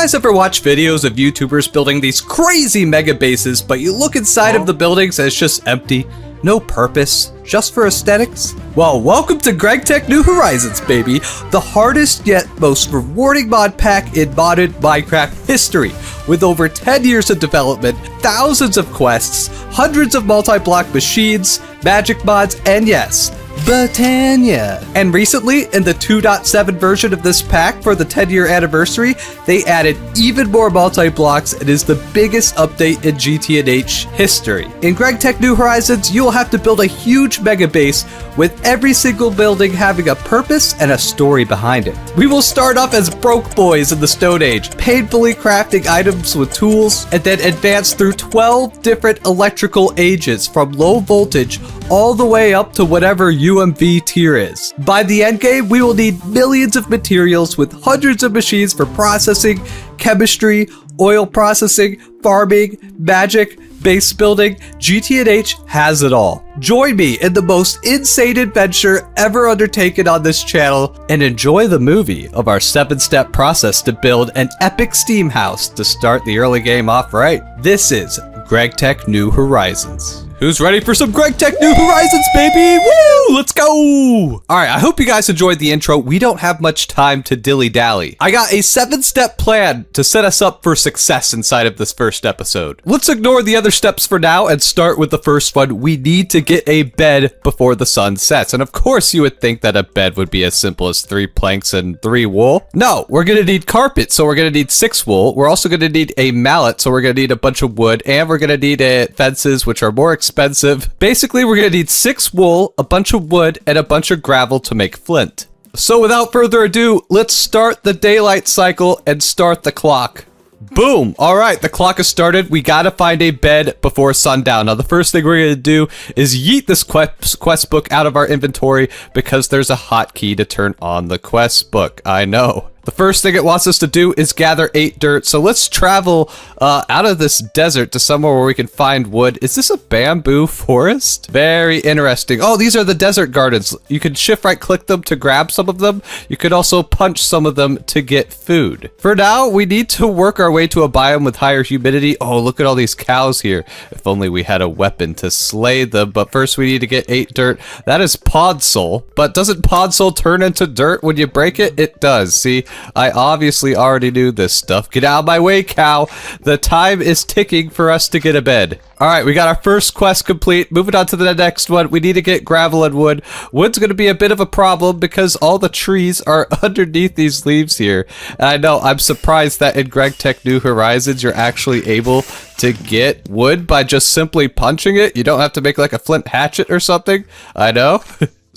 guys ever watch videos of YouTubers building these crazy mega bases, but you look inside of the buildings and it's just empty? No purpose, just for aesthetics? Well, welcome to Gregtech New Horizons, baby! The hardest yet most rewarding mod pack in modded Minecraft history. With over 10 years of development, thousands of quests, hundreds of multi-block machines, magic mods, and yes, Botania. And recently, in the 2.7 version of this pack for the 10-year anniversary, they added even more multi-blocks and is the biggest update in GTNH history. In Gregtech New Horizons, you'll have to build a huge mega base with every single building having a purpose and a story behind it. We will start off as broke boys in the Stone Age, painfully crafting items with tools, and then advance through 12 different electrical ages from low voltage all the way up to whatever UMV tier is. By the end game, we will need millions of materials with hundreds of machines for processing, chemistry, oil processing, farming, magic, base building. GTNH has it all. Join me in the most insane adventure ever undertaken on this channel and enjoy the movie of our 7-step process to build an epic steam house to start the early game off right. This is Gregtech New Horizons. Who's ready for some Gregtech New Horizons, baby? Woo! Let's go! Alright, I hope you guys enjoyed the intro. We don't have much time to dilly-dally. I got a 7-step plan to set us up for success inside of this first episode. Let's ignore the other steps for now and start with the first one. We need to get a bed before the sun sets. And of course you would think that a bed would be as simple as 3 planks and 3 wool. No, we're gonna need carpet, so we're gonna need 6 wool. We're also gonna need a mallet, so we're gonna need a bunch of wood. And we're gonna need fences, which are more expensive. Basically, we're gonna need 6 wool, a bunch of wood, and a bunch of gravel to make flint. So without further ado, let's start the daylight cycle and start the clock. Boom! Alright, the clock has started. We gotta find a bed before sundown. Now, the first thing we're gonna do is yeet this quest book out of our inventory because there's a hotkey to turn on the quest book. I know. The first thing it wants us to do is gather 8 dirt. So let's travel out of this desert to somewhere where we can find wood. Is this a bamboo forest? Very interesting. Oh, these are the desert gardens. You can shift right click them to grab some of them. You could also punch some of them to get food. For now, we need to work our way to a biome with higher humidity. Oh, look at all these cows here. If only we had a weapon to slay them. But first we need to get 8 dirt. That is podzol. But doesn't podzol turn into dirt when you break it? It does. See? I obviously already knew this stuff. Get out of my way, cow. The time is ticking for us to get a bed. Alright, we got our first quest complete. Moving on to the next one. We need to get gravel and wood. Wood's going to be a bit of a problem because all the trees are underneath these leaves here. And I know, I'm surprised that in Gregtech New Horizons you're actually able to get wood by just simply punching it. You don't have to make like a flint hatchet or something. I know.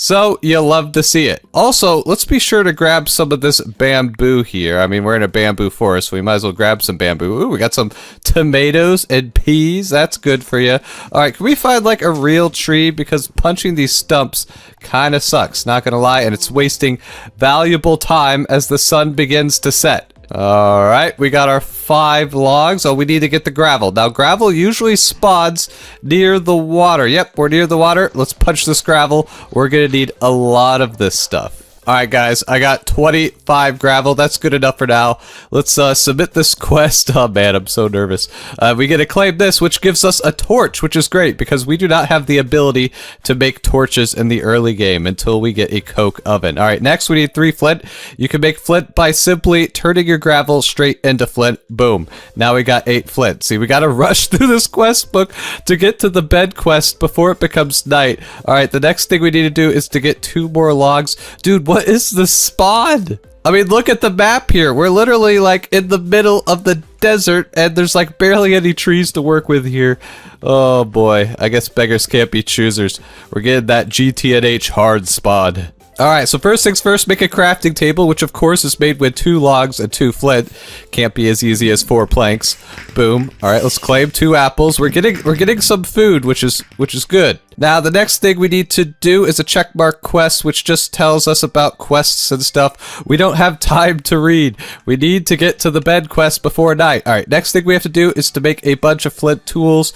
So, you'll love to see it. Also, let's be sure to grab some of this bamboo here. I mean, we're in a bamboo forest, so we might as well grab some bamboo. Ooh, we got some tomatoes and peas. That's good for you. Alright, can we find like a real tree? Because punching these stumps kind of sucks, not gonna lie, and it's wasting valuable time as the sun begins to set. Alright, we got our 5 logs. Oh, we need to get the gravel. Now, gravel usually spawns near the water. Yep, we're near the water. Let's punch this gravel. We're gonna need a lot of this stuff. Alright guys, I got 25 gravel. That's good enough for now. Let's submit this quest. Oh man, I'm so nervous. We get to claim this, which gives us a torch, which is great because we do not have the ability to make torches in the early game until we get a coke oven. Alright, next we need 3 flint. You can make flint by simply turning your gravel straight into flint. Boom. Now we got 8 flint. See, we gotta rush through this quest book to get to the bed quest before it becomes night. Alright, the next thing we need to do is to get 2 more logs. Dude, what is the spawn? I mean, look at the map here. We're literally like in the middle of the desert and there's like barely any trees to work with here. Oh boy, I guess beggars can't be choosers. We're getting that GTNH hard spawn. Alright, so first things first, make a crafting table, which of course is made with 2 logs and 2 flint. Can't be as easy as 4 planks. Boom. Alright, let's claim 2 apples. We're getting some food, which is good. Now, the next thing we need to do is a checkmark quest, which just tells us about quests and stuff. We don't have time to read. We need to get to the bed quest before night. Alright, next thing we have to do is to make a bunch of flint tools.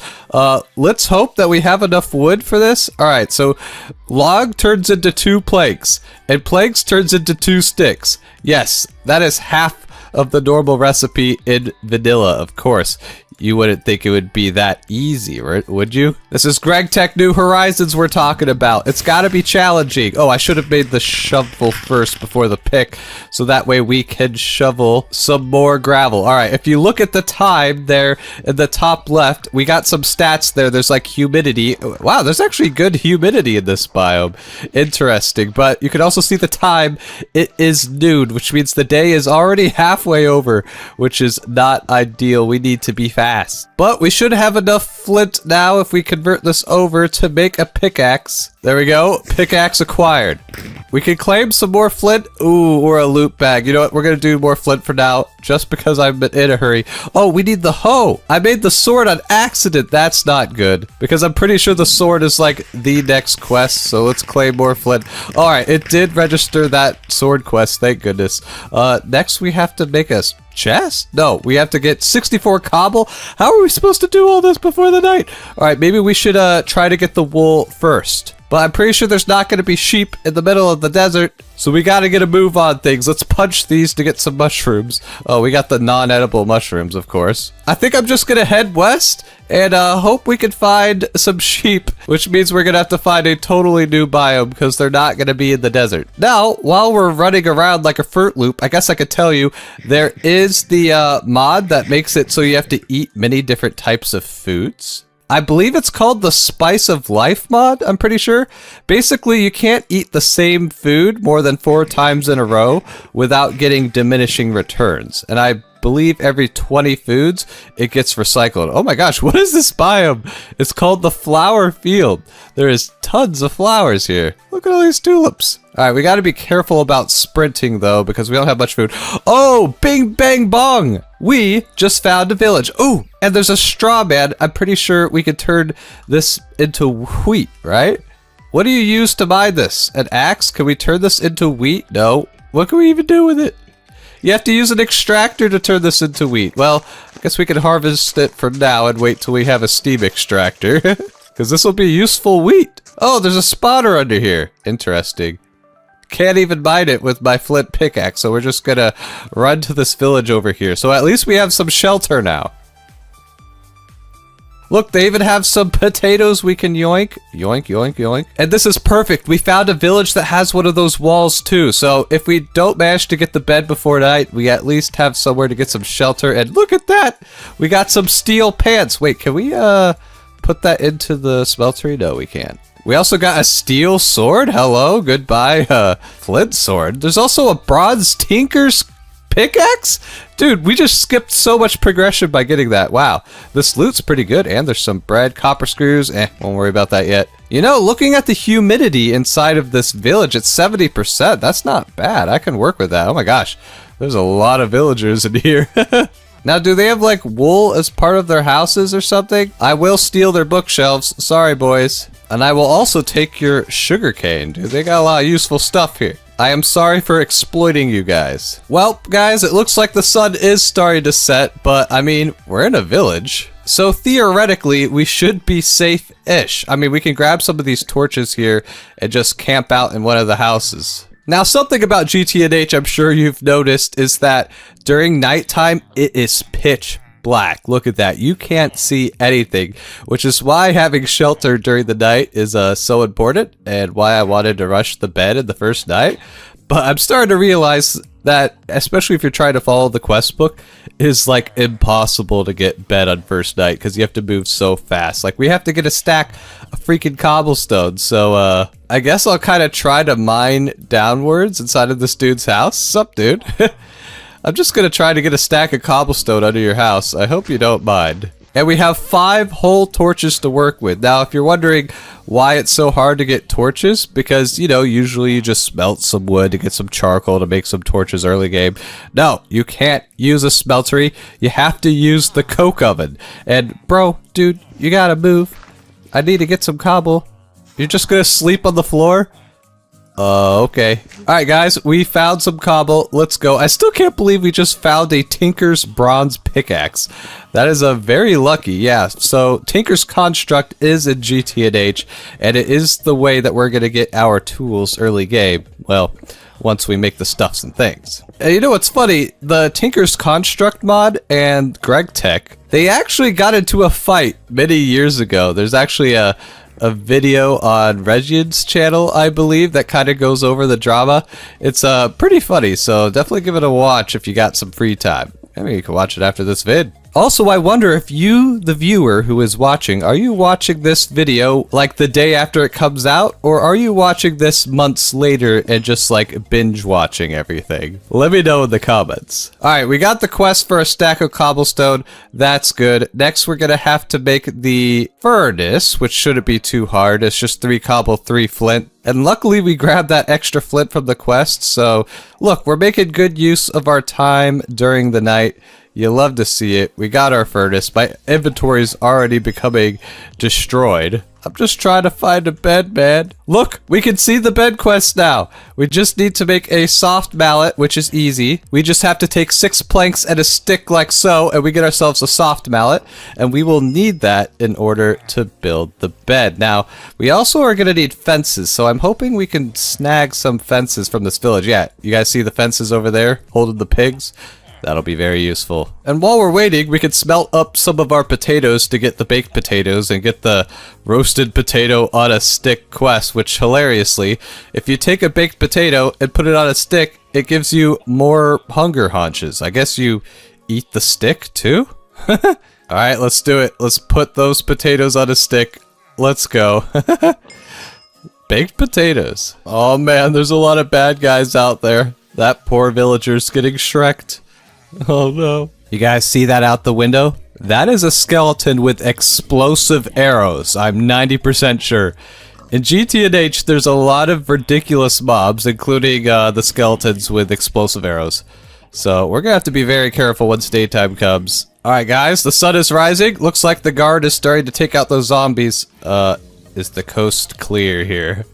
Let's hope that we have enough wood for this. Alright, so log turns into 2 planks, and planks turns into 2 sticks. Yes, that is half of the normal recipe in vanilla, of course. You wouldn't think it would be that easy, right? Would you? This is Gregtech New Horizons we're talking about. It's gotta be challenging. Oh, I should have made the shovel first before the pick, so that way we can shovel some more gravel. All right, if you look at the time there in the top left, we got some stats there. There's like humidity. Wow, there's actually good humidity in this biome. Interesting, but you can also see the time. It is noon, which means the day is already halfway over, which is not ideal. We need to be fast. But we should have enough flint now if we convert this over to make a pickaxe. There we go. Pickaxe acquired. We can claim some more flint. Ooh, or a loot bag. You know what? We're going to do more flint for now, just because I'm in a hurry. Oh, we need the hoe. I made the sword on accident. That's not good, because I'm pretty sure the sword is like the next quest, so let's claim more flint. All right, it did register that sword quest. Thank goodness. Next, we have to make a chest? No, we have to get 64 cobble. How are we supposed to do all this before the night? All right, maybe we should try to get the wool first. But I'm pretty sure there's not going to be sheep in the middle of the desert, so we got to get a move on things. Let's punch these to get some mushrooms. Oh, we got the non-edible mushrooms, of course. I think I'm just going to head west and hope we can find some sheep, which means we're going to have to find a totally new biome because they're not going to be in the desert. Now, while we're running around like a Fruit Loop, I guess I could tell you there is the mod that makes it so you have to eat many different types of foods. I believe it's called the Spice of Life mod, I'm pretty sure. Basically, you can't eat the same food more than 4 times in a row without getting diminishing returns. And I believe every 20 foods, it gets recycled. Oh my gosh, what is this biome? It's called the Flower Field. There is tons of flowers here. Look at all these tulips. All right, we got to be careful about sprinting, though, because we don't have much food. Oh, bing, bang, bong. We just found a village. Oh, and there's a straw man. I'm pretty sure we could turn this into wheat, right? What do you use to mine this? An axe? Can we turn this into wheat? No. What can we even do with it? You have to use an extractor to turn this into wheat. Well, I guess we can harvest it for now and wait till we have a steam extractor. Because this will be useful wheat. Oh, there's a spawner under here. Interesting. Can't even mine it with my flint pickaxe, so we're just gonna run to this village over here. So at least we have some shelter now. Look, they even have some potatoes we can yoink. Yoink, yoink, yoink. And this is perfect. We found a village that has one of those walls too. So if we don't manage to get the bed before night, we at least have somewhere to get some shelter. And look at that. We got some steel pants. Wait, can we put that into the smeltery? No, we can't. We also got a steel sword. Hello, goodbye, flint sword. There's also a bronze tinker's pickaxe? Dude, we just skipped so much progression by getting that. Wow, this loot's pretty good, and there's some bread, copper screws. Won't worry about that yet. You know, looking at the humidity inside of this village, it's 70%. That's not bad. I can work with that. Oh my gosh, there's a lot of villagers in here. Now, do they have, like, wool as part of their houses or something? I will steal their bookshelves. Sorry, boys. And I will also take your sugarcane. Dude, they got a lot of useful stuff here. I am sorry for exploiting you guys. Well, guys, it looks like the sun is starting to set, but, I mean, we're in a village. So, theoretically, we should be safe-ish. I mean, we can grab some of these torches here and just camp out in one of the houses. Now, something about GTNH I'm sure you've noticed is that during nighttime, it is pitch black. Look at that. You can't see anything, which is why having shelter during the night is so important and why I wanted to rush the bed in the first night. But I'm starting to realize that, especially if you're trying to follow the quest book, is like impossible to get bed on first night because you have to move so fast. Like, we have to get a stack of freaking cobblestone. So I guess I'll kind of try to mine downwards inside of this dude's house. Sup, dude? I'm just gonna try to get a stack of cobblestone under your house. I hope you don't mind. And we have 5 whole torches to work with. Now, if you're wondering why it's so hard to get torches, because, you know, usually you just smelt some wood to get some charcoal to make some torches early game. No, you can't use a smeltery. You have to use the coke oven. And, bro, dude, you gotta move. I need to get some cobble. You're just gonna sleep on the floor? Okay. Alright, guys, we found some cobble. Let's go. I still can't believe we just found a Tinker's bronze pickaxe. That is a very lucky, yeah. So, Tinker's construct is in GTNH, and it is the way that we're gonna get our tools early game. Well, once we make the stuffs and things. And you know what's funny? The Tinker's Construct mod and Gregtech, they actually got into a fight many years ago. There's actually a video on Regian's channel, I believe, that kind of goes over the drama. It's pretty funny, so definitely give it a watch if you got some free time. Maybe you can watch it after this vid. Also, I wonder if you, the viewer who is watching, are you watching this video like the day after it comes out? Or are you watching this months later and just like binge watching everything? Let me know in the comments. Alright, we got the quest for a stack of cobblestone. That's good. Next, we're gonna have to make the furnace, which shouldn't be too hard. It's just 3 cobble, 3 flint. And luckily we grabbed that extra flint from the quest, so look, we're making good use of our time during the night. You love to see it. We got our furnace. My inventory's already becoming destroyed. I'm just trying to find a bed, man. Look, we can see the bed quest now. We just need to make a soft mallet, which is easy. We just have to take 6 planks and a stick like so, and we get ourselves a soft mallet. And we will need that in order to build the bed. Now, we also are going to need fences, so I'm hoping we can snag some fences from this village. Yeah, you guys see the fences over there holding the pigs? That'll be very useful. And while we're waiting, we can smelt up some of our potatoes to get the baked potatoes and get the roasted potato on a stick quest, which hilariously, if you take a baked potato and put it on a stick, it gives you more hunger haunches. I guess you eat the stick too? Alright, let's do it. Let's put those potatoes on a stick. Let's go. Baked potatoes. Oh man, there's a lot of bad guys out there. That poor villager's getting shreked. Oh no. You guys see that out the window? That is a skeleton with explosive arrows. I'm 90% sure. In GTNH, there's a lot of ridiculous mobs, including the skeletons with explosive arrows. So we're gonna have to be very careful once daytime comes. Alright guys, the sun is rising. Looks like the guard is starting to take out those zombies. Is the coast clear here?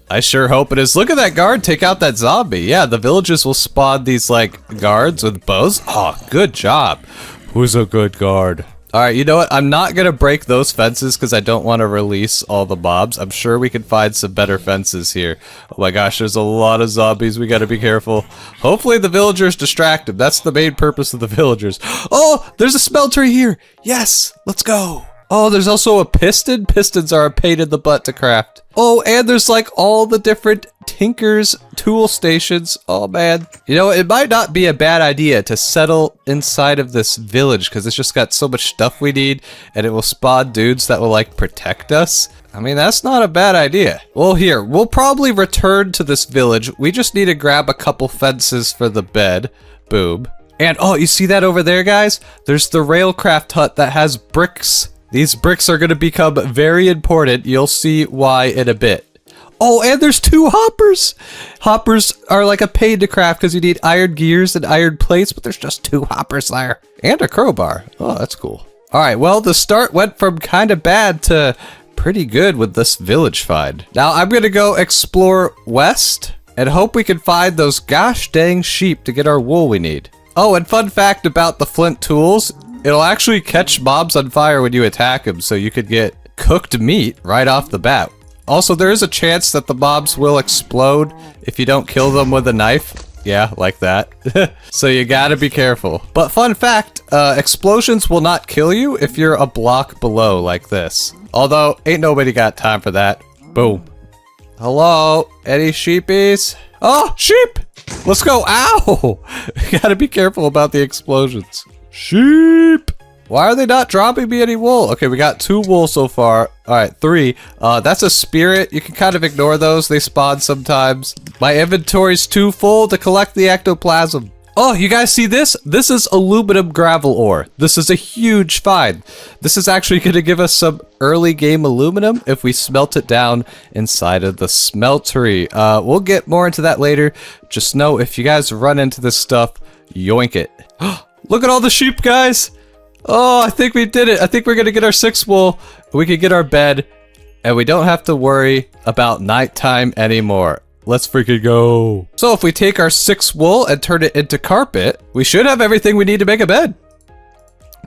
I sure hope it is. Look at that guard take out that zombie. Yeah, the villagers will spawn these, like, guards with bows. Oh, good job. Who's a good guard? Alright, you know what? I'm not gonna break those fences because I don't want to release all the mobs. I'm sure we can find some better fences here. Oh my gosh, there's a lot of zombies. We gotta be careful. Hopefully the villagers distract them. That's the main purpose of the villagers. Oh, there's a smelter here. Yes, let's go. Oh, there's also a piston. Pistons are a pain in the butt to craft. Oh, and there's like all the different Tinker's tool stations. Oh man. You know, it might not be a bad idea to settle inside of this village because it's just got so much stuff we need and it will spawn dudes that will like protect us. I mean, that's not a bad idea. Well, here, we'll probably return to this village. We just need to grab a couple fences for the bed. Boom. And oh, you see that over there, guys? There's the railcraft hut that has bricks. These bricks are going to become very important. You'll see why in a bit. Oh, and there's 2 hoppers. Hoppers are like a pain to craft because you need iron gears and iron plates, but there's just 2 hoppers there. And a crowbar. Oh, that's cool. All right, well, the start went from kind of bad to pretty good with this village find. Now, I'm going to go explore west and hope we can find those gosh dang sheep to get our wool we need. Oh, and fun fact about the flint tools. It'll actually catch mobs on fire when you attack them, so you could get cooked meat right off the bat. Also, there is a chance that the mobs will explode if you don't kill them with a knife. Yeah, like that. So you gotta be careful. But fun fact, explosions will not kill you if you're a block below like this. Although, ain't nobody got time for that. Boom. Hello? Any sheepies? Oh, sheep! Let's go. Ow! You gotta be careful about the explosions. Sheep! Why are they not dropping me any wool? Okay, we got 2 wool so far. Alright, 3. That's a spirit. You can kind of ignore those. They spawn sometimes. My inventory's too full to collect the ectoplasm. Oh, you guys see this? This is aluminum gravel ore. This is a huge find. This is actually going to give us some early game aluminum if we smelt it down inside of the smeltery. We'll get more into that later. Just know if you guys run into this stuff, yoink it. Look at all the sheep, guys. Oh, I think we did it. I think we're going to get our 6 wool. We can get our bed. And we don't have to worry about nighttime anymore. Let's freaking go. So if we take our 6 wool and turn it into carpet, we should have everything we need to make a bed.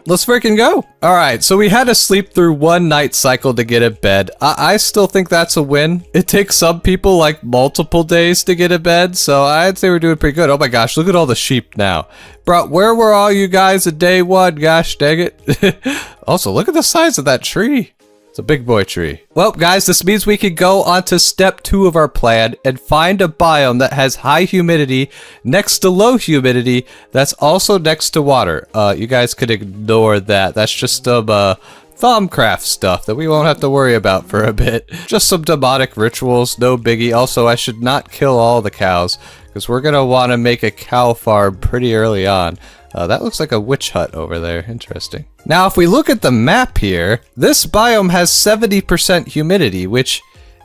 Let's freaking go. All right, so we had to sleep through one night cycle to get a bed. I still think that's a win. It takes some people like multiple days to get a bed, so I'd say we're doing pretty good. Oh my gosh, look at all the sheep now. Bro, where were all you guys at day one? Gosh dang it. Also, look at the size of that tree. It's a big boy tree. Well, guys, this means we can go on to step 2 of our plan and find a biome that has high humidity next to low humidity that's also next to water. You guys could ignore that. That's just some Thaumcraft stuff that we won't have to worry about for a bit. Just some demonic rituals, no biggie. Also, I should not kill all the cows because we're going to want to make a cow farm pretty early on. That looks like a witch hut over there. Interesting. Now, if we look at the map here, this biome has 70% humidity, which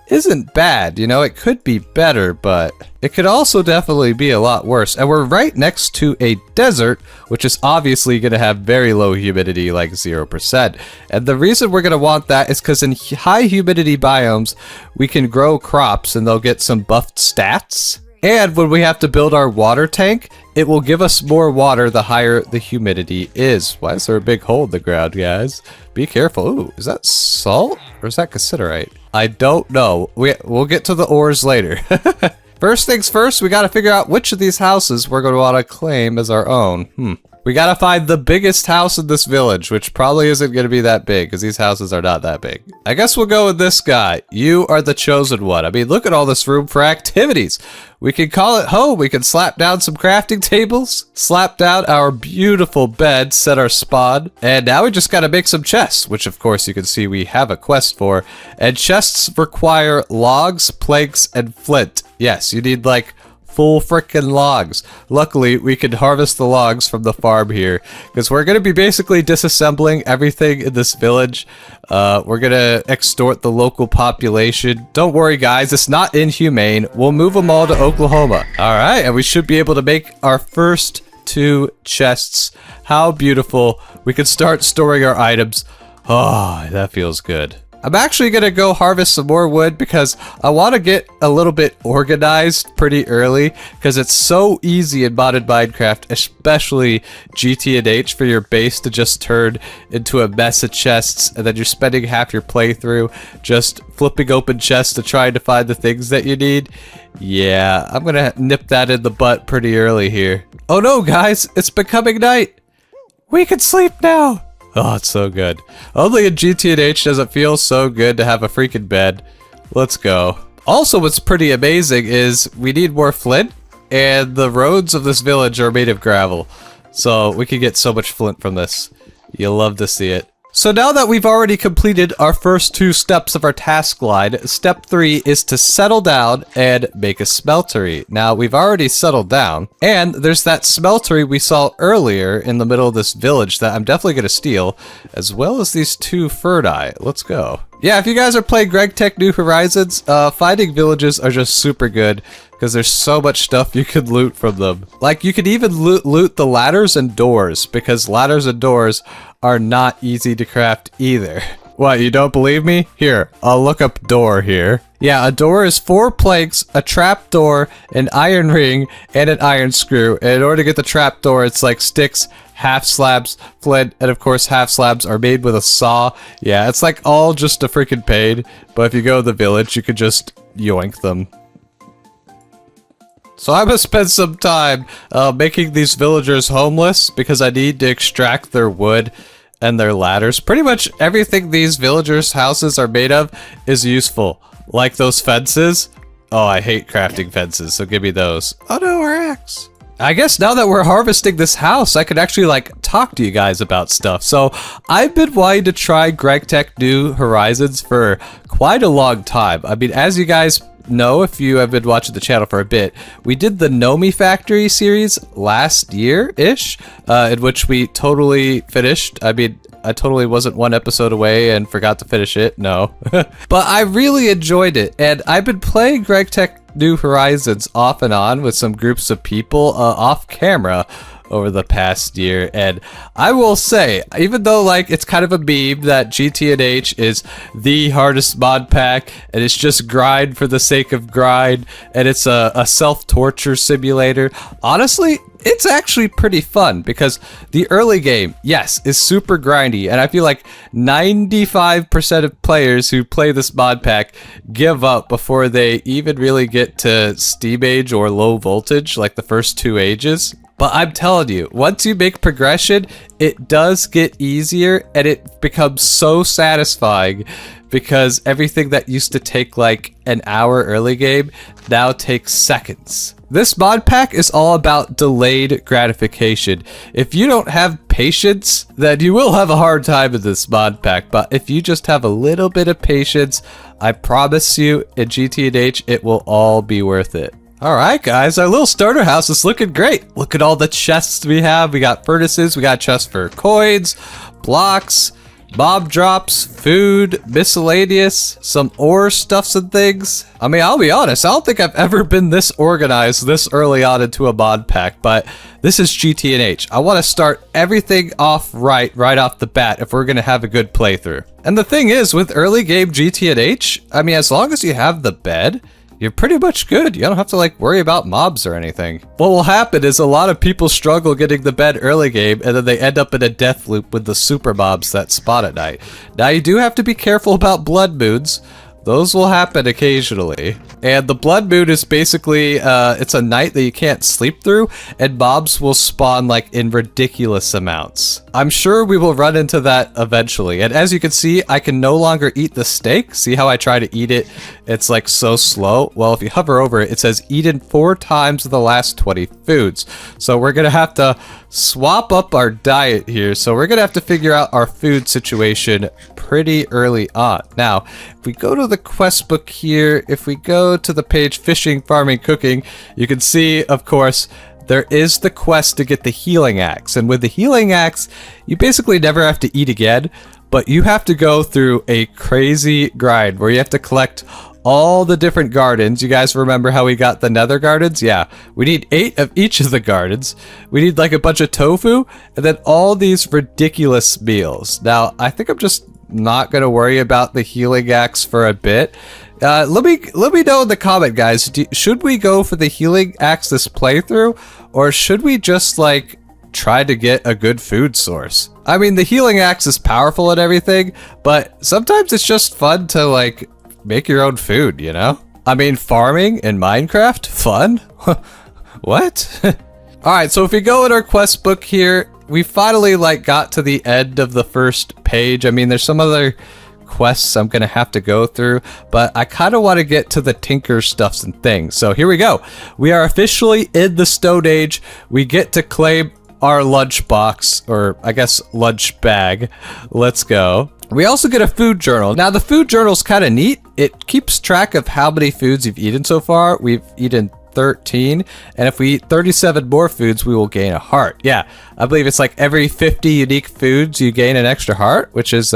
isn't bad. You know, it could be better, but it could also definitely be a lot worse. And we're right next to a desert, which is obviously going to have very low humidity, like 0%. And the reason we're going to want that is because in high humidity biomes, we can grow crops and they'll get some buffed stats. And when we have to build our water tank, it will give us more water the higher the humidity is. Why is there a big hole in the ground, guys? Be careful. Ooh, is that salt or is that cassiterite? I don't know. We'll get to the ores later. First things first, we got to figure out which of these houses we're going to want to claim as our own. We got to find the biggest house in this village, which probably isn't going to be that big because these houses are not that big. I guess we'll go with this guy. You are the chosen one. I mean, look at all this room for activities. We can call it home. We can slap down some crafting tables, slap down our beautiful bed, set our spawn, and now we just got to make some chests, which of course you can see we have a quest for. And chests require logs, planks, and flint. Yes, you need like full frickin' logs. Luckily, we can harvest the logs from the farm here because we're going to be basically disassembling everything in this village. We're going to extort the local population. Don't worry, guys. It's not inhumane. We'll move them all to Oklahoma. All right, and we should be able to make our first 2 chests. How beautiful. We can start storing our items. Oh, that feels good. I'm actually going to go harvest some more wood because I want to get a little bit organized pretty early because it's so easy in modded Minecraft, especially GTNH, for your base to just turn into a mess of chests and then you're spending half your playthrough just flipping open chests to try to find the things that you need. Yeah, I'm going to nip that in the butt pretty early here. Oh no, guys, it's becoming night. We can sleep now. Oh, it's so good. Only in GTNH does it feel so good to have a freaking bed. Let's go. Also, what's pretty amazing is we need more flint, and the roads of this village are made of gravel. So we can get so much flint from this. You'll love to see it. So now that we've already completed our first 2 steps of our task line, step 3 is to settle down and make a smeltery. Now, we've already settled down, and there's that smeltery we saw earlier in the middle of this village that I'm definitely going to steal, as well as these 2 ferdi. Let's go. Yeah, if you guys are playing Gregtech New Horizons, finding villages are just super good because there's so much stuff you can loot from them. Like, you could even loot the ladders and doors because ladders and doors are not easy to craft either. What, you don't believe me? Here, I'll look up door here. Yeah, a door is 4 planks, a trap door, an iron ring, and an iron screw. And in order to get the trap door, it's like sticks, half slabs, flint, and of course half slabs are made with a saw. Yeah, it's like all just a freaking pain. But if you go to the village, you could just yoink them. So I'm gonna spend some time making these villagers homeless because I need to extract their wood and their ladders. Pretty much everything these villagers' houses are made of is useful. Like those fences. Oh, I hate crafting fences, so give me those. Oh no, our axe. I guess now that we're harvesting this house, I could actually like talk to you guys about stuff. So I've been wanting to try Gregtech New Horizons for quite a long time. I mean, as you guys know, if you have been watching the channel for a bit, we did the Nomi Factory series last year-ish, in which we totally finished. I mean, I totally wasn't 1 episode away and forgot to finish it, no. But I really enjoyed it, and I've been playing Gregtech New Horizons off and on with some groups of people off camera, over the past year. And I will say, even though like it's kind of a meme that GTNH is the hardest mod pack and it's just grind for the sake of grind and it's a self-torture simulator, honestly, it's actually pretty fun because the early game, yes, is super grindy, and I feel like 95% of players who play this mod pack give up before they even really get to Steam Age or low voltage, like the first 2 ages. But I'm telling you, once you make progression, it does get easier and it becomes so satisfying because everything that used to take like an hour early game now takes seconds. This mod pack is all about delayed gratification. If you don't have patience, then you will have a hard time in this mod pack. But if you just have a little bit of patience, I promise you in GTNH, it will all be worth it. Alright guys, our little starter house is looking great. Look at all the chests we have. We got furnaces, we got chests for coins, blocks, mob drops, food, miscellaneous, some ore stuffs and things. I mean, I'll be honest, I don't think I've ever been this organized this early on into a mod pack, but this is GTNH. I want to start everything off right off the bat if we're going to have a good playthrough. And the thing is, with early game GTNH, I mean, as long as you have the bed, you're pretty much good. You don't have to like worry about mobs or anything. What will happen is a lot of people struggle getting the bed early game and then they end up in a death loop with the super mobs that spawn at night. Now you do have to be careful about blood moons. Those will happen occasionally. And the blood moon is basically, it's a night that you can't sleep through, and mobs will spawn like in ridiculous amounts. I'm sure we will run into that eventually. And as you can see, I can no longer eat the steak. See how I try to eat it? It's like so slow. Well, if you hover over it, it says eaten 4 times in the last 20 foods. So we're gonna have to swap up our diet here. So we're gonna have to figure out our food situation pretty early on. Now, if we go to the quest book here, if we go to the page fishing, farming, cooking, you can see, of course, there is the quest to get the healing axe. And with the healing axe, you basically never have to eat again, but you have to go through a crazy grind where you have to collect all the different gardens. You guys remember how we got the nether gardens? Yeah, we need 8 of each of the gardens. We need like a bunch of tofu and then all these ridiculous meals. Now, I think I'm just not gonna worry about the healing axe for a bit. Let me know in the comment, guys. Should we go for the healing axe this playthrough, or should we just like try to get a good food source? I mean, the healing axe is powerful and everything, but sometimes it's just fun to like make your own food, you know? I mean, farming in Minecraft, fun? What? Alright, so if we go in our quest book here, we finally like got to the end of the first page. I mean, there's some other quests I'm gonna have to go through, but I kind of want to get to the tinker stuffs and things. So here we go. We are officially in the Stone Age. We get to claim our lunch box, or I guess lunch bag. Let's go. We also get a food journal. Now the food journal's kind of neat. It keeps track of how many foods you've eaten so far. We've eaten 13, and if we eat 37 more foods, we will gain a heart. Yeah, I believe it's like every 50 unique foods you gain an extra heart, which is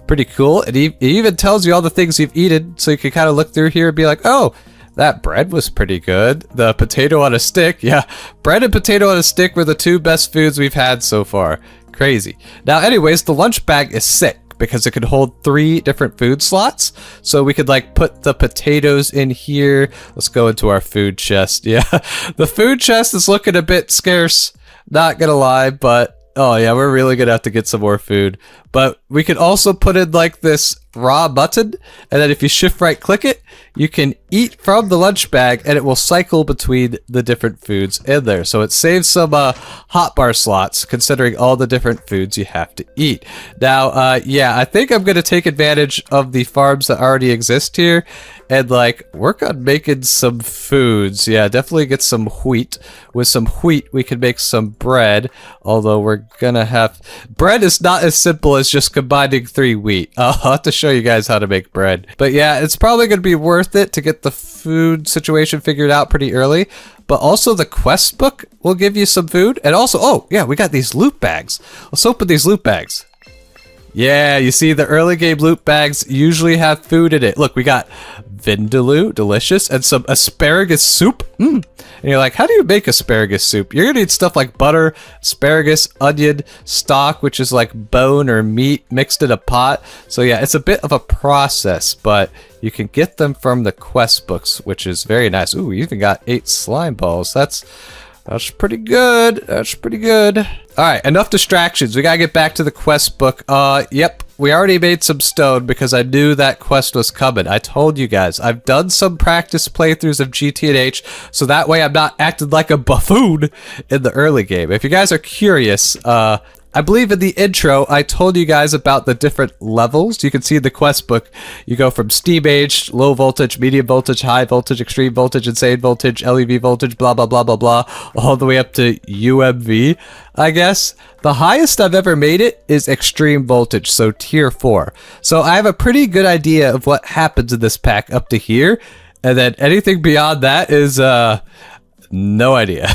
pretty cool. It even tells you all the things you've eaten, so you can kind of look through here and be like, oh, that bread was pretty good. The potato on a stick, yeah, bread and potato on a stick were the 2 best foods we've had so far. Crazy. Now anyways, the lunch bag is sick because it could hold 3 different food slots. So we could like put the potatoes in here. Let's go into our food chest. Yeah, the food chest is looking a bit scarce, not gonna lie, but oh yeah, we're really gonna have to get some more food. But we could also put in like this raw mutton, and then if you shift right click it, you can eat from the lunch bag and it will cycle between the different foods in there. So it saves some hotbar slots considering all the different foods you have to eat. Now, yeah, I think I'm going to take advantage of the farms that already exist here and like work on making some foods. Yeah, definitely get some wheat. With some wheat, we can make some bread, although we're gonna have... Bread is not as simple as just combining 3 wheat. I'll have to show you guys how to make bread. But yeah, it's probably going to be worth it to get the food situation figured out pretty early. But also the quest book will give you some food. And also, oh yeah, we got these loot bags. Let's open these loot bags. Yeah, you see the early game loot bags usually have food in it. Look, we got vindaloo, delicious, and some asparagus soup. And you're like, how do you make asparagus soup? You're gonna need stuff like butter, asparagus, onion, stock, which is like bone or meat mixed in a pot. So yeah, it's a bit of a process, but you can get them from the quest books, which is very nice. Ooh, you even got 8 slime balls. That's pretty good. That's pretty good. All right, enough distractions. We gotta get back to the quest book. Yep, we already made some stone because I knew that quest was coming. I told you guys, I've done some practice playthroughs of GTNH, so that way I'm not acting like a buffoon in the early game. If you guys are curious, I believe in the intro, I told you guys about the different levels. You can see in the quest book, you go from steam age, low voltage, medium voltage, high voltage, extreme voltage, insane voltage, LEV voltage, blah, blah, blah, blah, blah, all the way up to UMV, I guess. The highest I've ever made it is extreme voltage, so tier 4. So I have a pretty good idea of what happens in this pack up to here. And then anything beyond that is, no idea.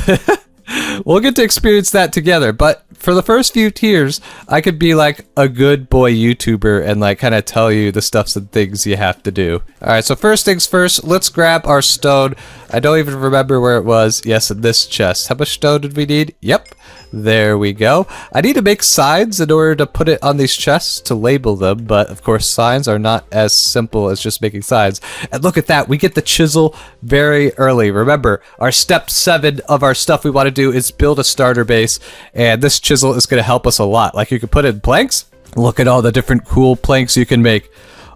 We'll get to experience that together, but for the first few tiers, I could be like a good boy YouTuber and like kind of tell you the stuffs and things you have to do. All right, so first things first, let's grab our stone. I don't even remember where it was. Yes, in this chest. How much stone did we need? Yep, there we go. I need to make signs in order to put it on these chests to label them, but of course signs are not as simple as just making signs. And look at that, we get the chisel very early. Remember, our step 7 of our stuff we want to do is build a starter base, and this chisel is going to help us a lot. Like, you can put in planks. Look at all the different cool planks you can make.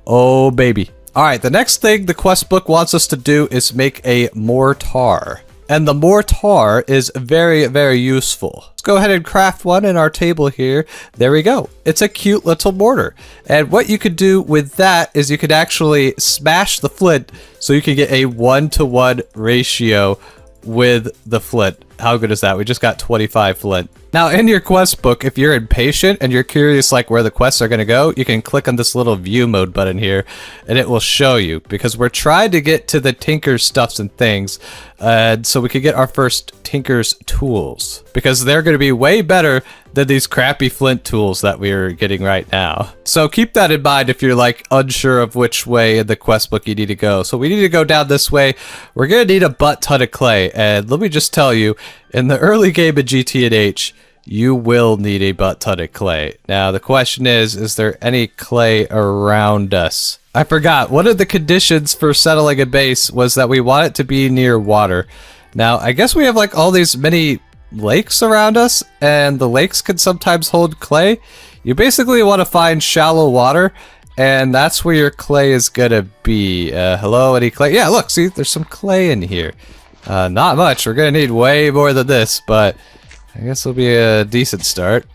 Oh baby. All right, the next thing the quest book wants us to do is make a mortar. And the mortar is very, very useful. Let's go ahead and craft one in our table here. There we go. It's a cute little mortar. And what you could do with that is you could actually smash the flint so you can get a 1-to-1 ratio with the flint. How good is that? We just got 25 flint. Now in your quest book, if you're impatient and you're curious like where the quests are going to go, you can click on this little view mode button here and it will show you, because we're trying to get to the tinker's stuffs and things, so we can get our first tinker's tools, because they're going to be way better than these crappy flint tools that we're getting right now. So keep that in mind if you're like unsure of which way in the quest book you need to go. So we need to go down this way. We're going to need a butt ton of clay, and let me just tell you, in the early game of GTNH, you will need a butt ton of clay. Now the question is there any clay around us? I forgot, one of the conditions for settling a base was that we want it to be near water. Now I guess we have like all these many lakes around us, and the lakes can sometimes hold clay. You basically want to find shallow water, and that's where your clay is gonna be. Hello, any clay? Yeah, look, see, there's some clay in here. Not much. We're gonna need way more than this, but I guess it'll be a decent start.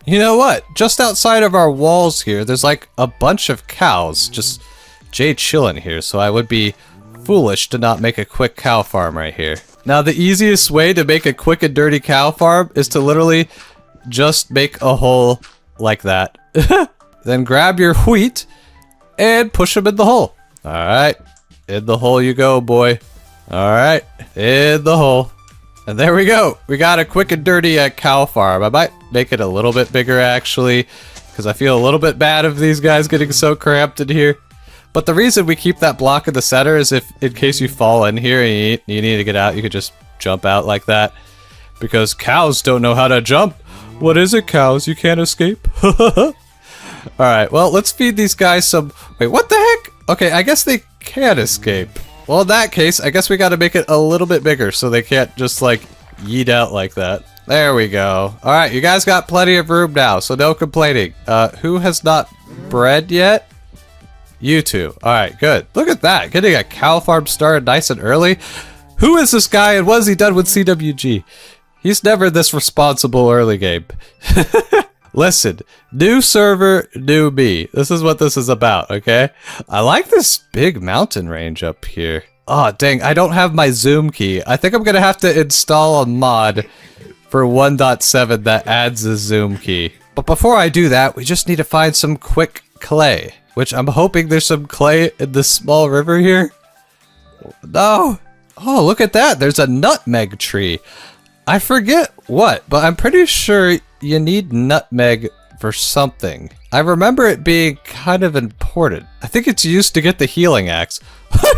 You know what? Just outside of our walls here, there's like a bunch of cows just chilling here, so I would be foolish to not make a quick cow farm right here. Now, the easiest way to make a quick and dirty cow farm is to literally just make a hole like that. Then grab your wheat and push them in the hole. All right, in the hole you go, boy. All right, in the hole. And there we go. We got a quick and dirty cow farm. I might make it a little bit bigger, actually, because I feel a little bit bad of these guys getting so cramped in here. But the reason we keep that block in the center is if, in case you fall in here and you need to get out, you could just jump out like that. Because cows don't know how to jump. What is it, cows? You can't escape? Alright, well, let's feed these guys some... Wait, what the heck? Okay, I guess they can escape. Well, in that case, I guess we gotta make it a little bit bigger so they can't just, like, yeet out like that. There we go. Alright, you guys got plenty of room now, so no complaining. Who has not bred yet? You two. Alright, good. Look at that. Getting a cow farm started nice and early. Who is this guy and what has he done with CWG? He's never this responsible early game. Listen, new server, new me. This is what this is about, okay? I like this big mountain range up here. Oh, dang, I don't have my zoom key. I think I'm gonna have to install a mod for 1.7 that adds a zoom key. But before I do that, we just need to find some quick clay, which I'm hoping there's some clay in this small river here. No. Oh, look at that. There's a nutmeg tree. I forget what, but I'm pretty sure you need nutmeg for something. I remember it being kind of important. I think it's used to get the healing axe.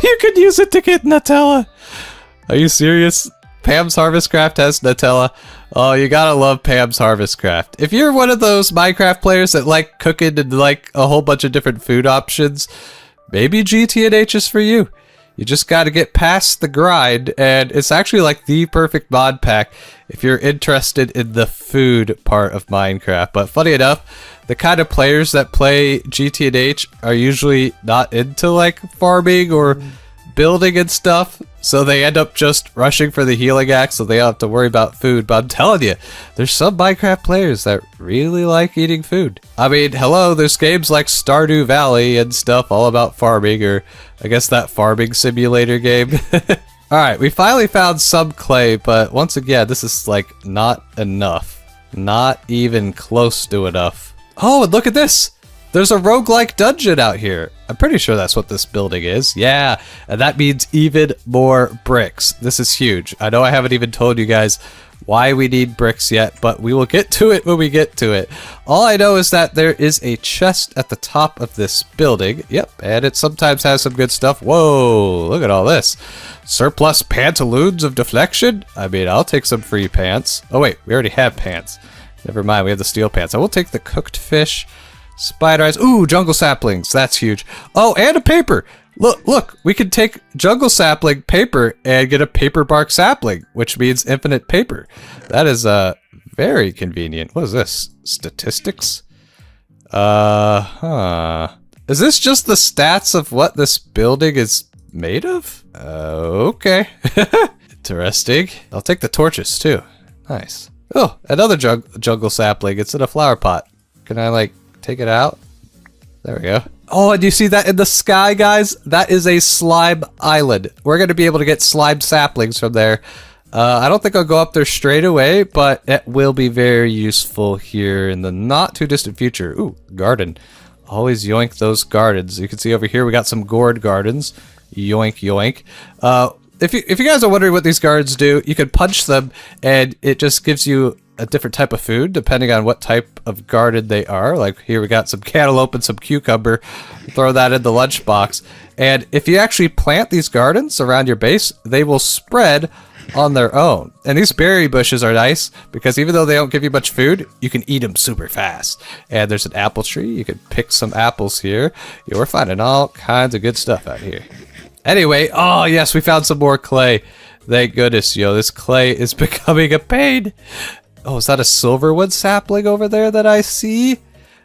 You could use it to get Nutella. Are you serious? Pam's Harvest Craft has Nutella. Oh, you gotta love Pam's Harvest Craft. If you're one of those Minecraft players that like cooking and like a whole bunch of different food options, maybe GTNH is for you. You just gotta get past the grind, and it's actually like the perfect mod pack if you're interested in the food part of Minecraft. But funny enough, the kind of players that play GTNH are usually not into like farming or building and stuff, so they end up just rushing for the healing axe so they don't have to worry about food. But I'm telling you, there's some Minecraft players that really like eating food. I mean, hello, there's games like Stardew Valley and stuff all about farming, or I guess that farming simulator game. Alright, we finally found some clay, but once again, this is like not enough. Not even close to enough. Oh, and look at this! There's a roguelike dungeon out here. I'm pretty sure that's what this building is. Yeah, and that means even more bricks. This is huge. I know I haven't even told you guys why we need bricks yet, but we will get to it when we get to it. All I know is that there is a chest at the top of this building. Yep, and it sometimes has some good stuff. Whoa, look at all this. Surplus pantaloons of deflection? I mean, I'll take some free pants. Oh wait, we already have pants. Never mind, we have the steel pants. I will take the cooked fish. Spider eyes. Ooh, jungle saplings. That's huge. Oh, and a paper. Look, we can take jungle sapling paper and get a paper bark sapling, which means infinite paper. That is very convenient. What is this? Statistics? Is this just the stats of what this building is made of? Okay. Interesting. I'll take the torches too. Nice. Oh, another jungle sapling. It's in a flower pot. Can I like take it out? There we go. Oh, and you see that in the sky, guys? That is a slime island. We're going to be able to get slime saplings from there. I don't think I'll go up there straight away, but it will be very useful here in the not too distant future. Ooh, garden. Always yoink those gardens. You can see over here we got some gourd gardens. Yoink, yoink. If you guys are wondering what these gardens do, you can punch them and it just gives you a different type of food depending on what type of garden they are. Like here we got some cantaloupe and some cucumber. Throw that in the lunchbox. And if you actually plant these gardens around your base, they will spread on their own. And these berry bushes are nice because even though they don't give you much food, you can eat them super fast. And there's an apple tree. You can pick some apples here. We're finding all kinds of good stuff out here. Anyway, oh yes, we found some more clay. Thank goodness, yo, this clay is becoming a pain. Oh, is that a silverwood sapling over there that I see?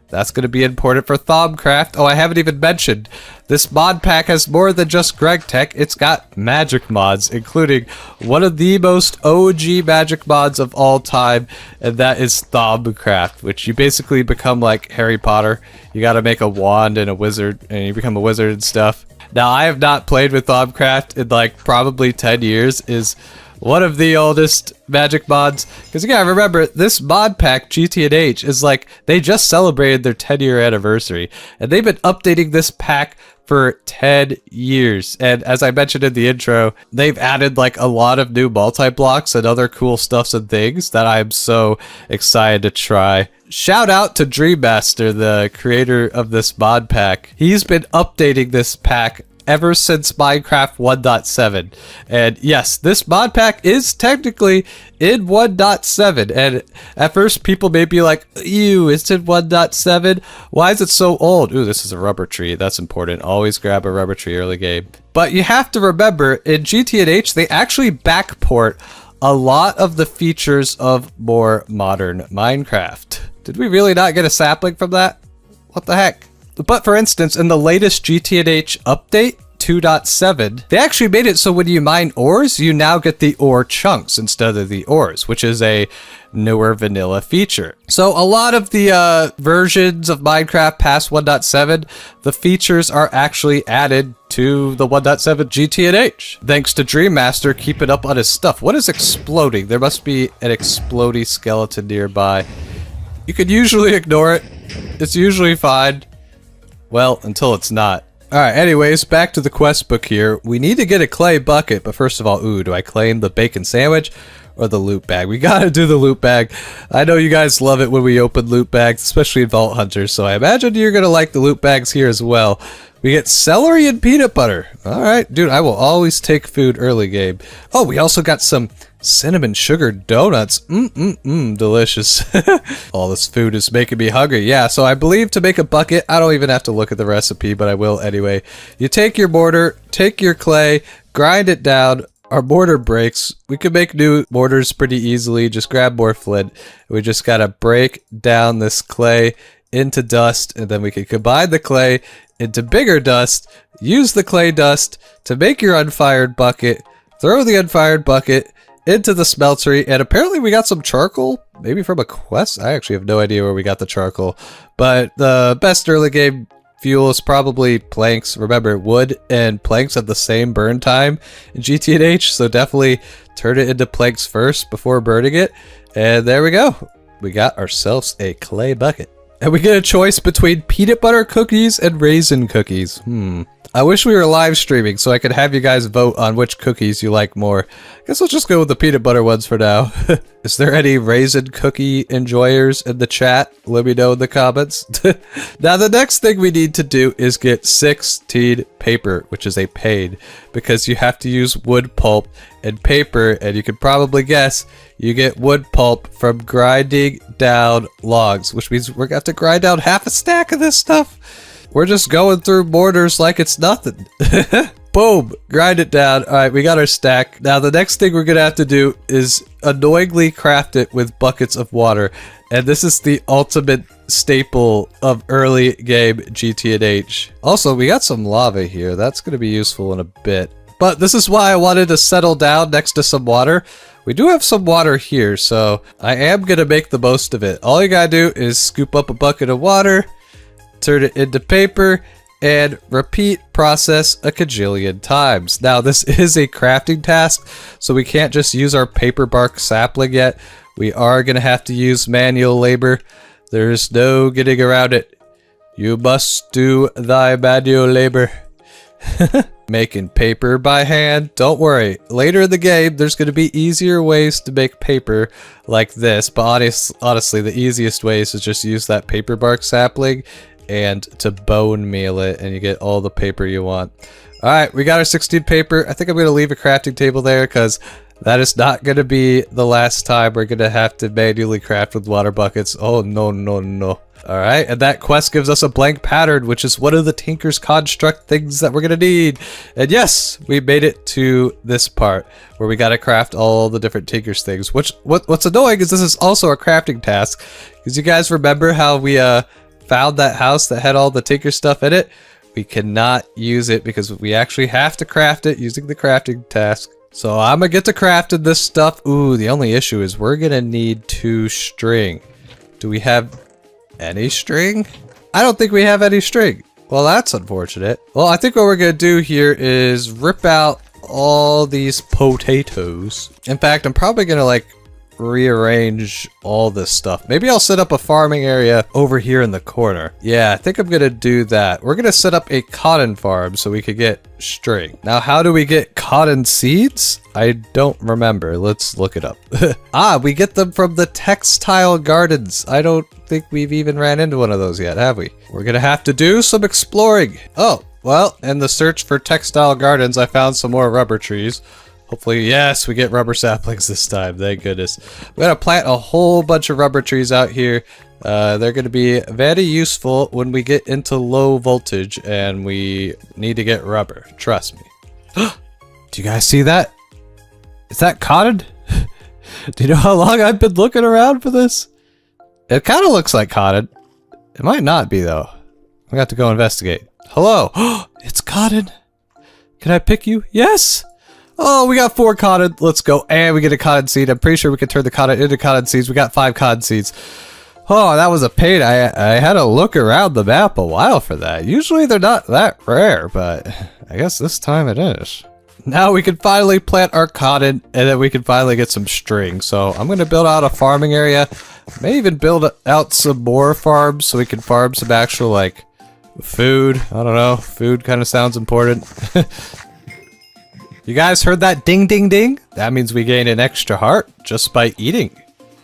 That's going to be important for Thaumcraft. Oh, I haven't even mentioned. This mod pack has more than just Gregtech. It's got magic mods, including one of the most OG magic mods of all time, and that is Thaumcraft, which you basically become like Harry Potter. You got to make a wand and a wizard, and you become a wizard and stuff. Now, I have not played with Thaumcraft in like probably 10 years. Is one of the oldest magic mods, because you gotta remember, this mod pack, GTNH, is like, they just celebrated their 10-year anniversary, and they've been updating this pack for 10 years, and as I mentioned in the intro, they've added like a lot of new multi-blocks and other cool stuffs and things that I'm so excited to try. Shout out to Dreammaster, the creator of this mod pack. He's been updating this pack ever since Minecraft 1.7. And yes, this mod pack is technically in 1.7. And at first people may be like, ew, it's in 1.7? Why is it so old? Ooh, this is a rubber tree. That's important. Always grab a rubber tree early game. But you have to remember, in GTNH, they actually backport a lot of the features of more modern Minecraft. Did we really not get a sapling from that? What the heck? But for instance, in the latest GTNH update, 2.7, they actually made it so when you mine ores, you now get the ore chunks instead of the ores, which is a newer vanilla feature. So a lot of the versions of Minecraft past 1.7, the features are actually added to the 1.7 GTNH. Thanks to Dreammaster keeping up on his stuff. What is exploding? There must be an explodey skeleton nearby. You can usually ignore it. It's usually fine. Well, until it's not. Alright, anyways, back to the quest book here. We need to get a clay bucket, but first of all, ooh, do I claim the bacon sandwich? Or the loot bag. We gotta do the loot bag. I know you guys love it when we open loot bags, especially in Vault Hunters, so I imagine you're gonna like the loot bags here as well. We get celery and peanut butter. Alright, dude, I will always take food early game. Oh, we also got some cinnamon sugar donuts. Delicious. All this food is making me hungry. Yeah, so I believe to make a bucket, I don't even have to look at the recipe, but I will anyway. You take your mortar, take your clay, grind it down. Our mortar breaks. We can make new mortars pretty easily. Just grab more flint. We just gotta break down this clay into dust, and then we can combine the clay into bigger dust, use the clay dust to make your unfired bucket, throw the unfired bucket into the smeltery, and apparently we got some charcoal, maybe from a quest. I actually have no idea where we got the charcoal, but the best early game fuel is probably planks. Remember, wood and planks have the same burn time in GTNH, so definitely turn it into planks first before burning it. And there we go. We got ourselves a clay bucket. And we get a choice between peanut butter cookies and raisin cookies. I wish we were live streaming so I could have you guys vote on which cookies you like more. I guess we'll just go with the peanut butter ones for now. Is there any raisin cookie enjoyers in the chat? Let me know in the comments. Now the next thing we need to do is get 16 paper, which is a pain because you have to use wood pulp and paper, and you can probably guess you get wood pulp from grinding down logs, which means we're gonna have to grind down half a stack of this stuff. We're just going through mortars like it's nothing. Boom, grind it down. All right, we got our stack. Now the next thing we're gonna have to do is annoyingly craft it with buckets of water. And this is the ultimate staple of early game GTNH. Also, we got some lava here. That's gonna be useful in a bit. But this is why I wanted to settle down next to some water. We do have some water here, so I am gonna make the most of it. All you gotta do is scoop up a bucket of water, turn it into paper, and repeat process a cajillion times. Now this is a crafting task, so we can't just use our paper bark sapling yet. We are gonna have to use manual labor. There's no getting around it. You must do thy manual labor. Making paper by hand. Don't worry, later in the game there's going to be easier ways to make paper like this, but honestly the easiest way is to just use that paper bark sapling and to bone meal it, and you get all the paper you want. Alright, we got our 16 paper. I think I'm going to leave a crafting table there because that is not going to be the last time we're going to have to manually craft with water buckets. Oh no, no, no. Alright, and that quest gives us a blank pattern, which is one of the Tinker's Construct things that we're gonna need. And yes, we made it to this part where we gotta craft all the different Tinker's things. What's annoying is this is also a crafting task, because you guys remember how we found that house that had all the Tinker stuff in it? We cannot use it because we actually have to craft it using the crafting task. So I'm gonna get to crafting this stuff. Ooh, the only issue is we're gonna need 2 string. Do we have any string? I don't think we have any string. Well, that's unfortunate. Well, I think what we're gonna do here is rip out all these potatoes. In fact, I'm probably gonna like rearrange all this stuff. Maybe I'll set up a farming area over here in the corner. Yeah, I think I'm gonna do that. We're gonna set up a cotton farm so we could get string. Now, how do we get cotton seeds? I don't remember. Let's look it up. We get them from the textile gardens. I don't think we've even ran into one of those yet, have we? We're gonna have to do some exploring. Oh, well, in the search for textile gardens, I found some more rubber trees. Hopefully, yes, we get rubber saplings this time. Thank goodness. We're gonna plant a whole bunch of rubber trees out here. They're gonna be very useful when we get into low voltage and we need to get rubber. Trust me. Do you guys see that? Is that cotton? Do you know how long I've been looking around for this? It kind of looks like cotton. It might not be though. I got to go investigate. Hello. It's cotton. Can I pick you? Yes. Oh, we got 4 cotton. Let's go. And we get a cotton seed. I'm pretty sure we can turn the cotton into cotton seeds. We got 5 cotton seeds. Oh, that was a pain. I had to look around the map a while for that. Usually they're not that rare, but I guess this time it is. Now we can finally plant our cotton, and then we can finally get some string. So I'm going to build out a farming area. May even build out some more farms so we can farm some actual, like, food. I don't know. Food kind of sounds important. You guys heard that ding ding ding? That means we gain an extra heart just by eating.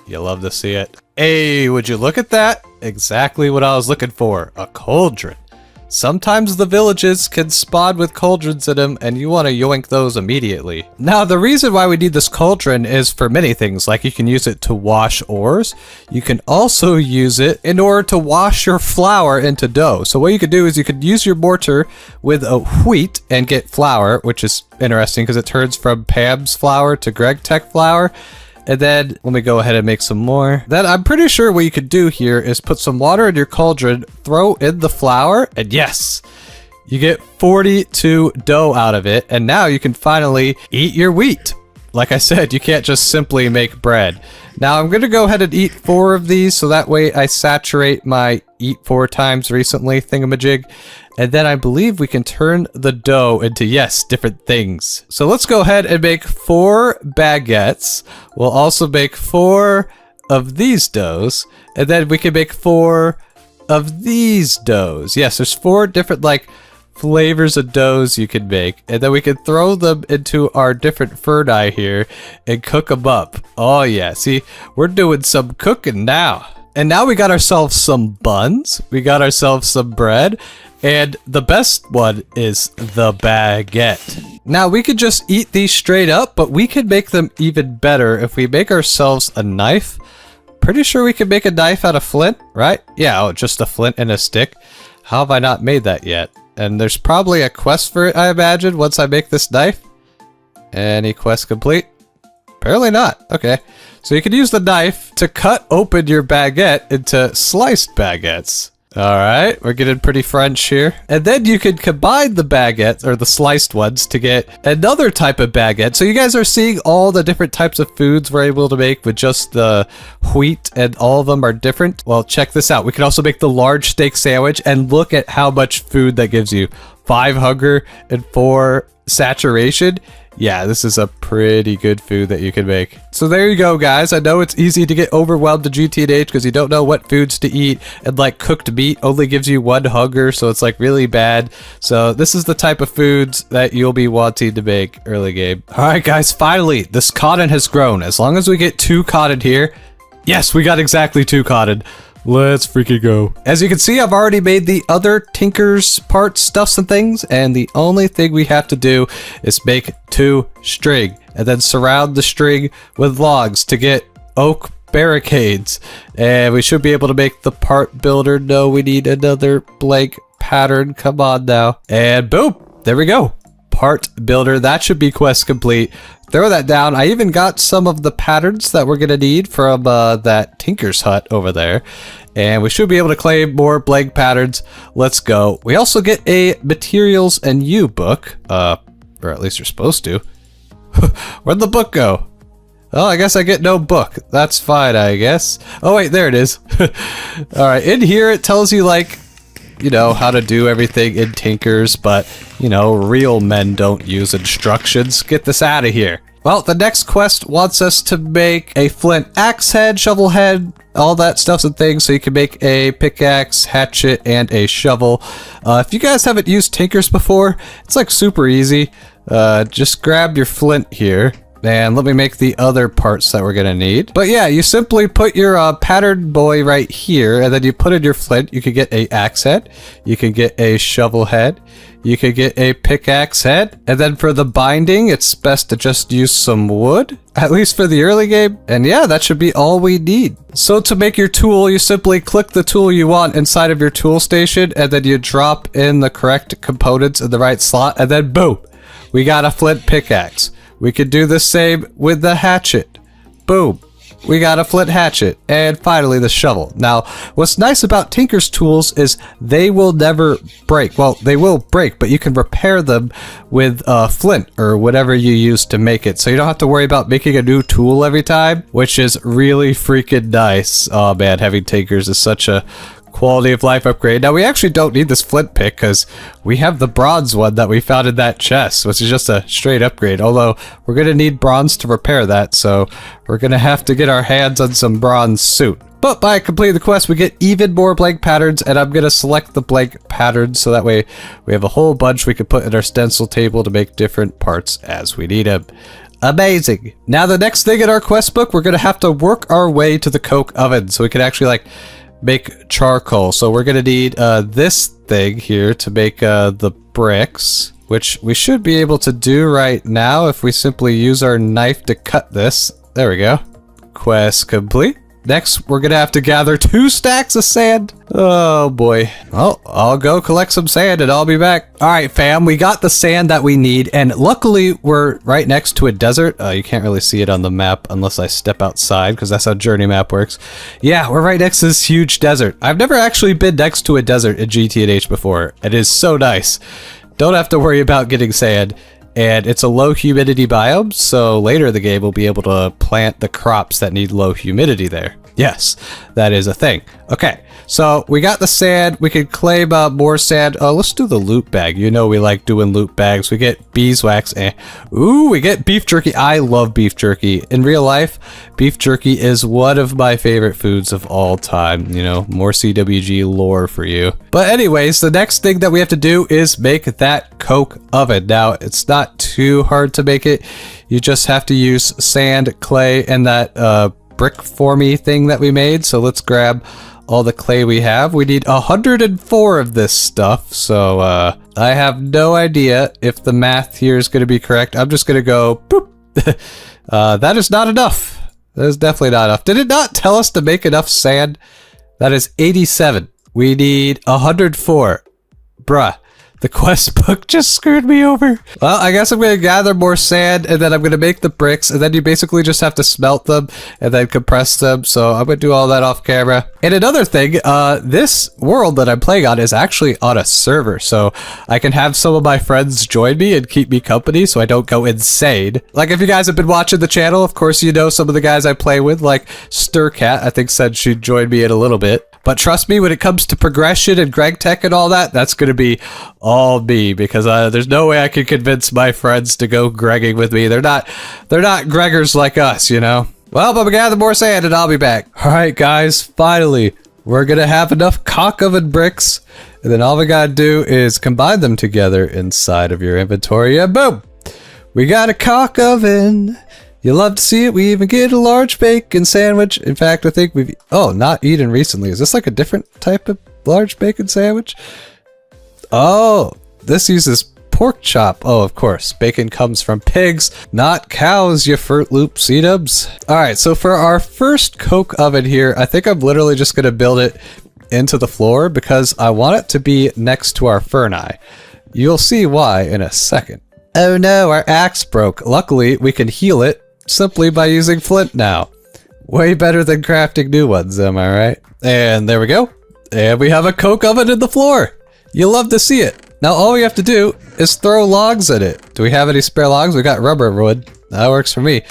You love to see it. Hey, would you look at that? Exactly what I was looking for, a cauldron. Sometimes the villages can spawn with cauldrons in them and you want to yoink those immediately. Now the reason why we need this cauldron is for many things, like you can use it to wash ores. You can also use it in order to wash your flour into dough. So what you could do is you could use your mortar with a wheat and get flour, which is interesting because it turns from Pam's flour to Gregtech flour. And then, let me go ahead and make some more. Then I'm pretty sure what you could do here is put some water in your cauldron, throw in the flour, and yes, you get 42 dough out of it. And now you can finally eat your wheat. Like I said, you can't just simply make bread. Now I'm gonna go ahead and eat 4 of these, so that way I saturate my eat 4 times recently thingamajig. And then I believe we can turn the dough into, yes, different things. So let's go ahead and make 4 baguettes. We'll also make 4 of these doughs. And then we can make 4 of these doughs. Yes, there's 4 different, like, flavors of doughs you can make. And then we can throw them into our different ferni here and cook them up. Oh yeah, see, we're doing some cooking now. And now we got ourselves some buns. We got ourselves some bread. And the best one is the baguette. Now we could just eat these straight up, but we could make them even better if we make ourselves a knife. Pretty sure we could make a knife out of flint, right? Yeah, oh, just a flint and a stick. How have I not made that yet? And there's probably a quest for it, I imagine, once I make this knife. Any quest complete? Apparently not. Okay. So you can use the knife to cut open your baguette into sliced baguettes. Alright, we're getting pretty French here. And then you can combine the baguettes, or the sliced ones, to get another type of baguette. So you guys are seeing all the different types of foods we're able to make with just the wheat, and all of them are different. Well, check this out. We can also make the large steak sandwich, and look at how much food that gives you. 5 hunger and 4 saturation. Yeah, this is a pretty good food that you can make. So there you go, guys. I know it's easy to get overwhelmed to GTNH because you don't know what foods to eat, and like cooked meat only gives you 1 hunger, so it's like really bad. So this is the type of foods that you'll be wanting to make early game. All right, guys, finally, this cotton has grown. As long as we get 2 cotton here. Yes, we got exactly 2 cotton. Let's freaking go. As you can see, I've already made the other Tinker's parts, stuffs, and things, and the only thing we have to do is make 2 string, and then surround the string with logs to get oak barricades. And we should be able to make the part builder. No, we need another blank pattern. Come on now. And boom, there we go. Part builder, that should be quest complete. Throw that down. I even got some of the patterns that we're gonna need from that Tinker's hut over there, and we should be able to claim more blank patterns. Let's go. We also get a materials and you book, or at least you're supposed to. Where'd the book go? Oh, I guess I get no book. That's fine, I guess. Oh wait, there it is. All right, in here it tells you, like, you know, how to do everything in Tinker's, but, you know, real men don't use instructions. Get this out of here. Well, the next quest wants us to make a flint axe head, shovel head, all that stuff and things, so you can make a pickaxe, hatchet, and a shovel. If you guys haven't used Tinker's before, it's like super easy. Just grab your flint here. And let me make the other parts that we're gonna need. But yeah, you simply put your pattern boy right here, and then you put in your flint. You could get a axe head, you can get a shovel head, you could get a pickaxe head, and then for the binding, it's best to just use some wood, at least for the early game. And yeah, that should be all we need. So to make your tool, you simply click the tool you want inside of your tool station, and then you drop in the correct components in the right slot, and then boom, we got a flint pickaxe. We could do the same with the hatchet. Boom. We got a flint hatchet. And finally the shovel. Now, what's nice about Tinker's tools is they will never break. Well, they will break, but you can repair them with flint or whatever you use to make it. So you don't have to worry about making a new tool every time, which is really freaking nice. Oh man, having Tinker's is such a quality of life upgrade. Now we actually don't need this flint pick because we have the bronze one that we found in that chest, which is just a straight upgrade, although we're gonna need bronze to repair that, so we're gonna have to get our hands on some bronze suit. But by completing the quest, we get even more blank patterns, and I'm gonna select the blank patterns so that way we have a whole bunch we can put in our stencil table to make different parts as we need them. Amazing. Now the next thing in our quest book, we're gonna have to work our way to the coke oven so we can actually like make charcoal. So we're gonna need this thing here to make the bricks, which we should be able to do right now if we simply use our knife to cut this. There we go. Quest complete. Next, we're gonna have to gather 2 stacks of sand. Oh boy. Well, I'll go collect some sand and I'll be back. All right, fam, we got the sand that we need, and luckily we're right next to a desert. You can't really see it on the map unless I step outside, because that's how Journey Map works. Yeah, we're right next to this huge desert. I've never actually been next to a desert in GTNH before. It is so nice. Don't have to worry about getting sand. And it's a low humidity biome, so later in the game we'll be able to plant the crops that need low humidity there. Yes, that is a thing. Okay, so we got the sand. We can claim more sand. Oh, let's do the loot bag. You know we like doing loot bags. We get beeswax. Ooh, we get beef jerky. I love beef jerky. In real life, beef jerky is one of my favorite foods of all time. You know, more CWG lore for you. But anyways, the next thing that we have to do is make that coke oven. Now, it's not too hard to make it. You just have to use sand, clay, and that brick formy thing that we made. So let's grab all the clay we have. We need 104 of this stuff. So I have no idea if the math here is going to be correct. I'm just going to go boop. That is not enough. That is definitely not enough. Did it not tell us to make enough sand? That is 87. We need 104. Bruh. The quest book just screwed me over. Well, I guess I'm going to gather more sand, and then I'm going to make the bricks, and then you basically just have to smelt them and then compress them. So I'm going to do all that off camera. And another thing, this world that I'm playing on is actually on a server, so I can have some of my friends join me and keep me company so I don't go insane. Like, if you guys have been watching the channel, of course you know some of the guys I play with, like Stircat, I think said she'd join me in a little bit. But trust me, when it comes to progression and Gregtech and all that, that's going to be all me, because there's no way I can convince my friends to go Gregging with me. They're not Greggers like us, you know? Well, but we gather more sand and I'll be back. All right, guys, finally, we're going to have enough cock oven bricks. And then all we got to do is combine them together inside of your inventory. And boom, we got a cock oven. You love to see it. We even get a large bacon sandwich. In fact, I think we've... Oh, not eaten recently. Is this like a different type of large bacon sandwich? Oh, this uses pork chop. Oh, of course. Bacon comes from pigs, not cows, you Fruit Loop C-dubs. All right, so for our first coke oven here, I think I'm literally just going to build it into the floor because I want it to be next to our ferni. You'll see why in a second. Oh no, our axe broke. Luckily, we can heal it simply by using flint now. Way better than crafting new ones, am I right? And there we go. And we have a coke oven in the floor. You'll love to see it. Now all we have to do is throw logs in it. Do we have any spare logs? We got rubber wood. That works for me.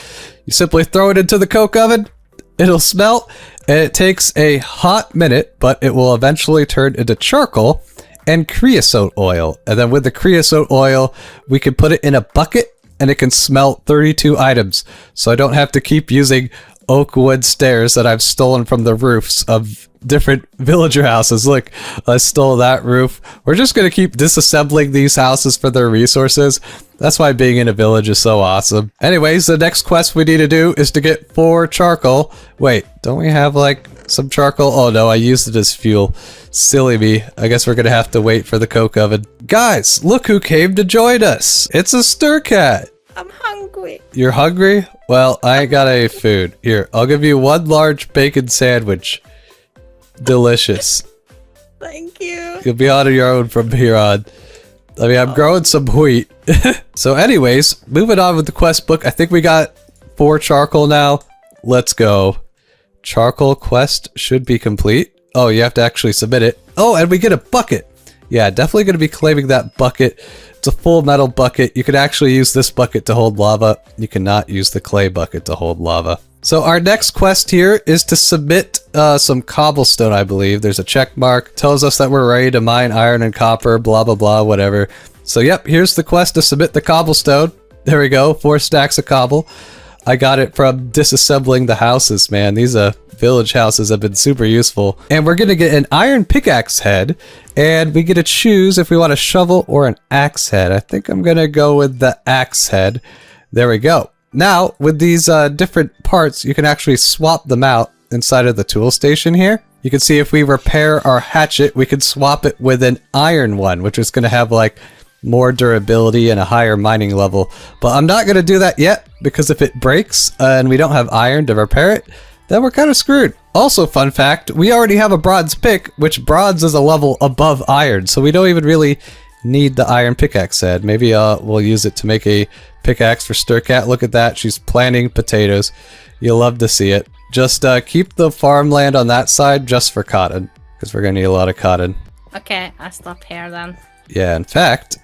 You simply throw it into the coke oven. It'll smelt. And it takes a hot minute, but it will eventually turn into charcoal and creosote oil. And then with the creosote oil, we can put it in a bucket and it can smelt 32 items. So I don't have to keep using oak wood stairs that I've stolen from the roofs of different villager houses. Look, I stole that roof. We're just going to keep disassembling these houses for their resources. That's why being in a village is so awesome. Anyways, the next quest we need to do is to get 4 charcoal. Wait, don't we have like some charcoal? Oh no, I used it as fuel. Silly me. I guess we're gonna have to wait for the coke oven. Guys, look who came to join us. It's a Stircat. I'm hungry. You're hungry? Well, I ain't got any food. Here, I'll give you 1 large bacon sandwich. Delicious. Thank you. You'll be on your own from here on. I mean, I'm growing some wheat. So anyways, moving on with the quest book. I think we got 4 charcoal now. Let's go. Charcoal quest should be complete. Oh, you have to actually submit it. Oh, and we get a bucket. Yeah, definitely going to be claiming that bucket. It's a full metal bucket. You can actually use this bucket to hold lava. You cannot use the clay bucket to hold lava. So our next quest here is to submit some cobblestone, I believe. There's a check mark. Tells us that we're ready to mine iron and copper, blah, blah, blah, whatever. So yep, here's the quest to submit the cobblestone. There we go, 4 stacks of cobble. I got it from disassembling the houses, man. These village houses have been super useful. And we're gonna get an iron pickaxe head, and we get to choose if we want a shovel or an axe head. I think I'm gonna go with the axe head. There we go. Now, with these different parts, you can actually swap them out inside of the tool station here. You can see if we repair our hatchet, we can swap it with an iron one, which is gonna have like more durability and a higher mining level. But I'm not going to do that yet, because if it breaks and we don't have iron to repair it, then we're kind of screwed. Also, fun fact, we already have a bronze pick, which bronze is a level above iron, so we don't even really need the iron pickaxe head. Maybe we'll use it to make a pickaxe for Stircat. Look at that, she's planting potatoes. You'll love to see it. Just keep the farmland on that side just for cotton, because we're going to need a lot of cotton. Okay, I'll stop here then. Yeah, in fact,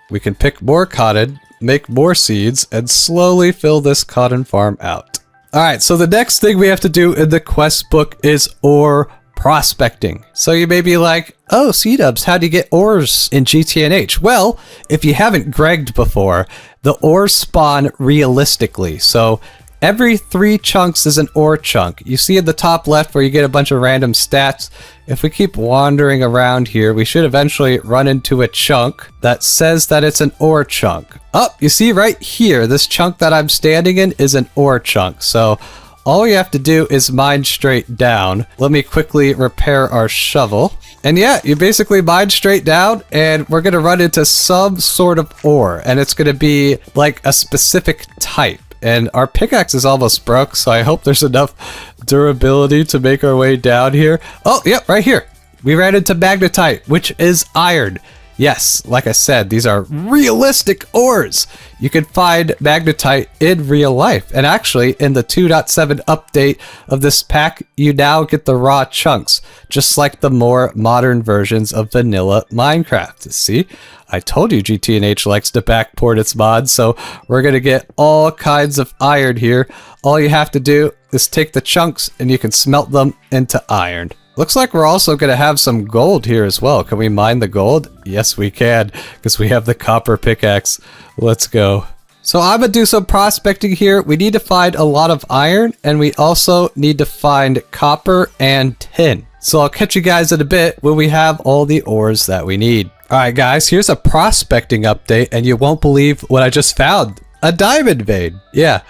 we can pick more cotton, make more seeds, and slowly fill this cotton farm out. Alright, so the next thing we have to do in the quest book is ore prospecting. So you may be like, oh, C-dubs, how do you get ores in GTNH? Well, if you haven't Gregged before, the ores spawn realistically. So every 3 chunks is an ore chunk. You see at the top left where you get a bunch of random stats. If we keep wandering around here, we should eventually run into a chunk that says that it's an ore chunk. Oh, you see right here, this chunk that I'm standing in is an ore chunk. So all you have to do is mine straight down. Let me quickly repair our shovel. And yeah, you basically mine straight down and we're gonna run into some sort of ore, and it's gonna be like a specific type. And our pickaxe is almost broke, so I hope there's enough durability to make our way down here. Oh, yep, right here. We ran into magnetite, which is iron. Yes, like I said, these are realistic ores. You can find magnetite in real life. And actually, in the 2.7 update of this pack, you now get the raw chunks, just like the more modern versions of vanilla Minecraft. See? I told you GTNH likes to backport its mods, so we're going to get all kinds of iron here. All you have to do is take the chunks and you can smelt them into iron. Looks like we're also going to have some gold here as well. Can we mine the gold? Yes, we can, because we have the copper pickaxe. Let's go. So I'm going to do some prospecting here. We need to find a lot of iron, and we also need to find copper and tin. So I'll catch you guys in a bit when we have all the ores that we need. Alright guys, here's a prospecting update, and you won't believe what I just found. A diamond vein. Yeah.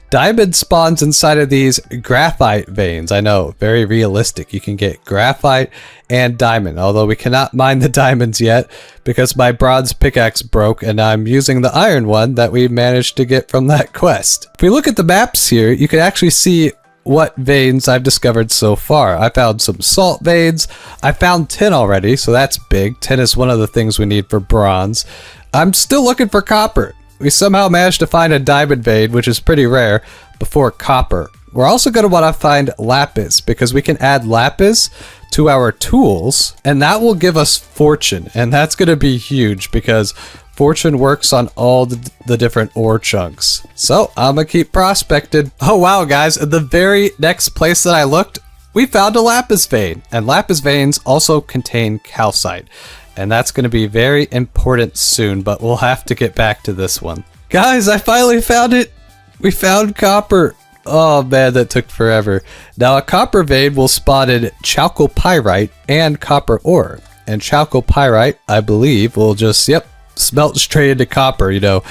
Diamond spawns inside of these graphite veins. I know, very realistic. You can get graphite and diamond, although we cannot mine the diamonds yet because my bronze pickaxe broke and I'm using the iron one that we managed to get from that quest. If we look at the maps here, you can actually see what veins I've discovered so far. I found some salt veins. I found tin already, so that's big. Tin is one of the things we need for bronze. I'm still looking for copper. We somehow managed to find a diamond vein, which is pretty rare, before copper. We're also going to want to find lapis, because we can add lapis to our tools, and that will give us fortune, and that's going to be huge, because fortune works on all the different ore chunks. So, I'm going to keep prospecting. Oh wow, guys, the very next place that I looked, we found a lapis vein, and lapis veins also contain calcite. And that's going to be very important soon, but we'll have to get back to this one. Guys, I finally found it! We found copper! Oh man, that took forever. Now a copper vein will spawn in chalcopyrite and copper ore. And chalcopyrite, I believe, will just, smelt straight into copper, you know.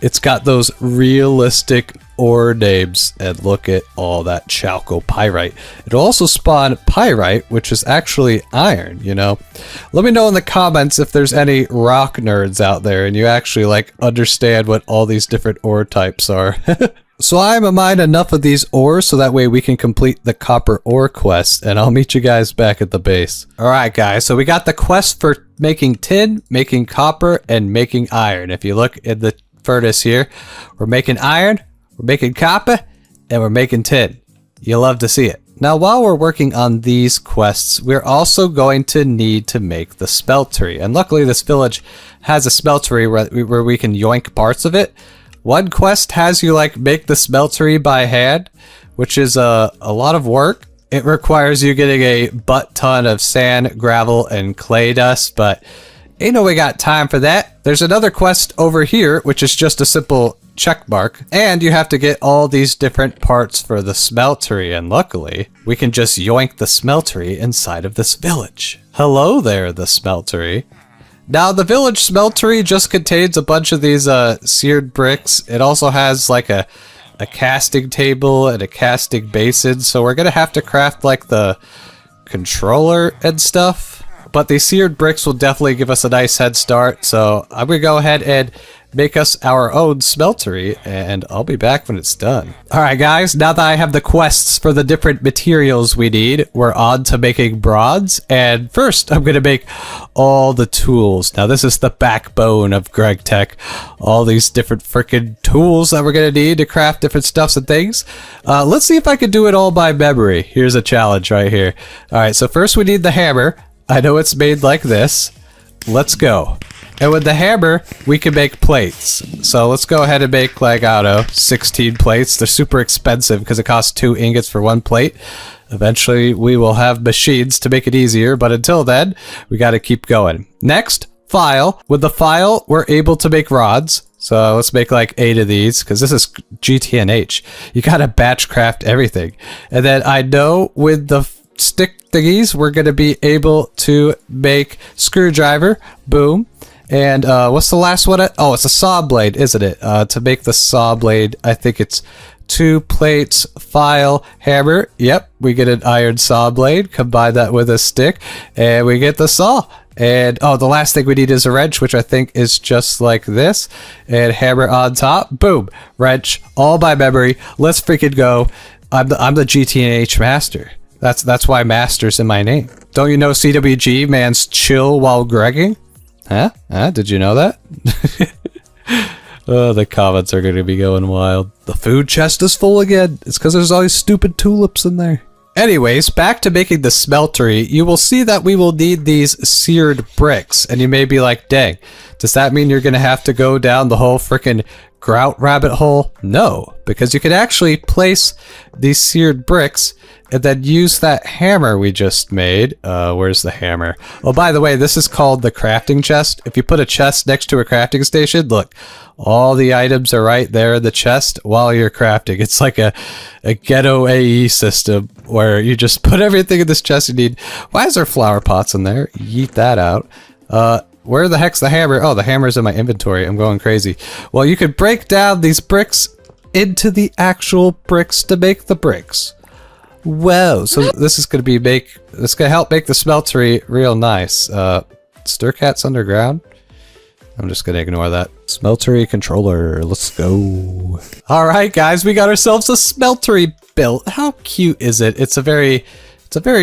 It's got those realistic ore names, and look at all that chalcopyrite. It'll also spawn pyrite, which is actually iron, you know. Let me know in the comments if there's any rock nerds out there and you actually like understand what all these different ore types are. So I'm gonna mine enough of these ores so that way we can complete the copper ore quest, and I'll meet you guys back at the base. Alright guys, so we got the quest for making tin, making copper, and making iron. If you look in the furnace here, we're making iron, we're making copper, and we're making tin. You'll love to see it. Now while we're working on these quests, we're also going to need to make the smeltery. And luckily this village has a smeltery where we can yoink parts of it. One quest has you like make the smeltery by hand, which is a lot of work. It requires you getting a butt ton of sand, gravel, and clay dust, but ain't no we got time for that. There's another quest over here, which is just a simple check mark. And you have to get all these different parts for the smeltery, and luckily, we can just yoink the smeltery inside of this village. Hello there, the smeltery. Now, the village smeltery just contains a bunch of these seared bricks. It also has like a casting table and a casting basin, so we're gonna have to craft like the controller and stuff. But these seared bricks will definitely give us a nice head start, so I'm gonna go ahead and make us our own smeltery, and I'll be back when it's done. Alright guys, now that I have the quests for the different materials we need, we're on to making bronze, and first I'm gonna make all the tools. Now this is the backbone of Gregtech. All these different freaking tools that we're gonna need to craft different stuffs and things. Let's see if I can do it all by memory. Here's a challenge right here. Alright, so first we need the hammer. I know it's made like this. Let's go. And with the hammer, we can make plates. So let's go ahead and make, like, I don't know, 16 plates. They're super expensive because it costs 2 ingots for 1 plate. Eventually, we will have machines to make it easier, but until then, we got to keep going. Next, file. With the file, we're able to make rods. So let's make like 8 of these, because this is GTNH. You got to batch craft everything. And then I know with the stick thingies, we're going to be able to make screwdriver. Boom. And what's the last one? Oh, it's a saw blade, isn't it? To make the saw blade, I think it's 2 plates, file, hammer. Yep, we get an iron saw blade. Combine that with a stick, and we get the saw. And oh, the last thing we need is a wrench, which I think is just like this. And hammer on top. Boom, wrench, all by memory. Let's freaking go. I'm the GTNH master. That's why master's in my name. Don't you know CWG man's chill while gregging? Huh? Did you know that? Oh, the comments are going to be going wild. The food chest is full again. It's because there's all these stupid tulips in there. Anyways, back to making the smeltery. You will see that we will need these seared bricks. And you may be like, dang, does that mean you're going to have to go down the whole frickin' grout rabbit hole? No, because you can actually place these seared bricks and then use that hammer we just made. Where's the hammer? Oh, by the way, this is called the crafting chest. If you put a chest next to a crafting station, look, all the items are right there in the chest while you're crafting. It's like a ghetto AE system where you just put everything in this chest you need. Why is there flower pots in there? Yeet that out. Where the heck's the hammer? Oh, the hammer's in my inventory. I'm going crazy. Well, you could break down these bricks into the actual bricks to make the bricks. Whoa, so this is going to be this going to help make the smeltery real nice. Stircats underground? I'm just going to ignore that. Smeltery controller, let's go. Alright guys, we got ourselves a smeltery built. How cute is it? It's a very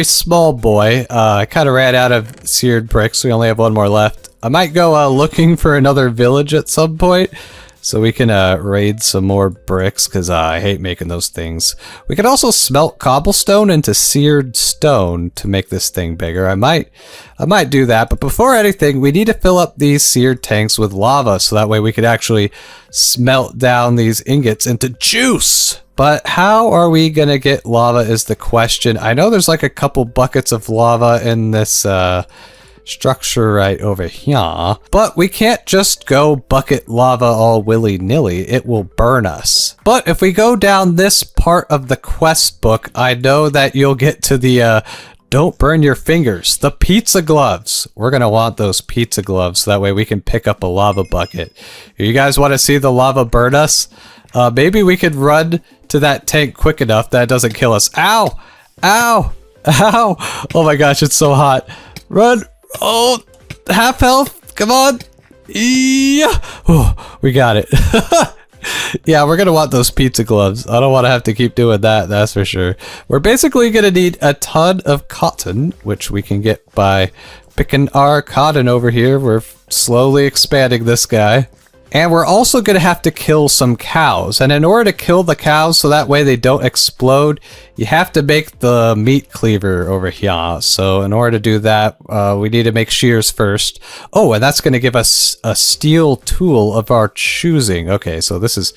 small boy. I kind of ran out of seared bricks, so we only have 1 more left. I might go looking for another village at some point, so we can raid some more bricks, because I hate making those things. We can also smelt cobblestone into seared stone to make this thing bigger. I might do that, but before anything, we need to fill up these seared tanks with lava, so that way we could actually smelt down these ingots into juice. But how are we gonna get lava is the question. I know there's like a couple buckets of lava in this structure right over here, but we can't just go bucket lava all willy-nilly. It will burn us. But if we go down this part of the quest book, I know that you'll get to the don't burn your fingers, the pizza gloves. We're gonna want those pizza gloves, so that way we can pick up a lava bucket. You guys want to see the lava burn us? Maybe we could run to that tank quick enough that it doesn't kill us. Ow! Ow! Ow! Oh my gosh, it's so hot. Run! Oh! Half health! Come on! Yeah! Oh, we got it. Yeah, we're gonna want those pizza gloves. I don't want to have to keep doing that, that's for sure. We're basically gonna need a ton of cotton, which we can get by picking our cotton over here. We're slowly expanding this guy. And we're also going to have to kill some cows. And in order to kill the cows so that way they don't explode, you have to make the meat cleaver over here. So in order to do that, we need to make shears first. Oh, and that's going to give us a steel tool of our choosing. Okay, so this is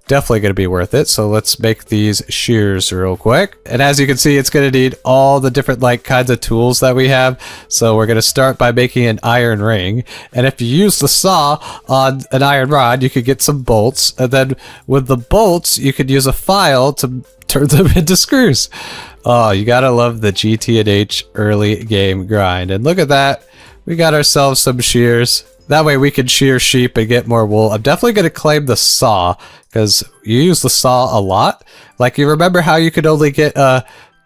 definitely going to be worth it. So let's make these shears real quick. And as you can see, it's going to need all the different like kinds of tools that we have. So we're going to start by making an iron ring. And if you use the saw on an iron rod, you could get some bolts. And then with the bolts, you could use a file to turn them into screws. Oh, you gotta love the GTNH early game grind. And look at that. We got ourselves some shears. That way we can shear sheep and get more wool. I'm definitely going to claim the saw because you use the saw a lot. Like, you remember how you could only get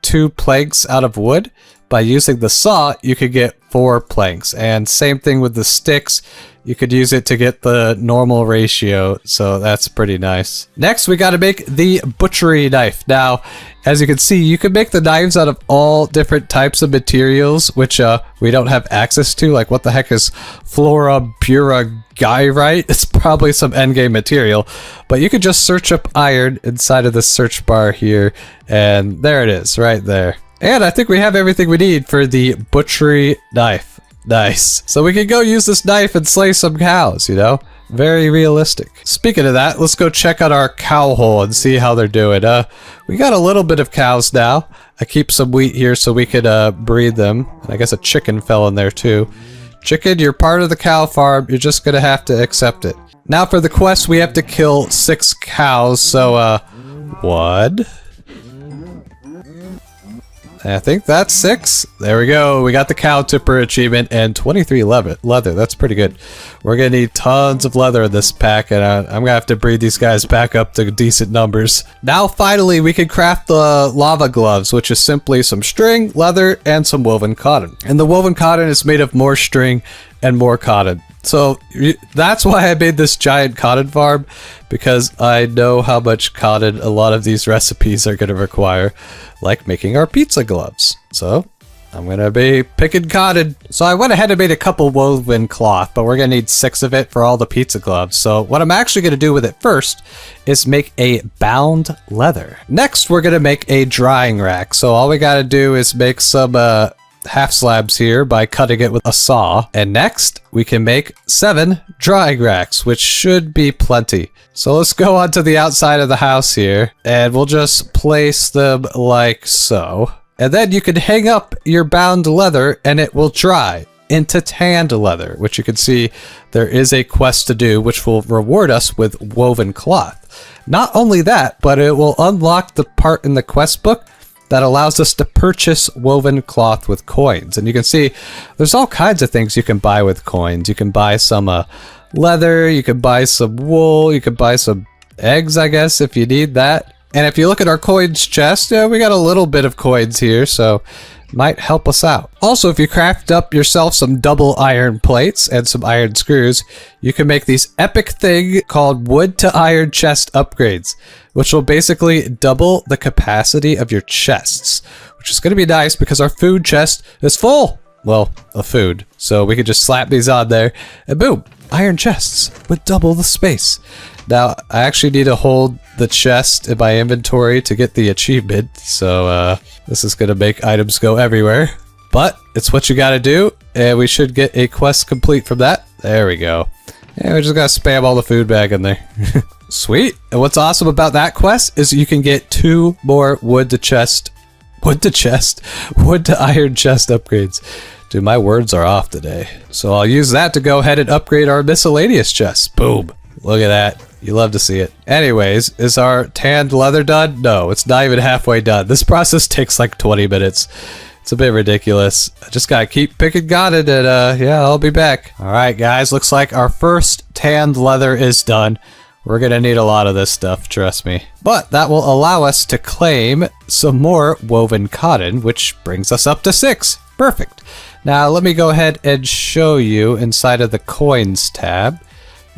2 planks out of wood? By using the saw, you could get 4 planks. And same thing with the sticks. You could use it to get the normal ratio, so that's pretty nice. Next, we got to make the butchery knife. Now, as you can see, you can make the knives out of all different types of materials, which we don't have access to. Like, what the heck is Flora Pura Gyrite? It's probably some endgame material, but you could just search up iron inside of the search bar here, and there it is, right there. And I think we have everything we need for the butchery knife. Nice. So we can go use this knife and slay some cows, you know? Very realistic. Speaking of that, let's go check out our cow hole and see how they're doing. We got a little bit of cows now. I keep some wheat here so we could breed them. And I guess a chicken fell in there too. Chicken, you're part of the cow farm. You're just gonna have to accept it. Now for the quest, we have to kill 6 cows. So, 1... I think that's 6. There we go. We got the cow tipper achievement and 23 leather. That's pretty good. We're going to need tons of leather in this pack, and I'm going to have to breed these guys back up to decent numbers. Now, finally, we can craft the lava gloves, which is simply some string, leather, and some woven cotton. And the woven cotton is made of more string and more cotton. So that's why I made this giant cotton farm, because I know how much cotton a lot of these recipes are going to require, like making our pizza gloves. So I'm going to be picking cotton. So I went ahead and made a couple woven cloth, but we're going to need 6 of it for all the pizza gloves. So what I'm actually going to do with it first is make a bound leather. Next, we're going to make a drying rack. So all we got to do is make some half slabs here by cutting it with a saw. And next, we can make 7 drying racks, which should be plenty. So let's go onto the outside of the house here, and we'll just place them like so. And then you can hang up your bound leather and it will dry into tanned leather, which you can see there is a quest to do, which will reward us with woven cloth. Not only that, but it will unlock the part in the quest book that allows us to purchase woven cloth with coins. And you can see there's all kinds of things you can buy with coins. You can buy some leather, you can buy some wool, you can buy some eggs, I guess, if you need that. And if you look at our coins chest, yeah, we got a little bit of coins here, so might help us out. Also, if you craft up yourself some double iron plates and some iron screws, you can make these epic thing called wood to iron chest upgrades, which will basically double the capacity of your chests, which is going to be nice because our food chest is full. Well, of food. So we could just slap these on there and boom, iron chests with double the space. Now, I actually need to hold the chest in my inventory to get the achievement, so this is going to make items go everywhere. But it's what you got to do, and we should get a quest complete from that. There we go. And we just got to spam all the food back in there. Sweet. And what's awesome about that quest is you can get 2 more wood to iron chest upgrades. Dude, my words are off today. So I'll use that to go ahead and upgrade our miscellaneous chest. Boom. Look at that. You love to see it. Anyways, is our tanned leather done? No, it's not even halfway done. This process takes like 20 minutes. It's a bit ridiculous. I just gotta keep picking cotton and yeah, I'll be back. Alright guys, looks like our first tanned leather is done. We're gonna need a lot of this stuff, trust me. But that will allow us to claim some more woven cotton, which brings us up to 6. Perfect. Now let me go ahead and show you inside of the coins tab.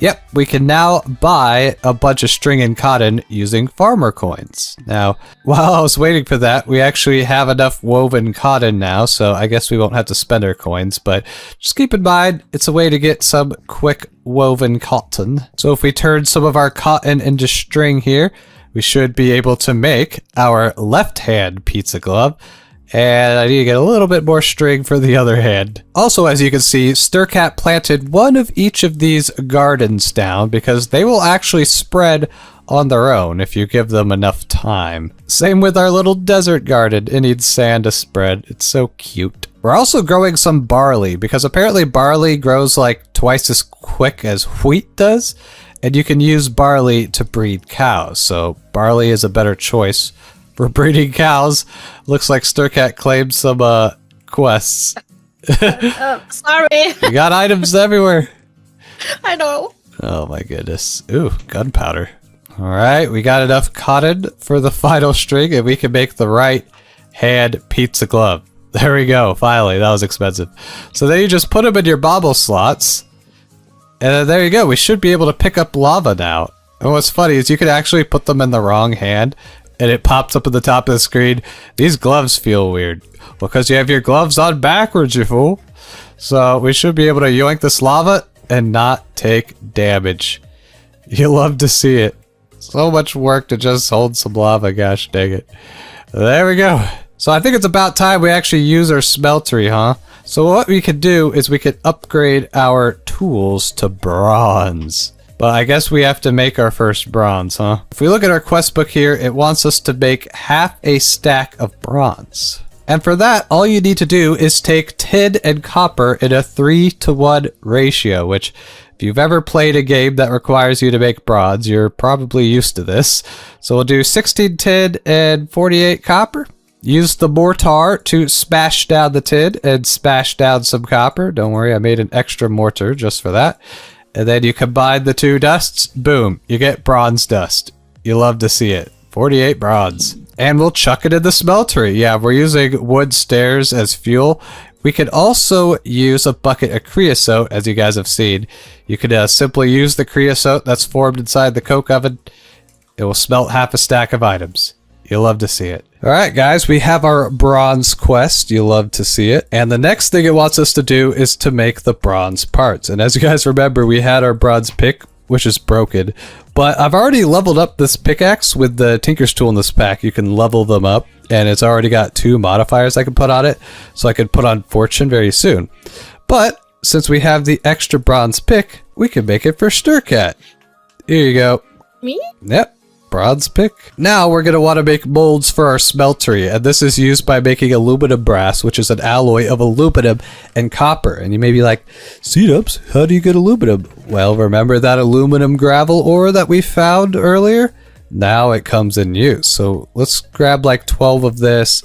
Yep, we can now buy a bunch of string and cotton using farmer coins. Now, while I was waiting for that, we actually have enough woven cotton now, so I guess we won't have to spend our coins, but just keep in mind, it's a way to get some quick woven cotton. So if we turn some of our cotton into string here, we should be able to make our left-hand pizza glove. And I need to get a little bit more string for the other hand. Also, as you can see, Stircat planted one of each of these gardens down because they will actually spread on their own if you give them enough time. Same with our little desert garden. It needs sand to spread. It's so cute. We're also growing some barley because apparently barley grows like twice as quick as wheat does. And you can use barley to breed cows. So barley is a better choice for breeding cows. Looks like Sturcat claimed some quests. Sorry. We got items everywhere. I know. Oh my goodness. Ooh, gunpowder. Alright, we got enough cotton for the final string and we can make the right hand pizza glove. There we go, finally. That was expensive. So then you just put them in your bobble slots. And then there you go. We should be able to pick up lava now. And what's funny is you can actually put them in the wrong hand and it pops up at the top of the screen. These gloves feel weird because you have your gloves on backwards, you fool. So we should be able to yoink this lava and not take damage. You love to see it. So much work to just hold some lava, gosh dang it. There we go. So I think it's about time we actually use our smeltery, huh? So what we could do is we could upgrade our tools to bronze. But I guess we have to make our first bronze, huh? If we look at our quest book here, it wants us to make half a stack of bronze. And for that, all you need to do is take tin and copper in a 3-to-1 ratio, which if you've ever played a game that requires you to make bronze, you're probably used to this. So we'll do 16 tin and 48 copper. Use the mortar to smash down the tin and smash down some copper. Don't worry, I made an extra mortar just for that. And then you combine the two dusts, boom, you get bronze dust. You love to see it. 48 bronze. And we'll chuck it in the smeltery. Yeah, we're using wood stairs as fuel. We could also use a bucket of creosote, as you guys have seen. You could simply use the creosote that's formed inside the coke oven. It will smelt half a stack of items. You'll love to see it. Alright guys, we have our bronze quest. You'll love to see it. And the next thing it wants us to do is to make the bronze parts. And as you guys remember, we had our bronze pick, which is broken. But I've already leveled up this pickaxe with the Tinker's tool in this pack. You can level them up. And it's already got 2 modifiers I can put on it. So I can put on Fortune very soon. But since we have the extra bronze pick, we can make it for Sturcat. Here you go. Me? Yep. Bronze pick. Now we're going to want to make molds for our smeltery, and this is used by making aluminum brass, which is an alloy of aluminum and copper. And you may be like, Seedups, how do you get aluminum? Well, remember that aluminum gravel ore that we found earlier? Now it comes in use. So let's grab like 12 of this,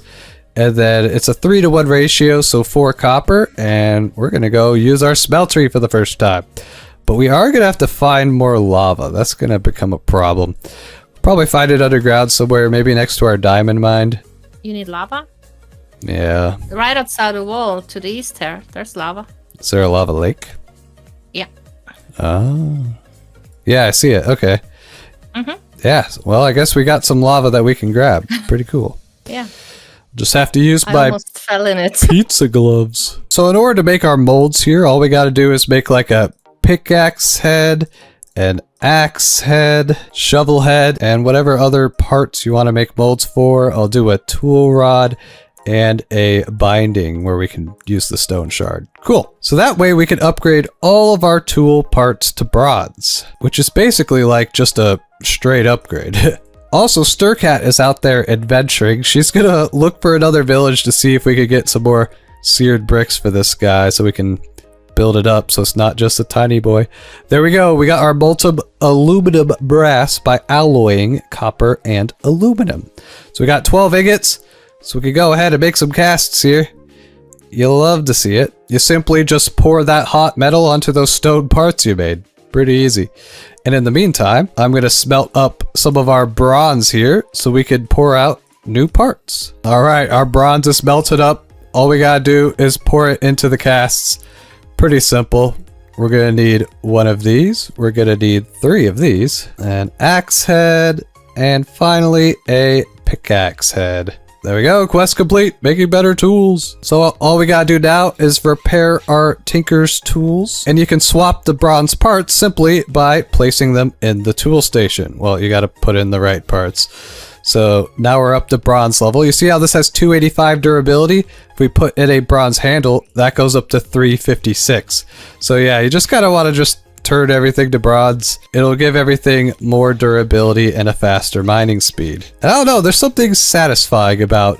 and then it's a 3-to-1 ratio, so 4 copper, and we're going to go use our smeltery for the first time. But we are going to have to find more lava. That's going to become a problem. Probably find it underground somewhere, maybe next to our diamond mine. You need lava? Yeah. Right outside the wall to the east here. There's lava. Is there a lava lake? Yeah. Oh. Yeah, I see it. Okay. Mm-hmm. Yeah, well, I guess we got some lava that we can grab. Pretty cool. Yeah. Just have to use I my almost fell in it. pizza gloves. So in order to make our molds here, all we got to do is make like a pickaxe head, an axe head, shovel head, and whatever other parts you want to make molds for. I'll do a tool rod and a binding where we can use the stone shard. Cool. So that way we can upgrade all of our tool parts to bronze, which is basically like just a straight upgrade. Also, Sturcat is out there adventuring. She's gonna look for another village to see if we could get some more seared bricks for this guy so we can build it up so it's not just a tiny boy. There we go. We got our molten aluminum brass by alloying copper and aluminum. So we got 12 ingots. So we can go ahead and make some casts here. You'll love to see it. You simply just pour that hot metal onto those stone parts you made. Pretty easy. And in the meantime, I'm going to smelt up some of our bronze here so we can pour out new parts. All right, our bronze is melted up. All we got to do is pour it into the casts. Pretty simple. We're going to need 1 of these. We're going to need 3 of these. An axe head. And finally, a pickaxe head. There we go. Quest complete. Making better tools. So all we got to do now is repair our Tinker's tools. And you can swap the bronze parts simply by placing them in the tool station. Well, you got to put in the right parts. So now we're up to bronze level. You see how this has 285 durability? If we put in a bronze handle, that goes up to 356. So yeah, you just kind of want to just turn everything to bronze. It'll give everything more durability and a faster mining speed. And I don't know, there's something satisfying about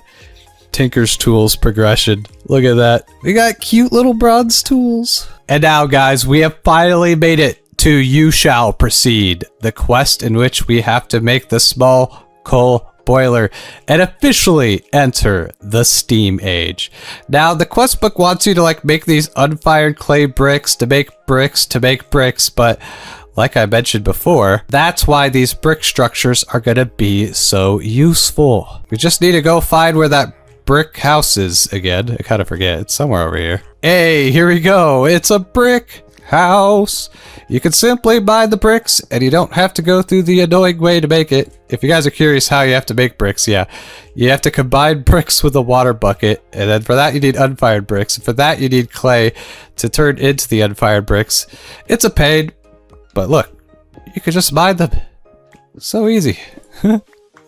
Tinker's Tools progression. Look at that. We got cute little bronze tools. And now, guys, we have finally made it to You Shall Proceed, the quest in which we have to make the small coal boiler and officially enter the steam age. Now, the quest book wants you to like make these unfired clay bricks to make bricks, but like I mentioned before, that's why these brick structures are gonna be so useful. We just need to go find where that brick house is again. I kind of forget. It's somewhere over here. Hey, here we go. It's a brick house. You can simply buy the bricks and you don't have to go through the annoying way to make it. If you guys are curious how you have to make bricks, yeah, you have to combine bricks with a water bucket, and then for that you need unfired bricks, and for that you need clay to turn into the unfired bricks. It's a pain, but look, you can just mine them. So easy.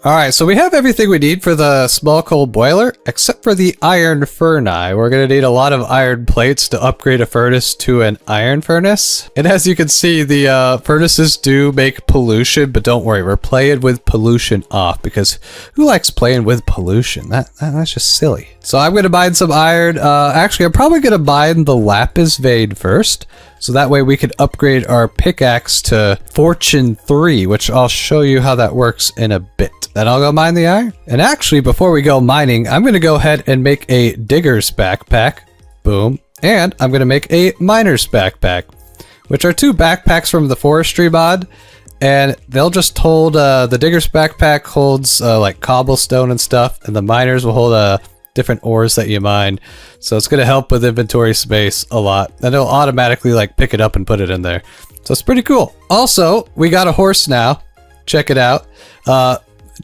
Alright, so we have everything we need for the small coal boiler, except for the iron furnace. We're going to need a lot of iron plates to upgrade a furnace to an iron furnace. And as you can see, the furnaces do make pollution, but don't worry, we're playing with pollution off, because who likes playing with pollution? That's just silly. So I'm going to mine some iron. Actually, I'm probably going to mine the lapis vein first, so that way we can upgrade our pickaxe to Fortune 3, which I'll show you how that works in a bit. Then I'll go mine the iron. And actually, before we go mining, I'm going to go ahead and make a digger's backpack. Boom. And I'm going to make a miner's backpack, which are two backpacks from the forestry mod. And they'll just hold, the digger's backpack holds like cobblestone and stuff, and the miners will hold different ores that you mine. So it's going to help with inventory space a lot. And it'll automatically like pick it up and put it in there. So it's pretty cool. Also, we got a horse now. Check it out.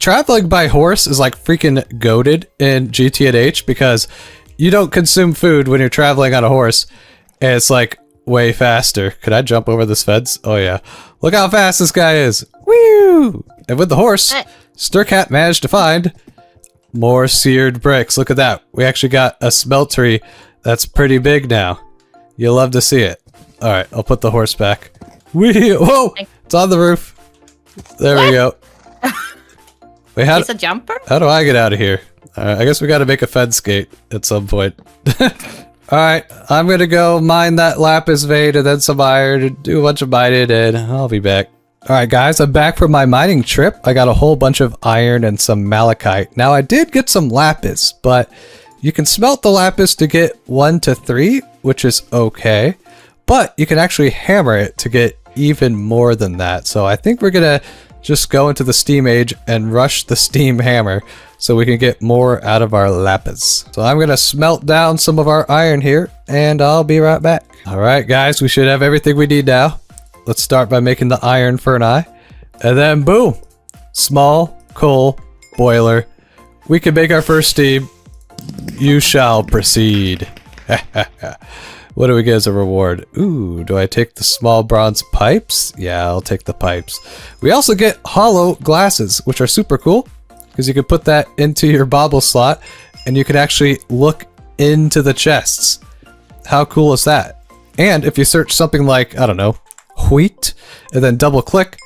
Traveling by horse is like freaking goated in GTNH because you don't consume food when you're traveling on a horse, and it's like way faster. Could I jump over this fence? Oh yeah. Look how fast this guy is. Woo! And with the horse, Sturcat managed to find more seared bricks. Look at that. We actually got a smeltery that's pretty big now. You'll love to see it. Alright, I'll put the horse back. Whoa! It's on the roof. There we go. Wait, It's a jumper? How do I get out of here? Alright, I guess we gotta make a fence gate at some point. Alright, I'm gonna go mine that lapis vein and then some iron and do a bunch of mining, and I'll be back. Alright guys, I'm back from my mining trip. I got a whole bunch of iron and some malachite. Now I did get some lapis, but you can smelt the lapis to get 1 to 3, which is okay. But you can actually hammer it to get even more than that. So I think we're gonna just go into the steam age and rush the steam hammer so we can get more out of our lapis. So I'm gonna smelt down some of our iron here and I'll be right back. Alright guys, we should have everything we need now. Let's start by making the iron furnace. And then boom! Small coal boiler. We can make our first steam. You shall proceed. What do we get as a reward? Ooh, do I take the small bronze pipes? Yeah, I'll take the pipes. We also get hollow glasses, which are super cool, because you can put that into your bauble slot, and you can actually look into the chests. How cool is that? And if you search something like, I don't know, wheat, and then double click,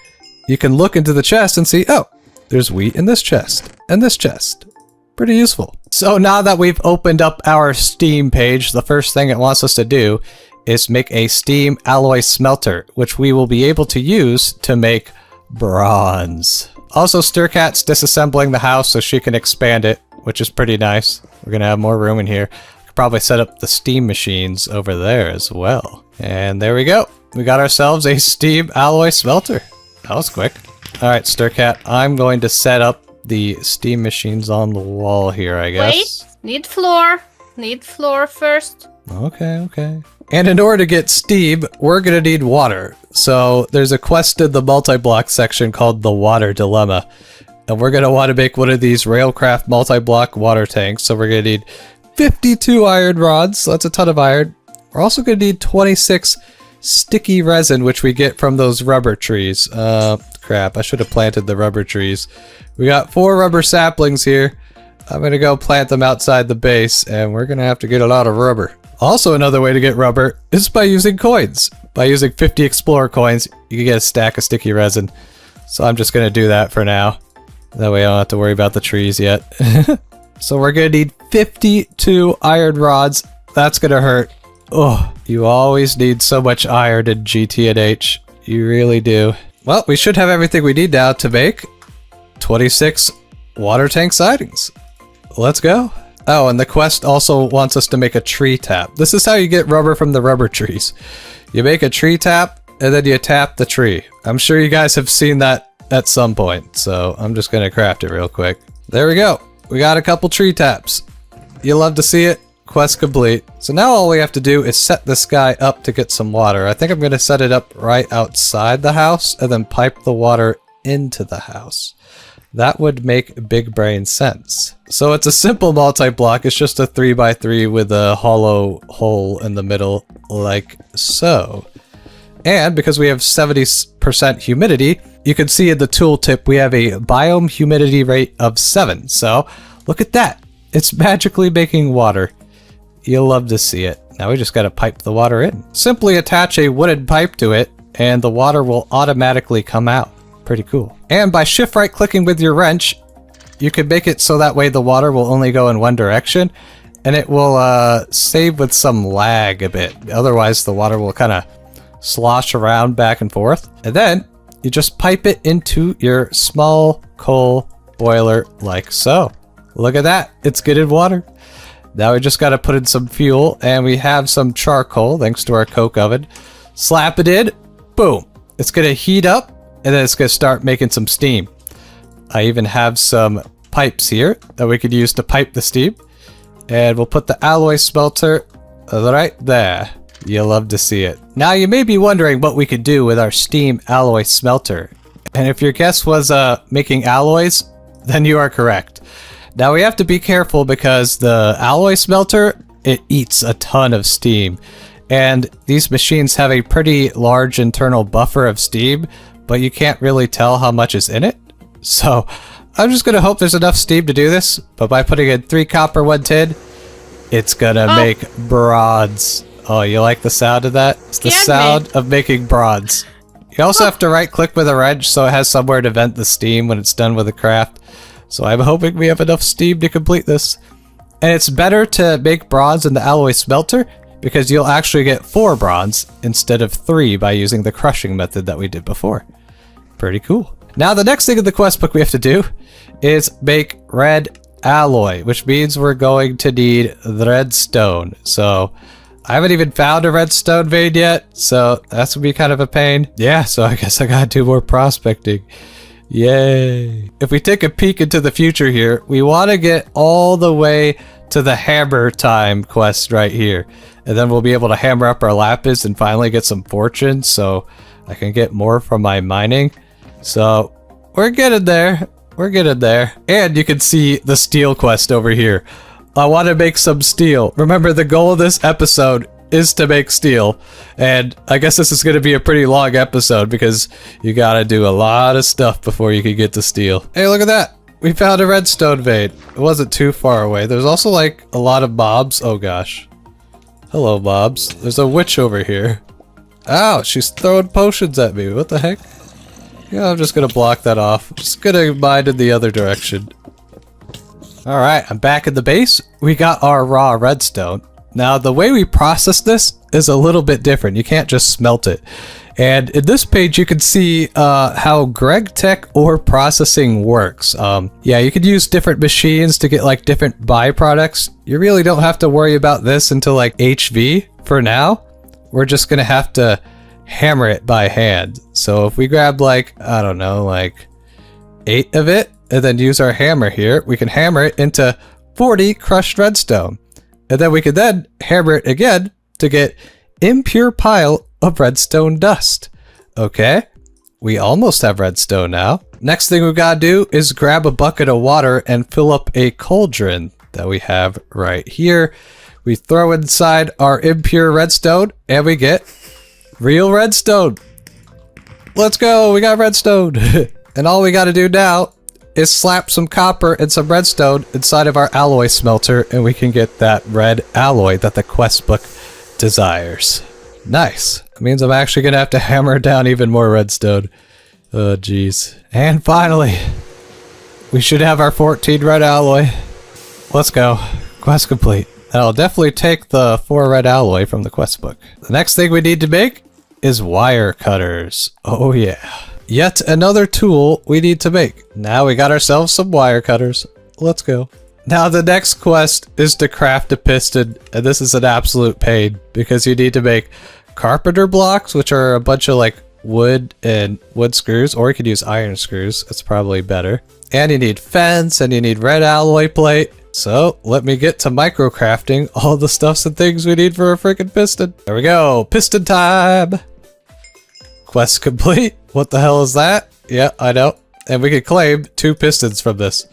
you can look into the chest and see, oh, there's wheat in this chest, and this chest. Pretty useful. So now that we've opened up our Steam page, the first thing it wants us to do is make a steam alloy smelter, which we will be able to use to make bronze. Also, Sturcat's disassembling the house so she can expand it, which is pretty nice. We're gonna have more room in here. Could probably set up the steam machines over there as well. And there we go. We got ourselves a steam alloy smelter. That was quick. All right, Sturcat, I'm going to set up the steam machines on the wall here, I guess. Wait, need floor. Need floor first. Okay. And in order to get steam, we're gonna need water. So there's a quest in the multi-block section called the Water Dilemma. And we're gonna want to make one of these Railcraft multi-block water tanks. So we're gonna need 52 iron rods. So that's a ton of iron. We're also gonna need 26 sticky resin, which we get from those rubber trees. Crap, I should have planted the rubber trees. We got 4 rubber saplings here. I'm gonna go plant them outside the base, and we're gonna have to get a lot of rubber. Also, another way to get rubber is by using coins. By using 50 explorer coins, you can get a stack of sticky resin. So I'm just gonna do that for now. That way I don't have to worry about the trees yet. So we're gonna need 52 iron rods. That's gonna hurt. Oh, you always need so much iron in GTNH. You really do. Well, we should have everything we need now to make 26 water tank sidings. Let's go. Oh, and the quest also wants us to make a tree tap. This is how you get rubber from the rubber trees. You make a tree tap, and then you tap the tree. I'm sure you guys have seen that at some point, so I'm just gonna craft it real quick. There we go. We got a couple tree taps. You love to see it? Quest complete. So now all we have to do is set this guy up to get some water. I think I'm gonna set it up right outside the house, and then pipe the water into the house. That would make big brain sense. So it's a simple multi-block. It's just a 3x3 with a hollow hole in the middle, like so. And because we have 70% humidity, you can see in the tooltip we have a biome humidity rate of 7. So look at that. It's magically making water. You'll love to see it. Now we just gotta pipe the water in. Simply attach a wooden pipe to it, and the water will automatically come out. Pretty cool. And by shift right clicking with your wrench, you can make it so that way the water will only go in one direction, and it will save with some lag a bit. Otherwise the water will kind of slosh around back and forth. And then you just pipe it into your small coal boiler like so. Look at that. It's getting water. Now we just got to put in some fuel, and we have some charcoal thanks to our coke oven. Slap it in. Boom. It's going to heat up. And then it's going to start making some steam. I even have some pipes here that we could use to pipe the steam. And we'll put the alloy smelter right there. You'll love to see it. Now you may be wondering what we could do with our steam alloy smelter. And if your guess was making alloys, then you are correct. Now we have to be careful because the alloy smelter, it eats a ton of steam. And these machines have a pretty large internal buffer of steam, but you can't really tell how much is in it. So I'm just gonna hope there's enough steam to do this, but by putting in 3 copper, 1 tin, it's gonna make broads. Oh, you like the sound of that? It's the sound of making broads. You also have to right click with a wrench so it has somewhere to vent the steam when it's done with the craft. So I'm hoping we have enough steam to complete this. And it's better to make bronze in the alloy smelter because you'll actually get 4 bronze instead of 3 by using the crushing method that we did before. Pretty cool. Now the next thing in the quest book we have to do is make red alloy, which means we're going to need redstone. So I haven't even found a redstone vein yet, so that's gonna be kind of a pain. Yeah, so I guess I gotta do more prospecting. Yay. If we take a peek into the future here, we want to get all the way to the hammer time quest right here. And then we'll be able to hammer up our lapis and finally get some fortune so I can get more from my mining. So we're getting there. We're getting there. And you can see the steel quest over here. I want to make some steel. Remember, the goal of this episode is to make steel. And I guess this is going to be a pretty long episode because you got to do a lot of stuff before you can get to steel. Hey, look at that. We found a redstone vein. It wasn't too far away. There's also like a lot of mobs. Oh gosh. Hello, mobs. There's a witch over here. Ow, she's throwing potions at me. What the heck? Yeah, I'm just gonna block that off. Just gonna mine in the other direction. Alright, I'm back in the base. We got our raw redstone. Now, the way we process this is a little bit different. You can't just smelt it. And in this page, you can see how Gregtech ore processing works. Yeah, you could use different machines to get like different byproducts. You really don't have to worry about this until like HV for now. We're just gonna have to hammer it by hand. So if we grab like, I don't know, like 8 of it, and then use our hammer here, we can hammer it into 40 crushed redstone. And then we can then hammer it again to get impure pile of redstone dust. Okay, we almost have redstone now. Next thing we've got to do is grab a bucket of water and fill up a cauldron that we have right here. We throw inside our impure redstone and we get real redstone. Let's go, we got redstone. And all we got to do now is slap some copper and some redstone inside of our alloy smelter and we can get that red alloy that the quest book desires. Nice. That means I'm actually gonna have to hammer down even more redstone. Oh, jeez. And finally, we should have our 14 red alloy. Let's go. Quest complete. And I'll definitely take the 4 red alloy from the quest book. The next thing we need to make is wire cutters. Oh yeah. Yet another tool we need to make. Now we got ourselves some wire cutters. Let's go. Now the next quest is to craft a piston, and this is an absolute pain because you need to make carpenter blocks, which are a bunch of like wood and wood screws, or you could use iron screws. It's probably better. And you need fence, and you need red alloy plate. So let me get to microcrafting all the stuffs and things we need for a freaking piston. There we go, piston time. Quest complete. What the hell is that? Yeah, I know. And we can claim 2 pistons from this,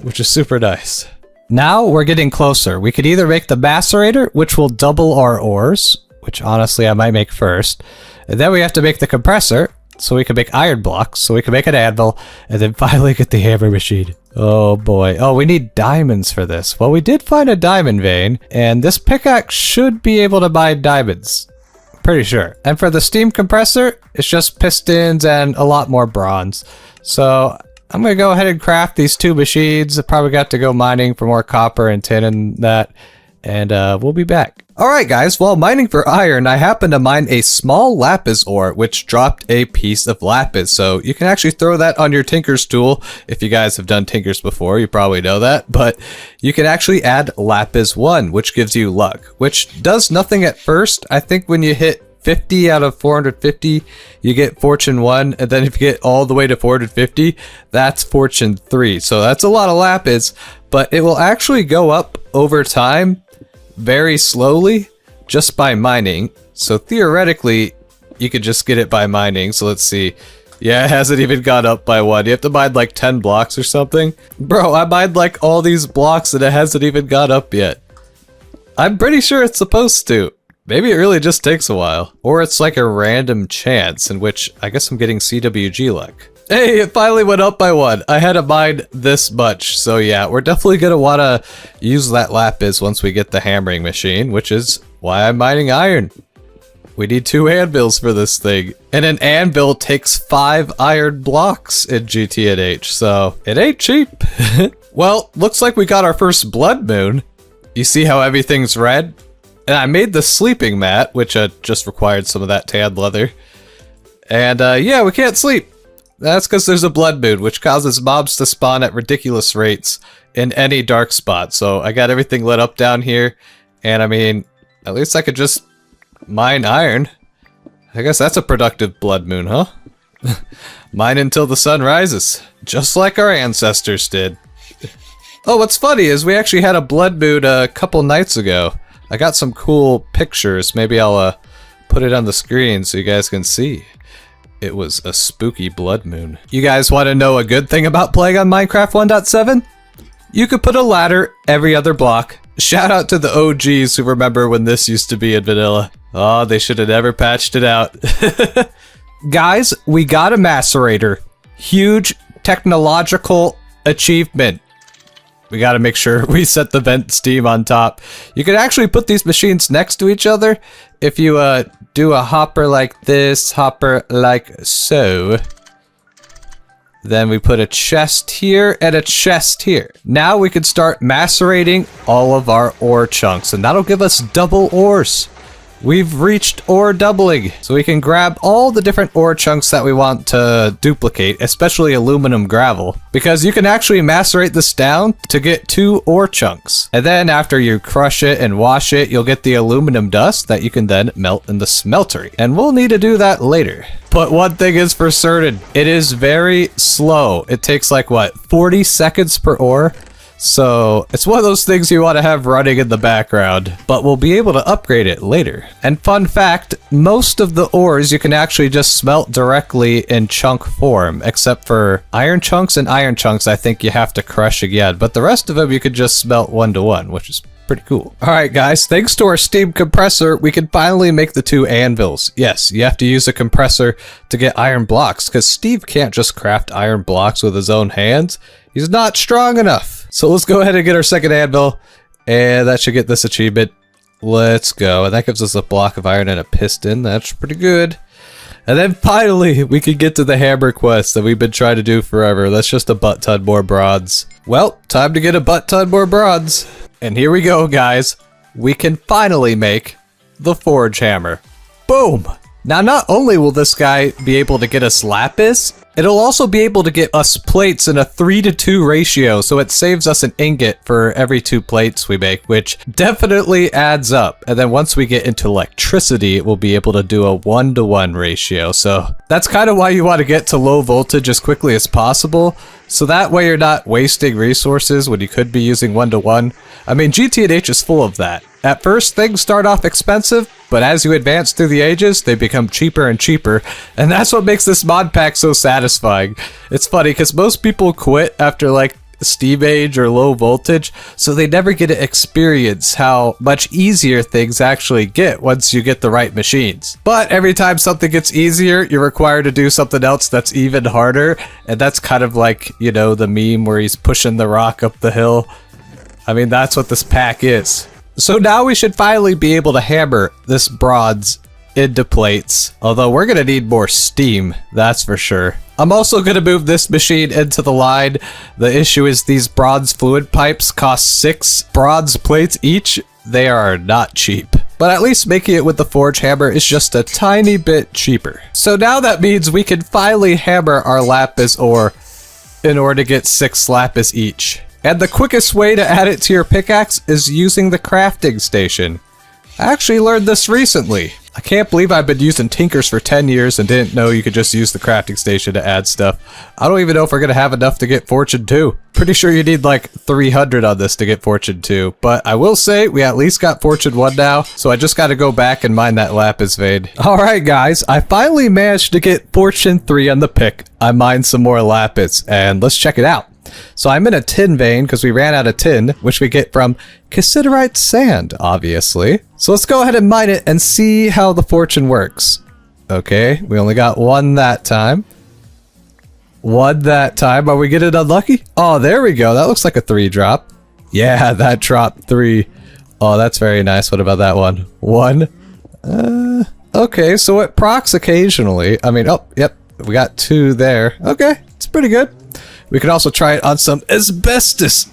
which is super nice. Now we're getting closer. We could either make the macerator, which will double our ores, which honestly I might make first. And then we have to make the compressor, so we can make iron blocks, so we can make an anvil, and then finally get the hammer machine. Oh boy. Oh, we need diamonds for this. Well, we did find a diamond vein, and this pickaxe should be able to mine diamonds. Pretty sure. And for the steam compressor, it's just pistons and a lot more bronze. So I'm gonna go ahead and craft these 2 machines. I probably got to go mining for more copper and tin and that, and we'll be back. Alright guys, while mining for iron, I happened to mine a small lapis ore, which dropped a piece of lapis. So you can actually throw that on your tinker's tool. If you guys have done tinkers before, you probably know that. But you can actually add lapis 1, which gives you luck, which does nothing at first. I think when you hit 50 out of 450, you get fortune 1, and then if you get all the way to 450, that's fortune 3. So that's a lot of lapis, but it will actually go up over time very slowly just by mining. So theoretically, you could just get it by mining. So let's see. Yeah, it hasn't even gone up by 1. You have to mine like 10 blocks or something. Bro, I mined like all these blocks and it hasn't even gone up yet. I'm pretty sure it's supposed to. Maybe it really just takes a while. Or it's like a random chance in which I guess I'm getting CWG luck. Hey, it finally went up by 1. I had to mine this much. So yeah, we're definitely going to want to use that lapis once we get the hammering machine, which is why I'm mining iron. We need 2 anvils for this thing. And an anvil takes 5 iron blocks in GTNH, so it ain't cheap. Well, looks like we got our first blood moon. You see how everything's red? And I made the sleeping mat, which just required some of that tan leather. And yeah, we can't sleep. That's because there's a blood moon, which causes mobs to spawn at ridiculous rates in any dark spot. So I got everything lit up down here. And I mean, at least I could just mine iron. I guess that's a productive blood moon, huh? Mine until the sun rises. Just like our ancestors did. Oh, what's funny is we actually had a blood moon a couple nights ago. I got some cool pictures. Maybe I'll put it on the screen so you guys can see. It was a spooky blood moon. You guys want to know a good thing about playing on Minecraft 1.7? You could put a ladder every other block. Shout out to the OGs who remember when this used to be in vanilla. Oh, they should have never patched it out. Guys, we got a macerator. Huge technological achievement. We gotta make sure we set the vent steam on top. You can actually put these machines next to each other. If you do a hopper like this, hopper like so. Then we put a chest here and a chest here. Now we can start macerating all of our ore chunks, and that'll give us double ores. We've reached ore doubling, so we can grab all the different ore chunks that we want to duplicate, especially aluminum gravel, because you can actually macerate this down to get 2 ore chunks. And then after you crush it and wash it, you'll get the aluminum dust that you can then melt in the smeltery. And we'll need to do that later. But one thing is for certain, it is very slow. It takes like, what, 40 seconds per ore? So it's one of those things you want to have running in the background, but we'll be able to upgrade it later. And fun fact, most of the ores you can actually just smelt directly in chunk form, except for iron chunks and iron chunks I think you have to crush again, but the rest of them you could just smelt 1-to-1, which is pretty cool. Alright guys, thanks to our steam compressor, we can finally make the 2 anvils. Yes, you have to use a compressor to get iron blocks, because Steve can't just craft iron blocks with his own hands. He's not strong enough. So let's go ahead and get our second anvil, and that should get this achievement. Let's go. And that gives us a block of iron and a piston. That's pretty good. And then finally, we can get to the hammer quest that we've been trying to do forever. That's just a butt ton more bronze. Well, time to get a butt ton more bronze. And here we go, guys. We can finally make the forge hammer. Boom! Now, not only will this guy be able to get us lapis, it'll also be able to get us plates in a 3-to-2 ratio, so it saves us an ingot for every 2 plates we make, which definitely adds up. And then once we get into electricity, it will be able to do a 1-to-1 ratio. So that's kind of why you want to get to low voltage as quickly as possible, so that way you're not wasting resources when you could be using 1-to-1. I mean, GTNH is full of that. At first, things start off expensive, but as you advance through the ages, they become cheaper and cheaper, and that's what makes this mod pack so satisfying. It's funny, because most people quit after, like, Steam Age or low voltage, so they never get to experience how much easier things actually get once you get the right machines. But every time something gets easier, you're required to do something else that's even harder, and that's kind of like, you know, the meme where he's pushing the rock up the hill. I mean, that's what this pack is. So now we should finally be able to hammer this bronze into plates, although we're gonna need more steam, that's for sure. I'm also gonna move this machine into the line. The issue is these bronze fluid pipes cost 6 bronze plates each. They are not cheap. But at least making it with the forge hammer is just a tiny bit cheaper. So now that means we can finally hammer our lapis ore in order to get 6 lapis each. And the quickest way to add it to your pickaxe is using the crafting station. I actually learned this recently. I can't believe I've been using Tinkers for 10 years and didn't know you could just use the crafting station to add stuff. I don't even know if we're gonna have enough to get Fortune 2. Pretty sure you need like 300 on this to get Fortune 2. But I will say, we at least got Fortune 1 now, so I just gotta go back and mine that lapis vein. Alright guys, I finally managed to get Fortune 3 on the pick. I mined some more lapis, and let's check it out. So I'm in a tin vein because we ran out of tin, which we get from cassiterite sand, obviously. So let's go ahead and mine it and see how the fortune works. Okay, we only got 1 that time. 1 that time. Are we getting unlucky? Oh, there we go. That looks like a 3 drop. Yeah, that dropped 3. Oh, that's very nice. What about that one? 1. Okay, so it procs occasionally. I mean, oh, yep. We got 2 there. Okay, it's pretty good. We could also try it on some asbestos.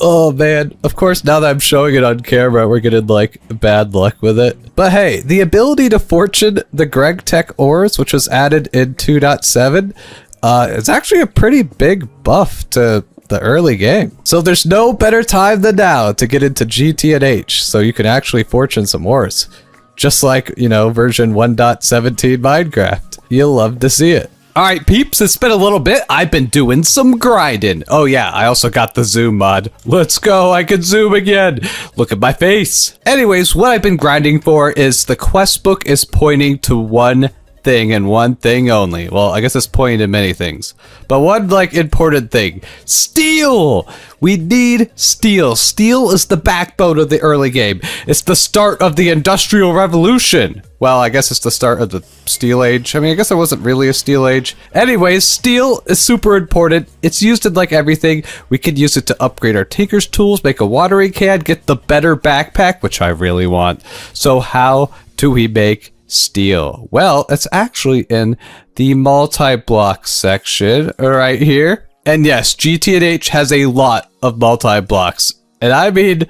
Oh man, of course now that I'm showing it on camera, we're getting like bad luck with it. But hey, the ability to fortune the Gregtech ores, which was added in 2.7, is actually a pretty big buff to the early game. So there's no better time than now to get into GTNH, so you can actually fortune some ores. Just like, you know, version 1.17 Minecraft. You'll love to see it. Alright peeps, it's been a little bit. I've been doing some grinding. Oh yeah, I also got the zoom mod. Let's go, I can zoom again. Look at my face. Anyways, what I've been grinding for is the quest book is pointing to one thing and one thing only. Well, I guess it's pointing to many things. But one, like, important thing. Steel! We need steel. Steel is the backbone of the early game. It's the start of the Industrial Revolution. Well, I guess it's the start of the Steel Age. I mean, I guess it wasn't really a Steel Age. Anyways, steel is super important. It's used in, like, everything. We could use it to upgrade our Tinker's tools, make a watering can, get the better backpack, which I really want. So how do we make steel? Well, it's actually in the multi-block section right here. And yes, GTNH has a lot of multi-blocks. And I mean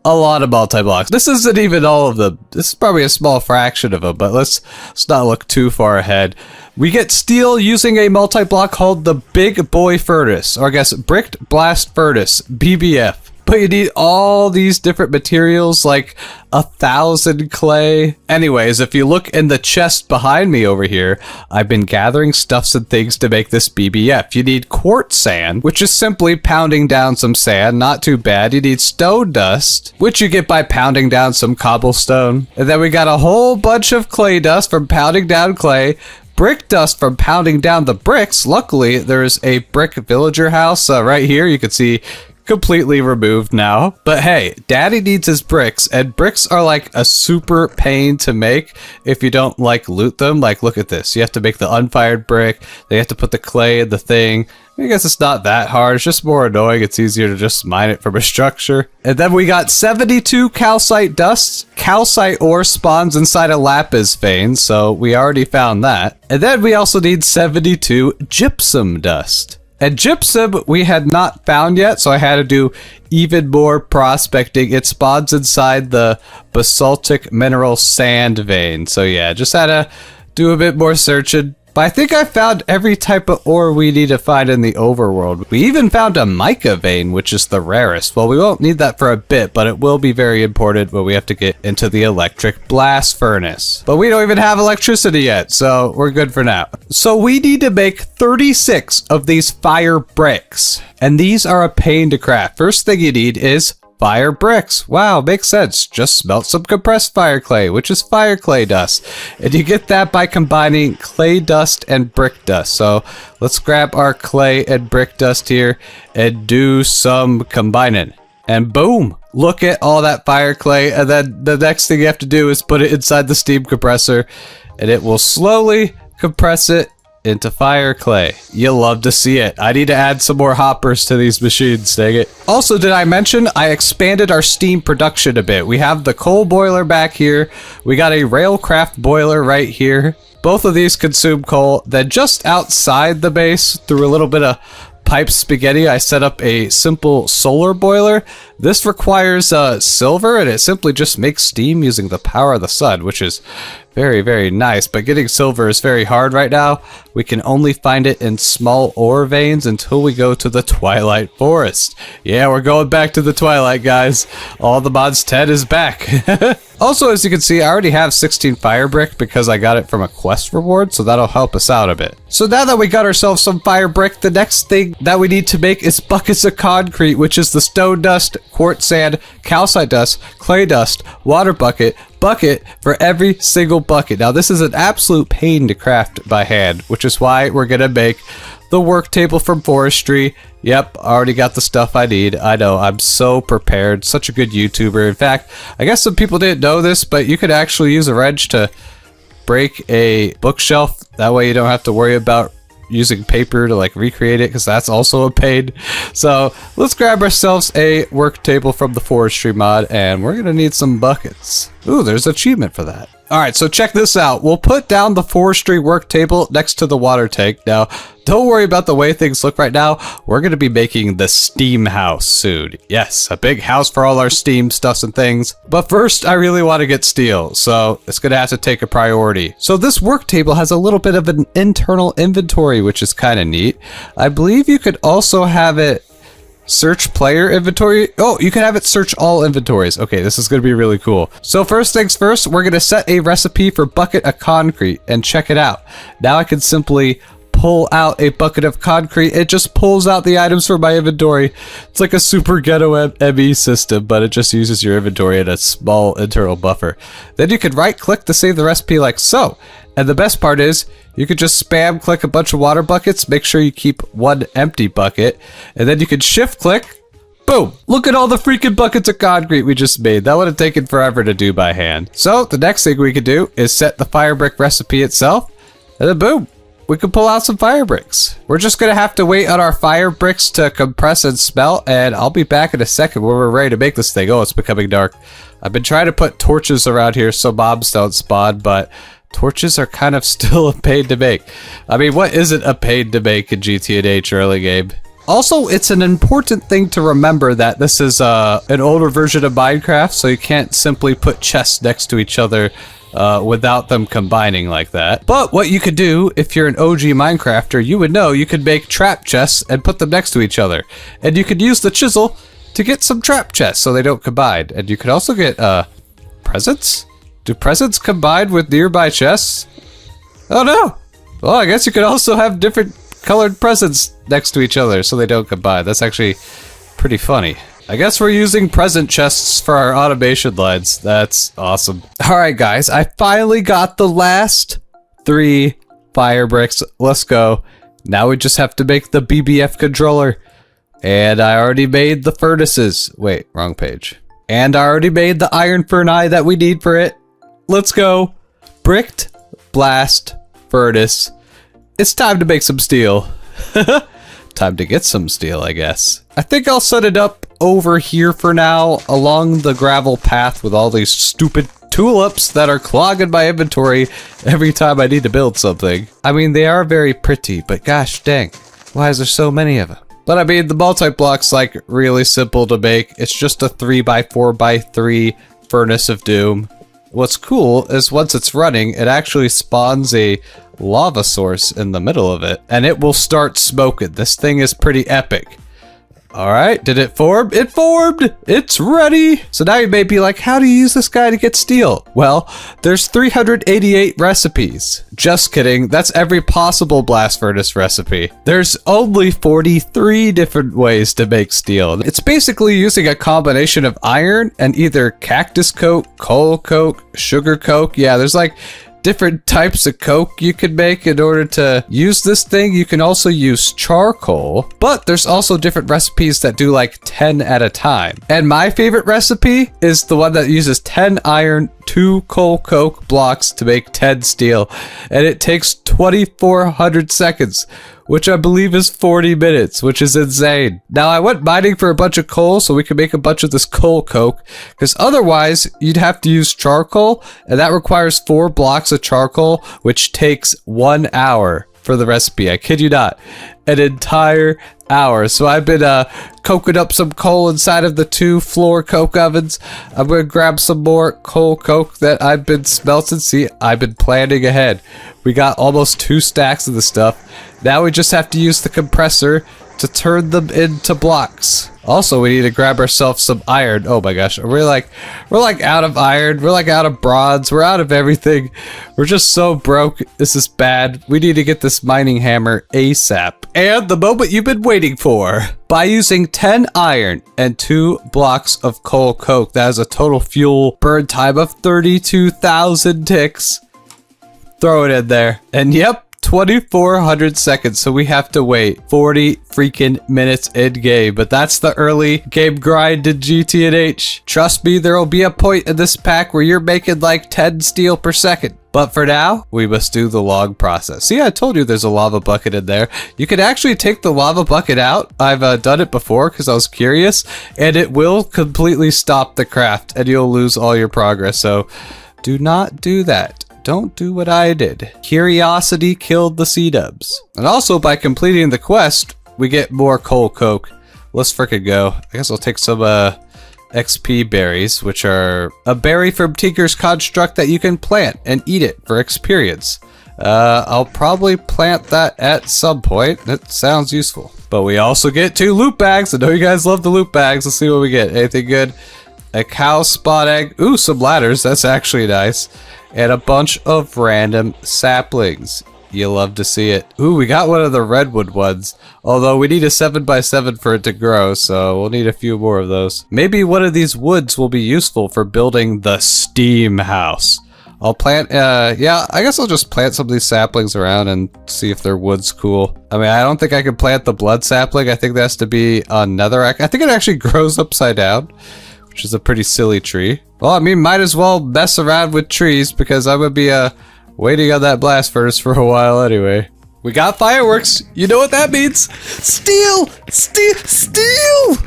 a lot of multi-blocks. This isn't even all of them. This is probably a small fraction of them, but let's not look too far ahead. We get steel using a multi-block called the Big Boy Furnace, or I guess Bricked Blast Furnace, BBF. But you need all these different materials, like 1,000 clay. Anyways, if you look in the chest behind me over here, I've been gathering stuffs and things to make this BBF. You need quartz sand, which is simply pounding down some sand, not too bad. You need stone dust, which you get by pounding down some cobblestone. And then we got a whole bunch of clay dust from pounding down clay. Brick dust from pounding down the bricks. Luckily, there's a brick villager house right here. You can see completely removed now. But hey, Daddy needs his bricks, and bricks are like a super pain to make if you don't like loot them. Like, look at this. You have to make the unfired brick. They have to put the clay in the thing. I guess it's not that hard. It's just more annoying. It's easier to just mine it from a structure. And then we got 72 calcite dust. Calcite ore spawns inside a lapis vein, so we already found that. And then we also need 72 gypsum dust. And gypsum we had not found yet, so I had to do even more prospecting. It spawns inside the basaltic mineral sand vein. So yeah, just had to do a bit more searching. But I think I found every type of ore we need to find in the overworld. We even found a mica vein, which is the rarest. Well, we won't need that for a bit, but it will be very important when we have to get into the electric blast furnace. But we don't even have electricity yet, so we're good for now. So we need to make 36 of these fire bricks. And these are a pain to craft. First thing you need is fire bricks. Wow, makes sense. Just smelt some compressed fire clay, which is fire clay dust. And you get that by combining clay dust and brick dust. So let's grab our clay and brick dust here and do some combining. And boom, look at all that fire clay. And then the next thing you have to do is put it inside the steam compressor, and it will slowly compress it into fire clay. You'll love to see it. I need to add some more hoppers to these machines, dang it. Also, did I mention I expanded our steam production a bit? We have the coal boiler back here. We got a railcraft boiler right here. Both of these consume coal. Then just outside the base, through a little bit of pipe spaghetti, I set up a simple solar boiler. This requires silver, and it simply just makes steam using the power of the sun, which is very, very nice. But getting silver is very hard right now. We can only find it in small ore veins until we go to the Twilight Forest. Yeah, we're going back to the Twilight, guys. All the mods 10 is back. Also, as you can see, I already have 16 fire brick because I got it from a quest reward, so that'll help us out a bit. So now that we got ourselves some fire brick, the next thing that we need to make is buckets of concrete, which is the stone dust, quartz sand, calcite dust, clay dust, water bucket for every single bucket. Now, this is an absolute pain to craft by hand, which is why we're gonna make the work table from forestry. Yep, already got the stuff I need. I know, I'm so prepared. Such a good YouTuber. In fact, I guess some people didn't know this, but you could actually use a wrench to break a bookshelf. That way you don't have to worry about using paper to like recreate it, because that's also a pain. So let's grab ourselves a work table from the forestry mod, and we're gonna need some buckets. Ooh, there's an achievement for that. Alright, so check this out. We'll put down the forestry work table next to the water tank. Now, don't worry about the way things look right now. We're going to be making the steam house soon. Yes, a big house for all our steam stuffs and things. But first, I really want to get steel, so it's going to have to take a priority. So this work table has a little bit of an internal inventory, which is kind of neat. I believe you could also have it search player inventory. Oh, you can have it search all inventories. Okay, this is going to be really cool. So first things first, we're going to set a recipe for bucket of concrete and check it out. Now I can simply pull out a bucket of concrete. It just pulls out the items from my inventory. It's like a super ghetto ME system, but it just uses your inventory in a small internal buffer. Then you can right click to save the recipe like so. And the best part is, you could just spam click a bunch of water buckets, make sure you keep one empty bucket, and then you can shift click, boom! Look at all the freaking buckets of concrete we just made. That would have taken forever to do by hand. So the next thing we could do is set the fire brick recipe itself, and then boom! We can pull out some fire bricks. We're just gonna have to wait on our fire bricks to compress and smelt, and I'll be back in a second when we're ready to make this thing. Oh, it's becoming dark. I've been trying to put torches around here so mobs don't spawn, but torches are kind of still a pain to make. I mean, what isn't a pain to make in GTNH early game? Also, it's an important thing to remember that this is an older version of Minecraft, so you can't simply put chests next to each other without them combining like that. But what you could do, if you're an OG Minecrafter, you would know you could make trap chests and put them next to each other. And you could use the chisel to get some trap chests so they don't combine. And you could also get presents? Do presents combine with nearby chests? Oh no! Well, I guess you could also have different colored presents next to each other so they don't combine. That's actually pretty funny. I guess we're using present chests for our automation lines. That's awesome. Alright guys, I finally got the last 3 fire bricks. Let's go. Now we just have to make the BBF controller. And I already made the furnaces. Wait, wrong page. And I already made the iron furnace that we need for it. Let's go. Bricked, blast, furnace. It's time to make some steel. Time to get some steel, I guess. I think I'll set it up over here for now, along the gravel path with all these stupid tulips that are clogging my inventory every time I need to build something. I mean, they are very pretty, but gosh dang, why is there so many of them? But I mean, the multi-block's like really simple to make. It's just a 3x4x3 furnace of doom. What's cool is once it's running, it actually spawns a lava source in the middle of it, and it will start smoking. This thing is pretty epic. All right, did it form? It formed! It's ready! So now you may be like, how do you use this guy to get steel? Well, there's 388 recipes. Just kidding, that's every possible blast furnace recipe. There's only 43 different ways to make steel. It's basically using a combination of iron and either cactus coke, coal coke, sugar coke. Yeah, there's like different types of coke you can make in order to use this thing. You can also use charcoal, but there's also different recipes that do like 10 at a time. And my favorite recipe is the one that uses 10 iron, 2 coal coke blocks to make 10 steel. And it takes 2,400 seconds, which I believe is 40 minutes, which is insane. Now, I went mining for a bunch of coal so we could make a bunch of this coal coke, because otherwise you'd have to use charcoal, and that requires 4 blocks of charcoal, which takes 1 hour for the recipe. I kid you not. An entire hour. So I've been coking up some coal inside of the 2 floor coke ovens. I'm gonna grab some more coal coke that I've been smelting. See, I've been planning ahead. We got almost 2 stacks of the stuff. Now we just have to use the compressor to turn them into blocks. Also, we need to grab ourselves some iron. Oh my gosh, we're like out of iron. We're like out of bronze. We're out of everything. We're just so broke. This is bad. We need to get this mining hammer ASAP. And the moment you've been waiting for. By using 10 iron and 2 blocks of coal coke, that is a total fuel burn time of 32,000 ticks. Throw it in there. And yep, 2,400 seconds, so we have to wait 40 freaking minutes in game. But that's the early game grind in GTNH. Trust me, there will be a point in this pack where you're making like 10 steel per second. But for now, we must do the long process. See, I told you there's a lava bucket in there. You can actually take the lava bucket out. I've done it before because I was curious, and it will completely stop the craft and you'll lose all your progress. So do not do that. Don't do what I did. Curiosity killed the C-dubs. And also, by completing the quest, we get more coal coke. Let's frickin' go. I guess I'll take some XP berries, which are a berry from Tinker's Construct that you can plant and eat it for experience. I'll probably plant that at some point. That sounds useful. But we also get 2 loot bags. I know you guys love the loot bags. Let's see what we get. Anything good? A cow spot egg. Ooh, some ladders. That's actually nice. And a bunch of random saplings. You love to see it. Ooh, we got one of the redwood ones. Although we need a 7x7 for it to grow, so we'll need a few more of those. Maybe one of these woods will be useful for building the steam house. I'll plant, yeah, I guess I'll just plant some of these saplings around and see if their wood's cool. I mean, I don't think I can plant the blood sapling. I think that has to be a netherrack. I think it actually grows upside down, which is a pretty silly tree. Well, I mean, might as well mess around with trees because I'm gonna be waiting on that blast furnace for a while anyway. We got fireworks. You know what that means? Steel! Steel! Steel!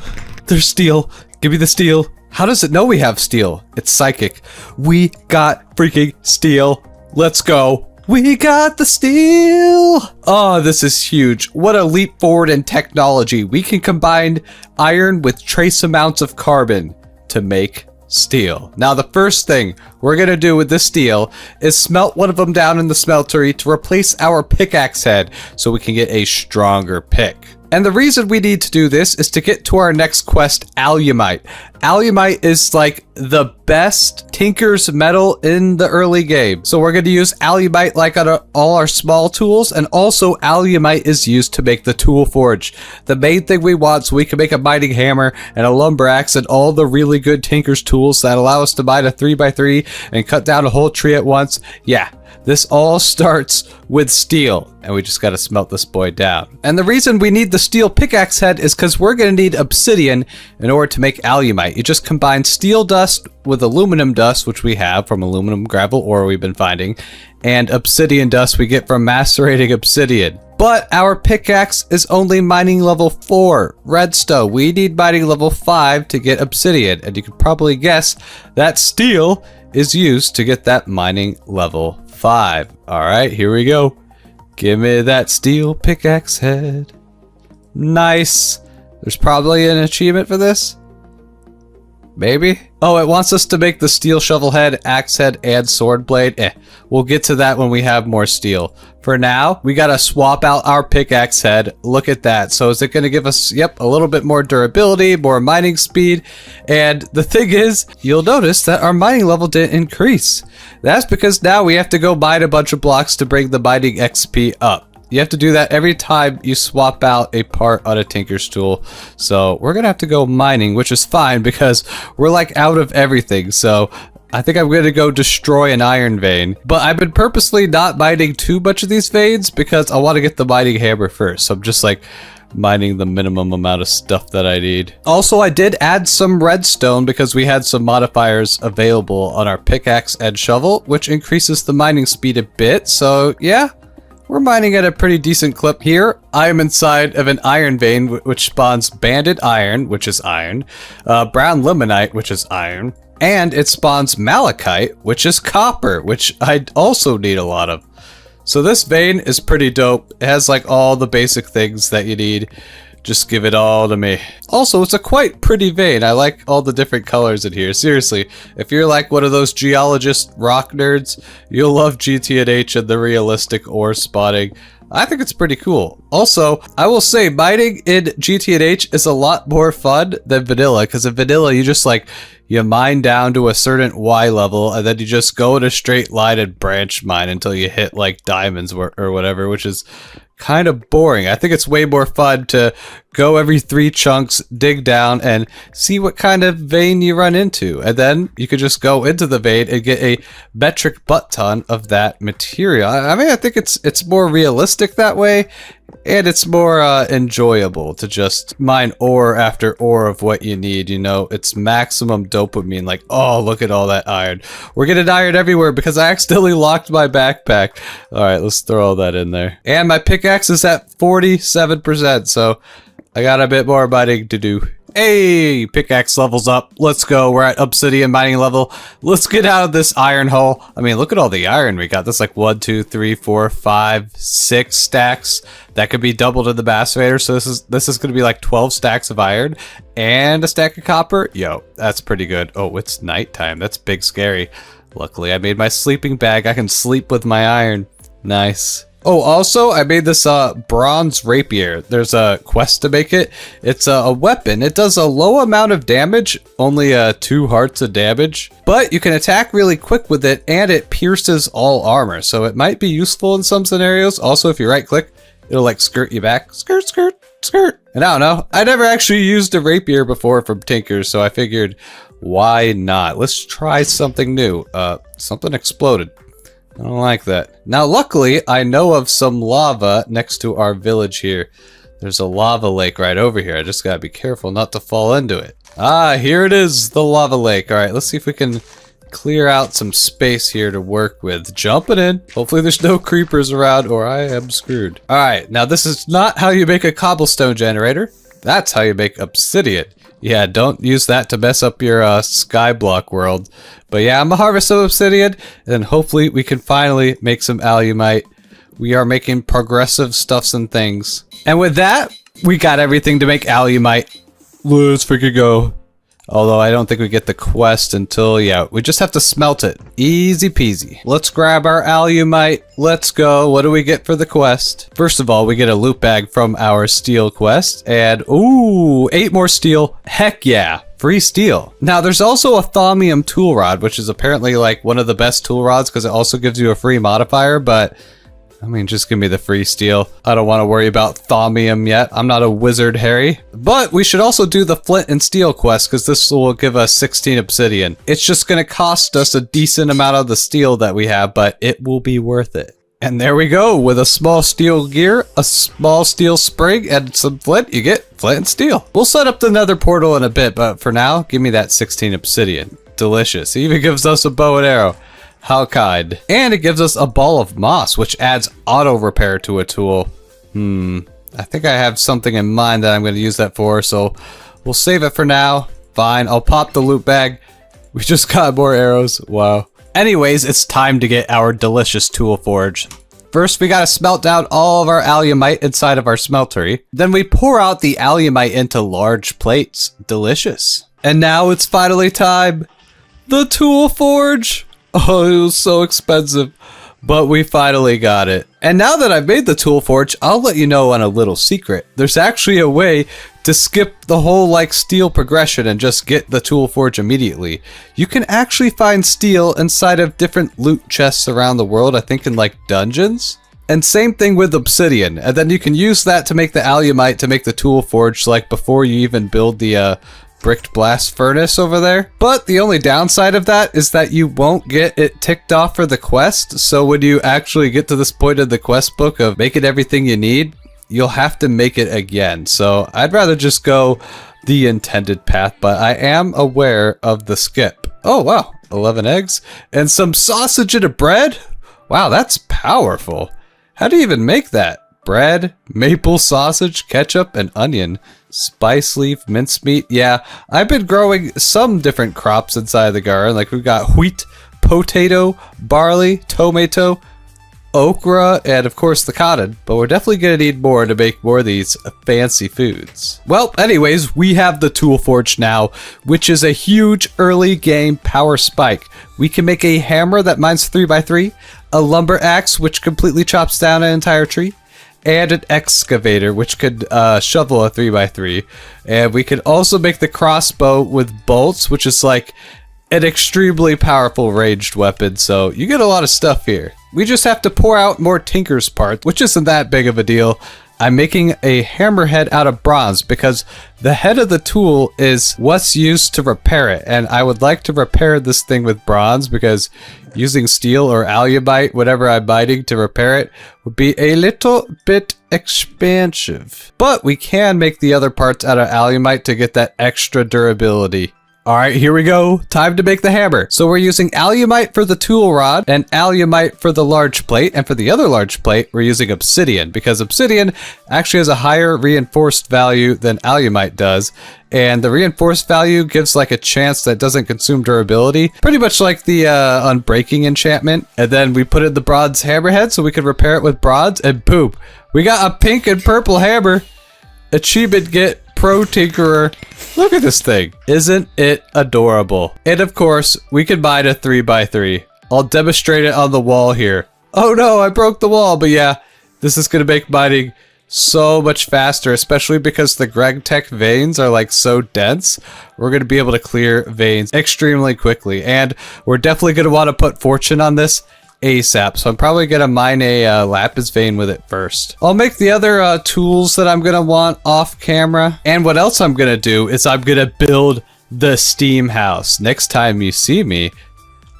There's steel. Give me the steel. How does it know we have steel? It's psychic. We got freaking steel. Let's go. We got the steel! Oh, this is huge. What a leap forward in technology. We can combine iron with trace amounts of carbon to make steel. Now, the first thing we're gonna do with this steel is smelt one of them down in the smeltery to replace our pickaxe head so we can get a stronger pick. And the reason we need to do this is to get to our next quest, alumite. Alumite is like the best Tinker's metal in the early game. So we're going to use alumite like on all our small tools, and also alumite is used to make the tool forge. The main thing we want so we can make a mining hammer and a lumber axe and all the really good Tinker's tools that allow us to mine a 3x3 and cut down a whole tree at once. Yeah. this all starts with steel, and we just gotta smelt this boy down. And the reason we need the steel pickaxe head is because we're gonna need obsidian in order to make alumite. You just combine steel dust with aluminum dust, which we have from aluminum gravel ore we've been finding, and obsidian dust we get from macerating obsidian. But our pickaxe is only mining level 4 redstone. We need mining level 5 to get obsidian, and you can probably guess that steel is used to get that mining level 5. Alright, here we go. Give me that steel pickaxe head. Nice. There's probably an achievement for this. Maybe? Oh, it wants us to make the steel shovel head, axe head, and sword blade. We'll get to that when we have more steel. For now, we gotta swap out our pickaxe head. Look at that. So is it gonna give us, yep, a little bit more durability, more mining speed. And the thing is, you'll notice that our mining level didn't increase. That's because now we have to go mine a bunch of blocks to bring the mining XP up. You have to do that every time you swap out a part on a tinker's tool. So we're gonna have to go mining, which is fine because we're like out of everything. So I think I'm gonna go destroy an iron vein. But I've been purposely not mining too much of these veins because I want to get the mining hammer first. So I'm just like mining the minimum amount of stuff that I need. Also, I did add some redstone because we had some modifiers available on our pickaxe and shovel, which increases the mining speed a bit. So yeah. We're mining at a pretty decent clip here. I am inside of an iron vein, which spawns banded iron, which is iron, brown limonite, which is iron, and it spawns malachite, which is copper, which I also need a lot of. So this vein is pretty dope. It has like all the basic things that you need. Just give it all to me. Also, it's a quite pretty vein. I like all the different colors in here. Seriously, if you're like one of those geologist rock nerds, you'll love GTNH and the realistic ore spotting. I think it's pretty cool. Also, I will say mining in GTNH is a lot more fun than vanilla, because in vanilla you just like, you mine down to a certain Y level and then you just go in a straight line and branch mine until you hit like diamonds or whatever, which is kind of boring. I think it's way more fun to go every 3 chunks, dig down, and see what kind of vein you run into. And then you could just go into the vein and get a metric butt ton of that material. I mean, I think it's more realistic that way, and it's more enjoyable to just mine ore after ore of what you need. You know, it's maximum dopamine. Like, oh, look at all that iron. We're getting iron everywhere because I accidentally locked my backpack. All right, let's throw all that in there. And my pickaxe is at 47%, so I got a bit more mining to do. Hey, pickaxe levels up. Let's go. We're at obsidian mining level. Let's get out of this iron hole. I mean, look at all the iron we got. That's like 1, 2, 3, 4, 5, 6 stacks. That could be doubled in the macerator. So this is going to be like 12 stacks of iron and a stack of copper. Yo, that's pretty good. Oh, it's nighttime. That's big scary. Luckily, I made my sleeping bag. I can sleep with my iron. Nice. Oh, also, I made this bronze rapier. There's a quest to make it. It's a weapon. It does a low amount of damage, only 2 hearts of damage, but you can attack really quick with it, and it pierces all armor, so it might be useful in some scenarios. Also, if you right-click, it'll like skirt you back. Skirt, skirt, skirt. And I don't know. I never actually used a rapier before from Tinkers, so I figured, why not? Let's try something new. Something exploded. I don't like that. Now, luckily, I know of some lava next to our village here. There's a lava lake right over here. I just gotta be careful not to fall into it. Ah, here it is, the lava lake. All right, let's see if we can clear out some space here to work with. Jumping in. Hopefully there's no creepers around or I am screwed. All right, now this is not how you make a cobblestone generator. That's how you make obsidian. Yeah, don't use that to mess up your skyblock world. But yeah, I'm gonna harvest some obsidian, and hopefully we can finally make some alumite. We are making progressive stuffs and things. And with that, we got everything to make alumite. Let's freaking go. Although I don't think we get the quest until, yeah, we just have to smelt it. Easy peasy. Let's grab our alumite. Let's go. What do we get for the quest? First of all, we get a loot bag from our steel quest. And, ooh, 8 more steel. Heck yeah. Free steel. Now, there's also a thaumium tool rod, which is apparently like one of the best tool rods because it also gives you a free modifier, but I mean, just give me the free steel. I don't want to worry about thaumium yet. I'm not a wizard, Harry. But we should also do the flint and steel quest because this will give us 16 obsidian. It's just going to cost us a decent amount of the steel that we have, but it will be worth it. And there we go. With a small steel gear, a small steel spring, and some flint, you get flint and steel. We'll set up the nether portal in a bit, but for now, give me that 16 obsidian. Delicious. It even gives us a bow and arrow. How kind. And it gives us a ball of moss, which adds auto repair to a tool. I think I have something in mind that I'm going to use that for, so we'll save it for now. Fine, I'll pop the loot bag. We just got more arrows. Wow. Anyways, it's time to get our delicious tool forge. First, we gotta smelt down all of our alumite inside of our smeltery. Then we pour out the alumite into large plates. Delicious. And now it's finally time. The tool forge. Oh, it was so expensive, but we finally got it. And now that I've made the tool forge, I'll let you know on a little secret. There's actually a way to skip the whole like steel progression and just get the tool forge immediately. You can actually find steel inside of different loot chests around the world, I think in like dungeons. And same thing with obsidian. And then you can use that to make the alumite to make the tool forge like before you even build the bricked blast furnace over there. But the only downside of that is that you won't get it ticked off for the quest. So when you actually get to this point in the quest book of making everything you need, you'll have to make it again. So I'd rather just go the intended path, but I am aware of the skip. Oh wow, 11 eggs and some sausage and a bread. Wow, that's powerful. How do you even make that? Bread, maple sausage, ketchup, and onion. Spice leaf, mincemeat. Yeah, I've been growing some different crops inside the garden. Like we've got wheat, potato, barley, tomato, okra, and of course the cotton. But we're definitely going to need more to make more of these fancy foods. Well, anyways, we have the tool forge now, which is a huge early game power spike. We can make a hammer that mines 3x3, a lumber axe which completely chops down an entire tree, and an excavator which could shovel a 3x3. And we could also make the crossbow with bolts, which is like an extremely powerful ranged weapon. So you get a lot of stuff here. We just have to pour out more tinker's parts, which isn't that big of a deal. I'm making a hammerhead out of bronze because the head of the tool is what's used to repair it. And I would like to repair this thing with bronze because using steel or alumite, whatever I'm mining to repair it, would be a little bit expensive. But we can make the other parts out of alumite to get that extra durability. Alright, here we go. Time to make the hammer. So we're using alumite for the tool rod and alumite for the large plate. And for the other large plate, we're using obsidian because obsidian actually has a higher reinforced value than alumite does. And the reinforced value gives like a chance that doesn't consume durability. Pretty much like the unbreaking enchantment. And then we put in the bronze hammerhead so we could repair it with bronze and boom. We got a pink and purple hammer. Achievement get Pro Tinkerer. Look at this thing. Isn't it adorable? And of course, we can mine a 3x3. I'll demonstrate it on the wall here. Oh no, I broke the wall. But yeah, this is going to make mining so much faster, especially because the Gregtech veins are like so dense. We're going to be able to clear veins extremely quickly. And we're definitely going to want to put fortune on this ASAP, so I'm probably gonna mine a lapis vein with it first. I'll make the other tools that I'm gonna want off camera. And what else I'm gonna do is I'm gonna build the steam house. Next time you see me,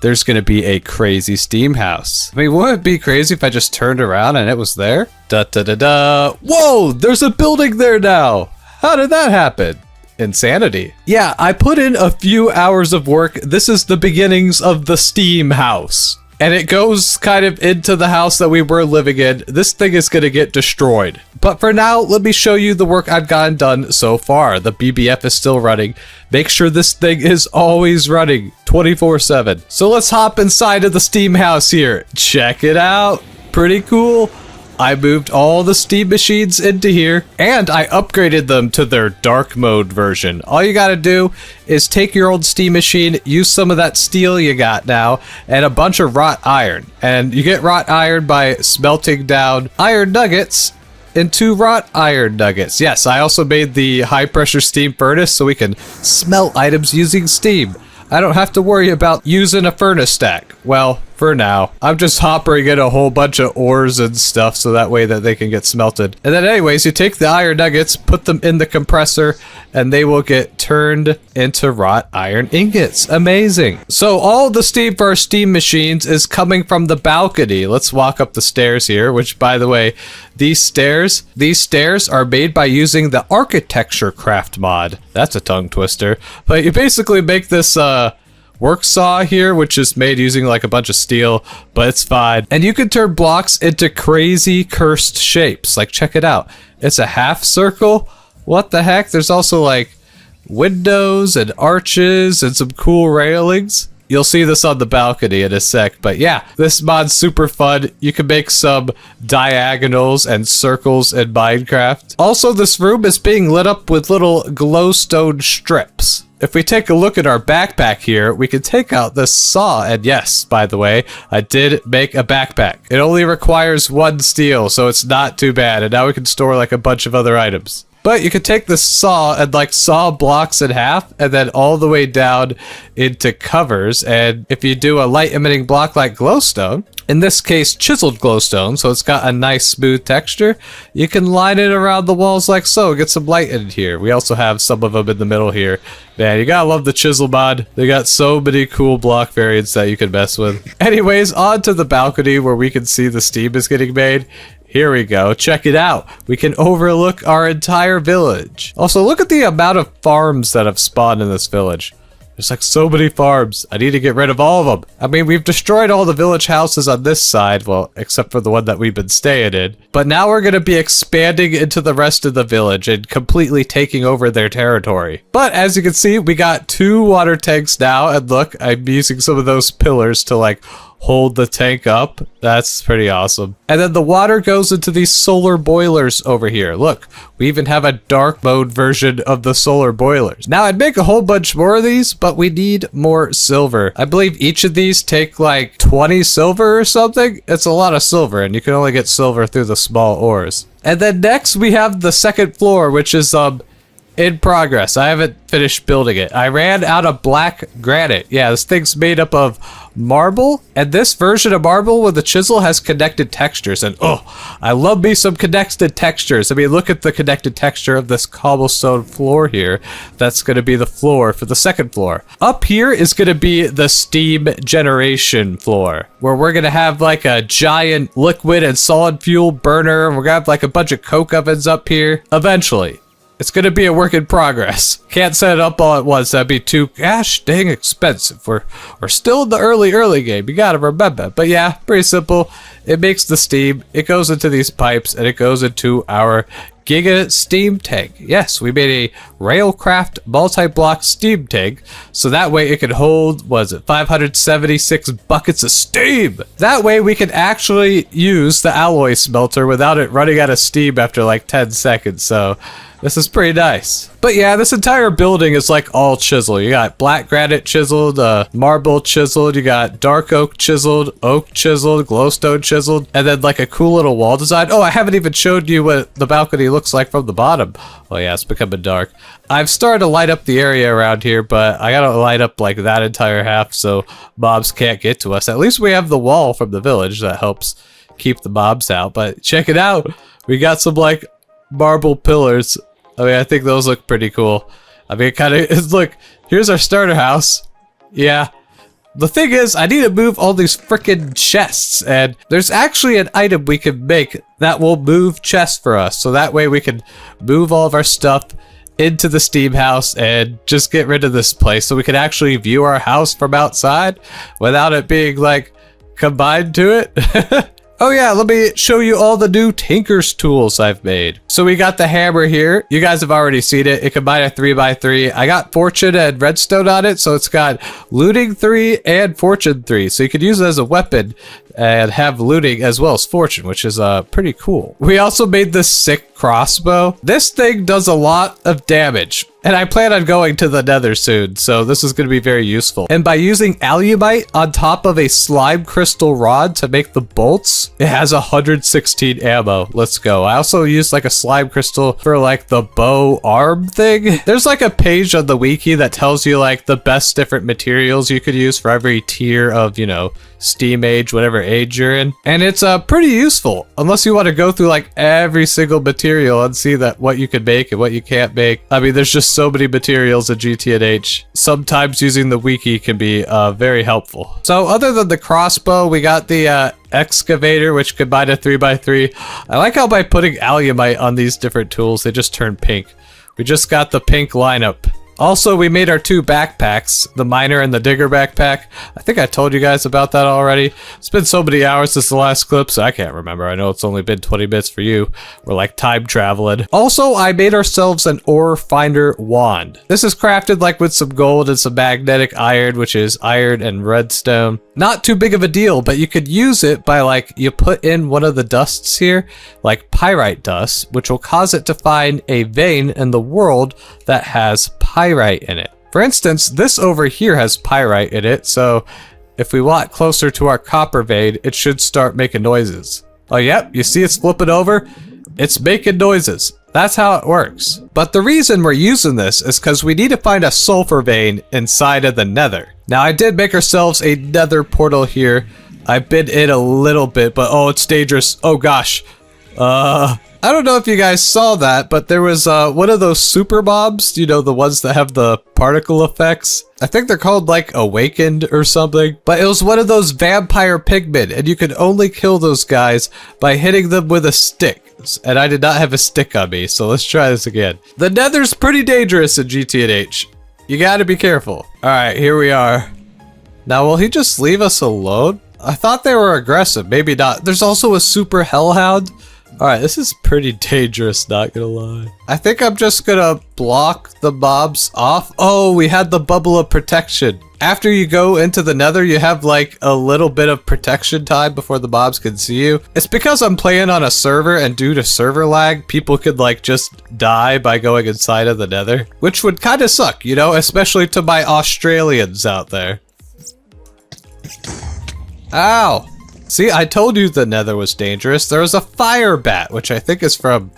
there's gonna be a crazy steam house. I mean, wouldn't it be crazy if I just turned around and it was there? Da da da da. Whoa, there's a building there now. How did that happen? Insanity. Yeah, I put in a few hours of work. This is the beginnings of the steam house. And it goes kind of into the house that we were living in. This thing is going to get destroyed. But for now, let me show you the work I've gotten done so far. The BBF is still running. Make sure this thing is always running 24/7. So let's hop inside of the steam house here. Check it out. Pretty cool. I moved all the steam machines into here and I upgraded them to their dark mode version. All you gotta do is take your old steam machine, use some of that steel you got now, and a bunch of wrought iron. And you get wrought iron by smelting down iron nuggets into wrought iron nuggets. Yes, I also made the high pressure steam furnace so we can smelt items using steam. I don't have to worry about using a furnace stack. Well, for now. I'm just hoppering in a whole bunch of ores and stuff so that way that they can get smelted. And then anyways, you take the iron nuggets, put them in the compressor, and they will get turned into wrought iron ingots. Amazing. So all the steam for our steam machines is coming from the balcony. Let's walk up the stairs here, which by the way, these stairs are made by using the architecture craft mod. That's a tongue twister. But you basically make this work saw here, which is made using like a bunch of steel, but it's fine. And you can turn blocks into crazy cursed shapes. Like, check it out. It's a half circle. What the heck? There's also like windows and arches and some cool railings. You'll see this on the balcony in a sec, but yeah, this mod's super fun. You can make some diagonals and circles in Minecraft. Also, this room is being lit up with little glowstone strips. If we take a look at our backpack here, we can take out this saw, and yes, by the way, I did make a backpack. It only requires 1 steel, so it's not too bad, and now we can store like a bunch of other items. But you can take this saw and like saw blocks in half and then all the way down into covers. And if you do a light emitting block like glowstone, in this case chiseled glowstone, so it's got a nice smooth texture, you can line it around the walls like so, get some light in here. We also have some of them in the middle here. Man, you gotta love the chisel mod. They got so many cool block variants that you can mess with. Anyways, on to the balcony where we can see the steam is getting made. Here we go. Check it out. We can overlook our entire village. Also, look at the amount of farms that have spawned in this village. There's like so many farms. I need to get rid of all of them. I mean, we've destroyed all the village houses on this side, well, except for the one that we've been staying in. But now we're going to be expanding into the rest of the village and completely taking over their territory. But as you can see, we got 2 water tanks now. And look, I'm using some of those pillars to like hold the tank up. That's pretty awesome. And then the water goes into these solar boilers over here. Look, we even have a dark mode version of the solar boilers. Now I'd make a whole bunch more of these, but we need more silver. I believe each of these take like 20 silver or something. It's a lot of silver, and you can only get silver through the small ores. And then next we have the second floor, which is in progress. I haven't finished building it. I ran out of black granite. Yeah, this thing's made up of marble, and this version of marble with the chisel has connected textures, and oh, I love me some connected textures. I mean, look at the connected texture of this cobblestone floor here. That's going to be the floor for the second floor. Up here is going to be the steam generation floor, where we're going to have like a giant liquid and solid fuel burner, and we're going to have like a bunch of coke ovens up here eventually. It's going to be a work in progress. Can't set it up all at once. That'd be too gosh dang expensive. We're still in the early game. You got to remember. But yeah, pretty simple. It makes the steam. It goes into these pipes and it goes into our Giga steam tank. Yes, we made a Railcraft multi-block steam tank, so that way it can hold, what is it, 576 buckets of steam. That way we can actually use the alloy smelter without it running out of steam after like 10 seconds, so this is pretty nice. But yeah, this entire building is like all chisel. You got black granite chiseled, marble chiseled, you got dark oak chiseled, glowstone chiseled, and then like a cool little wall design. Oh, I haven't even showed you what the balcony looks like from the bottom. Oh yeah, it's becoming dark. I've started to light up the area around here, but I gotta light up like that entire half so mobs can't get to us. At least we have the wall from the village that helps keep the mobs out. But check it out. We got some like marble pillars. I mean, I think those look pretty cool. I mean, it kind of, look, here's our starter house. Yeah. The thing is, I need to move all these frickin' chests, and there's actually an item we can make that will move chests for us, so that way we can move all of our stuff into the steam house and just get rid of this place, so we can actually view our house from outside without it being, like, combined to it. Oh yeah, let me show you all the new Tinker's tools I've made. So we got the hammer here. You guys have already seen it. It can buy a 3x3. I got Fortune and Redstone on it, so it's got Looting 3 and Fortune 3. So you could use it as a weapon and have looting as well as fortune, which is pretty cool. We also made this sick crossbow. This thing does a lot of damage, and I plan on going to the nether soon, so this is going to be very useful. And by using alumite on top of a slime crystal rod to make the bolts, it has 116 ammo. Let's go. I also used like a slime crystal for like the bow arm thing. There's like a page on the wiki that tells you like the best different materials you could use for every tier of, you know, steam age, whatever age you're in. And it's pretty useful, unless you want to go through like every single material and see that what you can make and what you can't make. I mean, there's just so many materials in GTNH. Sometimes using the wiki can be very helpful. So other than the crossbow, we got the excavator, which could bind a 3x3. I like how by putting alumite on these different tools, they just turn pink. We just got the pink lineup. Also, we made our 2 backpacks, the miner and the digger backpack. I think I told you guys about that already. It's been so many hours since the last clip, so I can't remember. I know it's only been 20 minutes for you. We're like time traveling. Also, I made ourselves an ore finder wand. This is crafted like with some gold and some magnetic iron, which is iron and redstone. Not too big of a deal, but you could use it by like, you put in one of the dusts here, like pyrite dust, which will cause it to find a vein in the world that has pyrite in it. For instance, this over here has pyrite in it, so if we walk closer to our copper vein, it should start making noises. Oh yep, you see it's flipping over? It's making noises. That's how it works. But the reason we're using this is because we need to find a sulfur vein inside of the nether. Now I did make ourselves a nether portal here. I've been in a little bit, but oh, it's dangerous. Oh gosh. I don't know if you guys saw that, but there was one of those super mobs, you know, the ones that have the particle effects. I think they're called like Awakened or something, but it was one of those vampire pigmen, and you could only kill those guys by hitting them with a stick. And I did not have a stick on me, so let's try this again. The nether's pretty dangerous in GTNH. You gotta be careful. Alright, here we are. Now, will he just leave us alone? I thought they were aggressive, maybe not. There's also a super hellhound. Alright, this is pretty dangerous, not gonna lie. I think I'm just gonna block the mobs off. Oh, we had the bubble of protection. After you go into the nether, you have like a little bit of protection time before the mobs can see you. It's because I'm playing on a server, and due to server lag, people could like just die by going inside of the nether, which would kind of suck, you know, especially to my Australians out there. Ow! See, I told you the nether was dangerous. There was a fire bat, which I think is from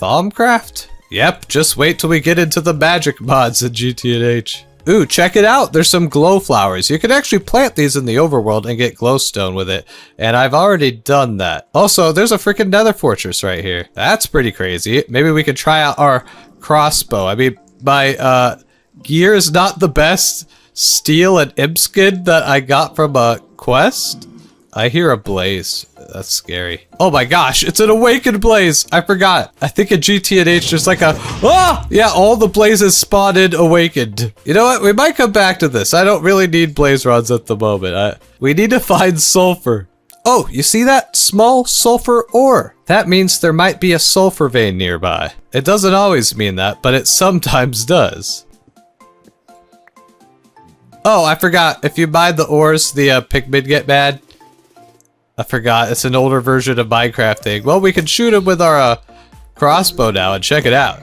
Thaumcraft? Yep, just wait till we get into the magic mods in GTNH. Ooh, check it out. There's some glow flowers. You can actually plant these in the overworld and get glowstone with it. And I've already done that. Also, there's a freaking nether fortress right here. That's pretty crazy. Maybe we could try out our crossbow. I mean, my gear is not the best steel and imp skin that I got from a quest. I hear a blaze. That's scary. Oh my gosh, it's an awakened blaze. I forgot. I think in GTNH there's like a... Ah! Yeah, all the blazes spotted awakened. You know what? We might come back to this. I don't really need blaze rods at the moment. We need to find sulfur. Oh, you see that? Small sulfur ore. That means there might be a sulfur vein nearby. It doesn't always mean that, but it sometimes does. Oh, I forgot. If you mine the ores, the pigmen get mad. I forgot. It's an older version of Minecraft thing. Well, we can shoot him with our crossbow now and check it out.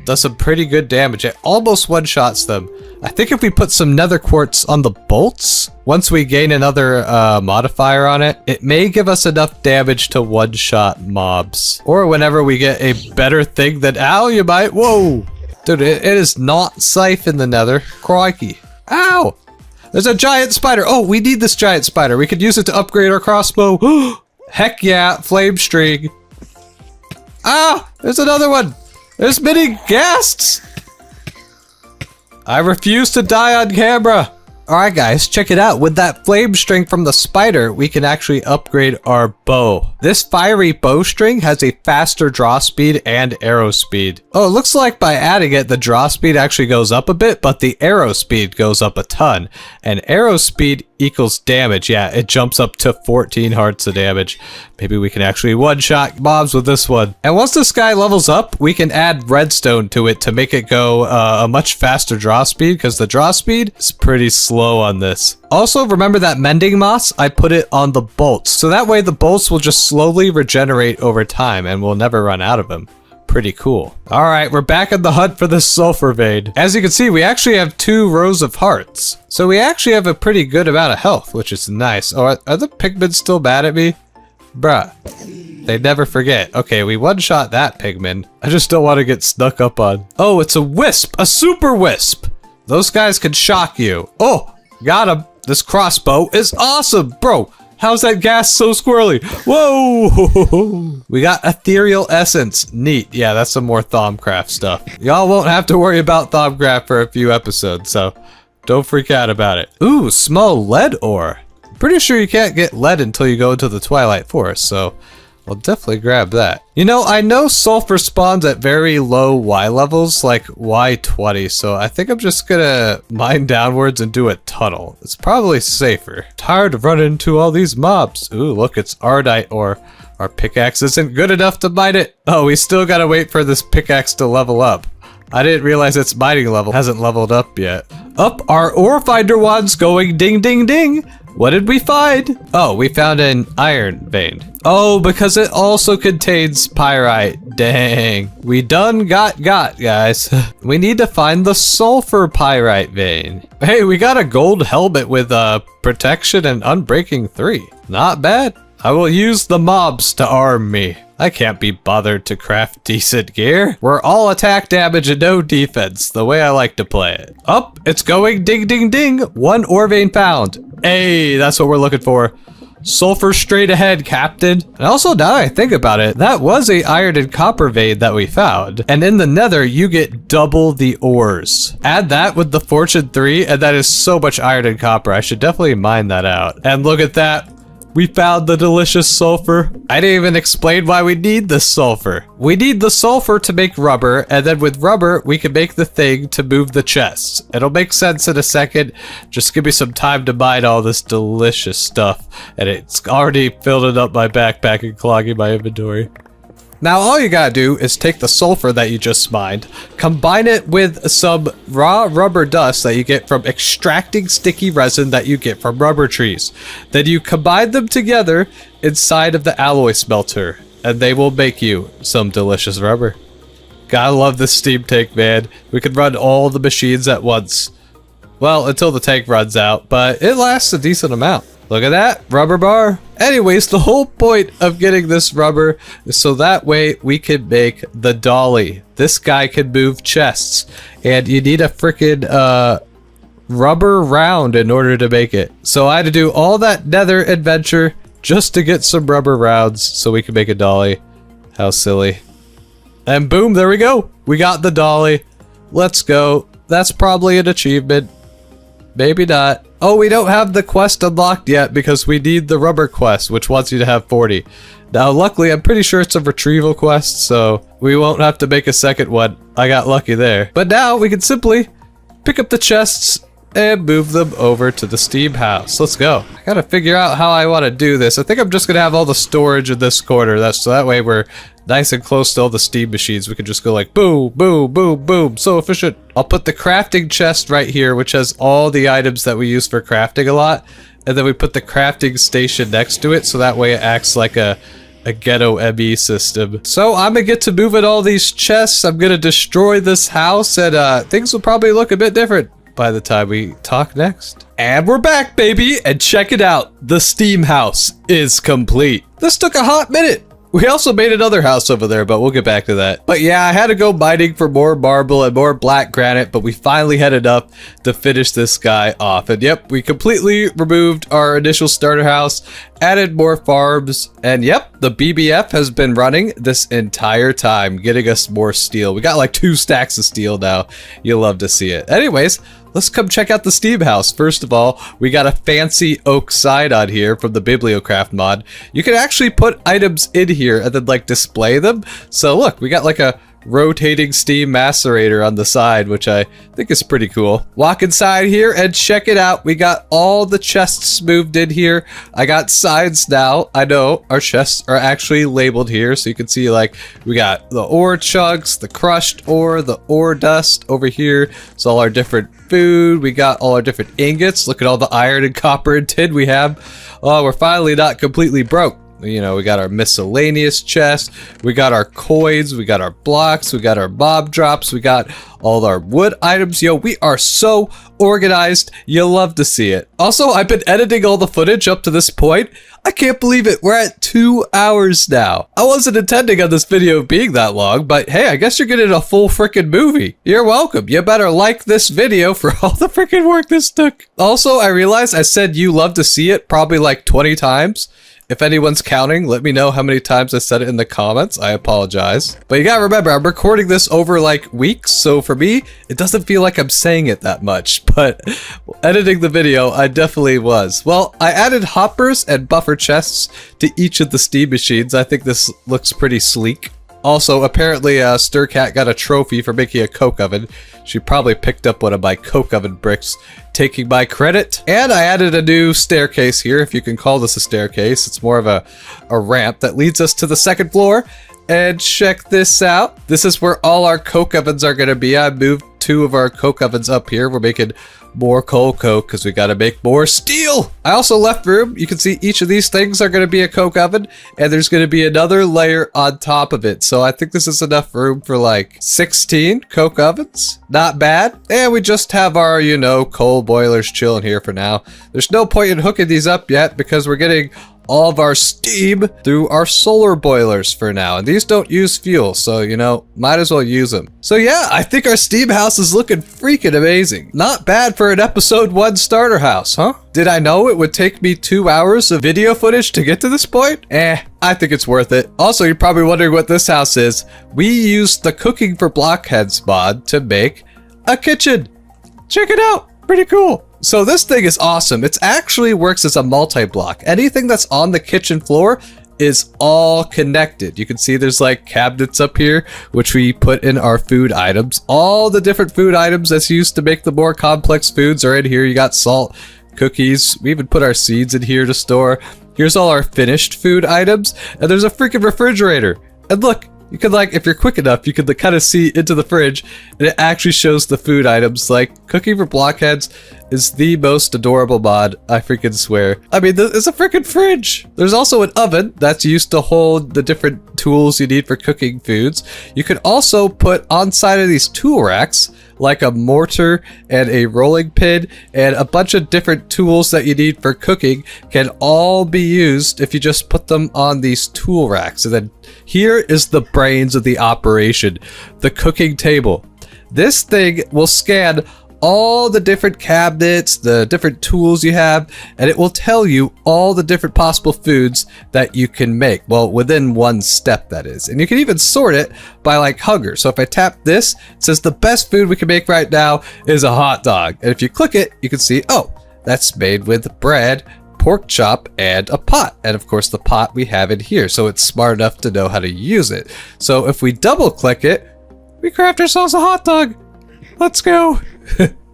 Does some pretty good damage. It almost one-shots them. I think if we put some nether quartz on the bolts, once we gain another modifier on it, it may give us enough damage to one-shot mobs. Or whenever we get a better thing than ow, you might. Whoa! Dude, it is not safe in the nether. Crikey. Ow! There's a giant spider. Oh, we need this giant spider. We could use it to upgrade our crossbow. Heck yeah, flame string. Ah, there's another one. There's many ghasts. I refuse to die on camera. Alright guys, check it out. With that flame string from the spider, we can actually upgrade our bow. This fiery bowstring has a faster draw speed and arrow speed. Oh, it looks like by adding it, the draw speed actually goes up a bit, but the arrow speed goes up a ton. And arrow speed equals damage. Yeah, it jumps up to 14 hearts of damage. Maybe we can actually one-shot mobs with this one. And once this guy levels up, we can add redstone to it to make it go a much faster draw speed, because the draw speed is pretty slow on this. Also, remember that mending moss? I put it on the bolts, so that way the bolts will just slowly regenerate over time and we'll never run out of them. Pretty cool. Alright, we're back in the hunt for this sulfur vein. As you can see, we actually have 2 rows of hearts. So we actually have a pretty good amount of health, which is nice. Oh, are the pigmen still mad at me? Bruh. They never forget. Okay, we one-shot that pigman. I just don't want to get snuck up on. Oh, it's a wisp! A super wisp! Those guys can shock you. Oh! Got him. This crossbow is awesome, bro. How's that gas so squirrely? Whoa! We got ethereal essence. Neat. Yeah, that's some more Thaumcraft stuff. Y'all won't have to worry about Thaumcraft for a few episodes, so don't freak out about it. Ooh, small lead ore. Pretty sure you can't get lead until you go into the Twilight Forest, so we'll definitely grab that. You know, I know sulfur spawns at very low Y levels, like Y20, so I think I'm just gonna mine downwards and do a tunnel. It's probably safer. Tired of running into all these mobs. Ooh, look, it's Ardite ore. Our pickaxe isn't good enough to mine it. Oh, we still gotta wait for this pickaxe to level up. I didn't realize its mining level hasn't leveled up yet. Up, our ore finder wand's going ding ding ding. What did we find? Oh, we found an iron vein. Oh, because it also contains pyrite. Dang. We done got, guys. We need to find the sulfur pyrite vein. Hey, we got a gold helmet with protection and unbreaking 3. Not bad. I will use the mobs to arm me. I can't be bothered to craft decent gear. We're all attack damage and no defense, the way I like to play it. Up, it's going ding ding ding. 1 ore vein found. Hey, that's what we're looking for. Sulfur straight ahead, Captain. And also, now that I think about it, that was a iron and copper vein that we found. And in the nether, you get double the ores. Add that with the fortune 3, and that is so much iron and copper. I should definitely mine that out. And look at that. We found the delicious sulfur. I didn't even explain why we need the sulfur. We need the sulfur to make rubber, and then with rubber, we can make the thing to move the chests. It'll make sense in a second. Just give me some time to mine all this delicious stuff. And it's already filling up my backpack and clogging my inventory. Now all you gotta do is take the sulfur that you just mined, combine it with some raw rubber dust that you get from extracting sticky resin that you get from rubber trees. Then you combine them together inside of the alloy smelter, and they will make you some delicious rubber. Gotta love this steam tank, man. We can run all the machines at once. Well, until the tank runs out, but it lasts a decent amount. Look at that, rubber bar. Anyways, the whole point of getting this rubber is so that way we can make the dolly. This guy can move chests, and you need a freaking rubber round in order to make it. So I had to do all that nether adventure just to get some rubber rounds so we can make a dolly. How silly. And boom, there we go. We got the dolly. Let's go. That's probably an achievement. Maybe not. Oh, we don't have the quest unlocked yet because we need the rubber quest, which wants you to have 40. Now, luckily, I'm pretty sure it's a retrieval quest, so we won't have to make a second one. I got lucky there. But now we can simply pick up the chests and move them over to the steam house. Let's go. I gotta figure out how I want to do this. I think I'm just gonna have all the storage in this corner. So that way we're nice and close to all the steam machines. We can just go like boom, boom, boom, boom. So efficient. I'll put the crafting chest right here, which has all the items that we use for crafting a lot. And then we put the crafting station next to it, so that way it acts like a ghetto ME system. So I'm gonna get to moving all these chests. I'm gonna destroy this house, and things will probably look a bit different by the time we talk next. And we're back, baby, and check it out. The steam house is complete. This took a hot minute. We also made another house over there, but we'll get back to that. But yeah, I had to go mining for more marble and more black granite, but we finally had enough to finish this guy off. And yep, we completely removed our initial starter house, added more farms, and yep, the BBF has been running this entire time, getting us more steel. We got like 2 stacks of steel now. You'll love to see it. Anyways, let's come check out the steam house. First of all, we got a fancy oak side on here from the Bibliocraft mod. You can actually put items in here and then like display them. So look, we got like a rotating steam macerator on the side, which I think is pretty cool. Walk inside here and check it out. We got all the chests moved in here. I got signs now. I know our chests are actually labeled here, so you can see like we got the ore chunks, the crushed ore, the ore dust over here. It's all our different food. We got all our different ingots. Look at all the iron and copper and tin we have. Oh, we're finally not completely broke. You know, we got our miscellaneous chest, we got our coins, we got our blocks, we got our mob drops, we got all our wood items. Yo, we are so organized. You'll love to see it. Also, I've been editing all the footage up to this point. I can't believe it. We're at 2 hours now. I wasn't intending on this video being that long, but hey, I guess you're getting a full freaking movie. You're welcome. You better like this video for all the freaking work this took. Also, I realized I said you love to see it probably like 20 times. If anyone's counting, let me know how many times I said it in the comments. I apologize. But you gotta remember, I'm recording this over like weeks, so for me, it doesn't feel like I'm saying it that much. But editing the video, I definitely was. Well, I added hoppers and buffer chests to each of the steam machines. I think this looks pretty sleek. Also, apparently, Stircat got a trophy for making a coke oven. She probably picked up one of my coke oven bricks, taking my credit. And I added a new staircase here, if you can call this a staircase. It's more of a ramp that leads us to the second floor. And check this out. This is where all our coke ovens are going to be. I moved 2 of our coke ovens up here. We're making more coal coke because we got to make more steel. I also left room. You can see each of these things are going to be a coke oven, and there's going to be another layer on top of it. So I think this is enough room for like 16 coke ovens. Not bad. And we just have our, you know, coal boilers chilling here for now. There's no point in hooking these up yet because we're getting all of our steam through our solar boilers for now, and these don't use fuel, so you know, might as well use them. So yeah, I think our steam house is looking freaking amazing. Not bad for an episode 1 starter house, huh? Did I know it would take me 2 hours of video footage to get to this point? I think it's worth it. Also, you're probably wondering what this house is. We used the cooking for blockheads mod to make a kitchen. Check it out, pretty cool. So this thing is awesome. It actually works as a multi-block. Anything that's on the kitchen floor is all connected. You can see there's like cabinets up here, which we put in our food items. All the different food items that's used to make the more complex foods are in here. You got salt, cookies. We even put our seeds in here to store. Here's all our finished food items. And there's a freaking refrigerator. And look, you can like, if you're quick enough, you can kind of see into the fridge, and it actually shows the food items. Like, cooking for blockheads is the most adorable mod, I freaking swear. I mean, it's a freaking fridge. There's also an oven that's used to hold the different tools you need for cooking foods. You can also put on side of these tool racks, like a mortar and a rolling pin, and a bunch of different tools that you need for cooking can all be used if you just put them on these tool racks. And then here is the brains of the operation, the cooking table. This thing will scan all the different cabinets, the different tools you have, and it will tell you all the different possible foods that you can make. Well, within one step, that is. And you can even sort it by like hunger. So if I tap this, it says the best food we can make right now is a hot dog. And if you click it, you can see, oh, that's made with bread, pork chop, and a pot. And of course the pot we have in here, so it's smart enough to know how to use it. So if we double click it, we craft ourselves a hot dog. Let's go.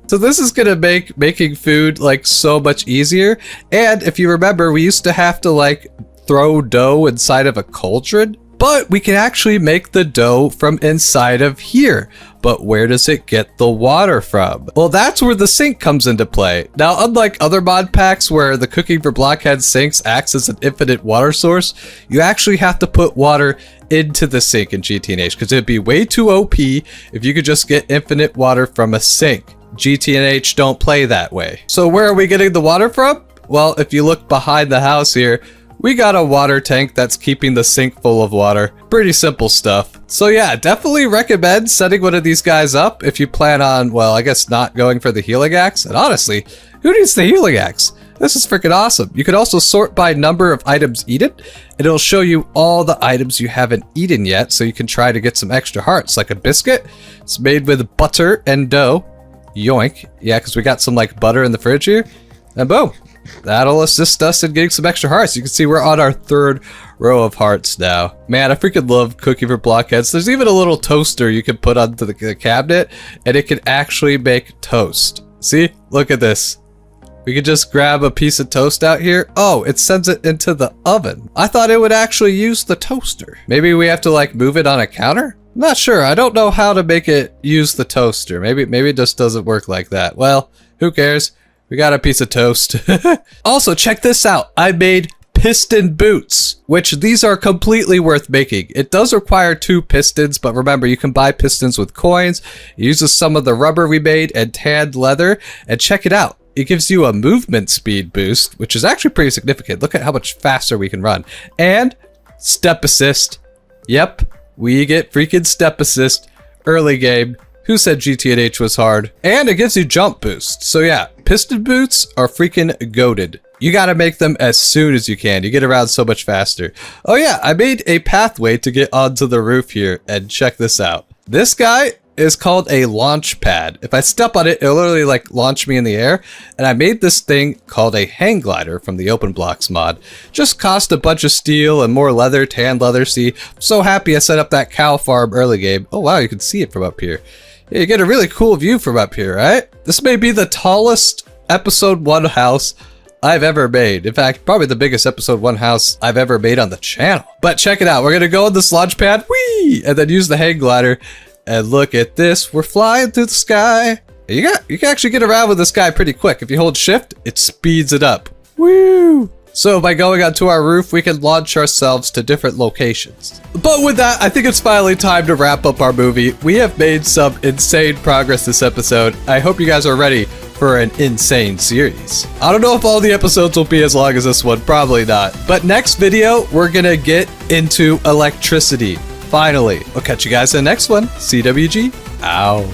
So this is gonna make making food like so much easier. And if you remember, we used to have to like throw dough inside of a cauldron, but we can actually make the dough from inside of here. But where does it get the water from? Well, that's where the sink comes into play. Now, unlike other mod packs where the cooking for blockhead sinks acts as an infinite water source, you actually have to put water into the sink in GTNH, because it'd be way too OP if you could just get infinite water from a sink. GTNH don't play that way. So where are we getting the water from? Well, if you look behind the house here, we got a water tank that's keeping the sink full of water. Pretty simple stuff. So yeah, definitely recommend setting one of these guys up if you plan on, well, I guess not going for the healing axe. And honestly, who needs the healing axe? This is freaking awesome. You can also sort by number of items eaten, and it'll show you all the items you haven't eaten yet, so you can try to get some extra hearts, like a biscuit. It's made with butter and dough. Yoink. Yeah, because we got some like butter in the fridge here. And boom. That'll assist us in getting some extra hearts. You can see we're on our 3rd row of hearts now. Man, I freaking love cooking for blockheads. There's even a little toaster you can put onto the cabinet, and it can actually make toast. See? Look at this. We could just grab a piece of toast out here. Oh, it sends it into the oven. I thought it would actually use the toaster. Maybe we have to like move it on a counter? I'm not sure. I don't know how to make it use the toaster. Maybe it just doesn't work like that. Well, who cares? We got a piece of toast. Also, check this out. I made piston boots, which these are completely worth making. It does require 2 pistons, but remember, you can buy pistons with coins. It uses some of the rubber we made and tanned leather, and check it out. It gives you a movement speed boost, which is actually pretty significant. Look at how much faster we can run. And step assist. Yep, we get freaking step assist early game. Who said GTNH was hard? And it gives you jump boost. So yeah, piston boots are freaking goated. You gotta make them as soon as you can. You get around so much faster. Oh yeah, I made a pathway to get onto the roof here, and check this out. This guy is called a launch pad. If I step on it, it'll literally like launch me in the air. And I made this thing called a hang glider from the Open Blocks mod. Just cost a bunch of steel and more leather, tanned leather. See, I'm so happy I set up that cow farm early game. Oh wow, you can see it from up here. Yeah, you get a really cool view from up here, right? This may be the tallest episode 1 house I've ever made. In fact, probably the biggest episode 1 house I've ever made on the channel. But check it out. We're gonna go on this launch pad, whee, and then use the hang glider. And look at this, we're flying through the sky. You can actually get around with this guy pretty quick. If you hold shift, it speeds it up. Woo! So by going onto our roof, we can launch ourselves to different locations. But with that, I think it's finally time to wrap up our movie. We have made some insane progress this episode. I hope you guys are ready for an insane series. I don't know if all the episodes will be as long as this one, probably not. But next video, we're gonna get into electricity. Finally. I'll catch you guys in the next one. CWG, out.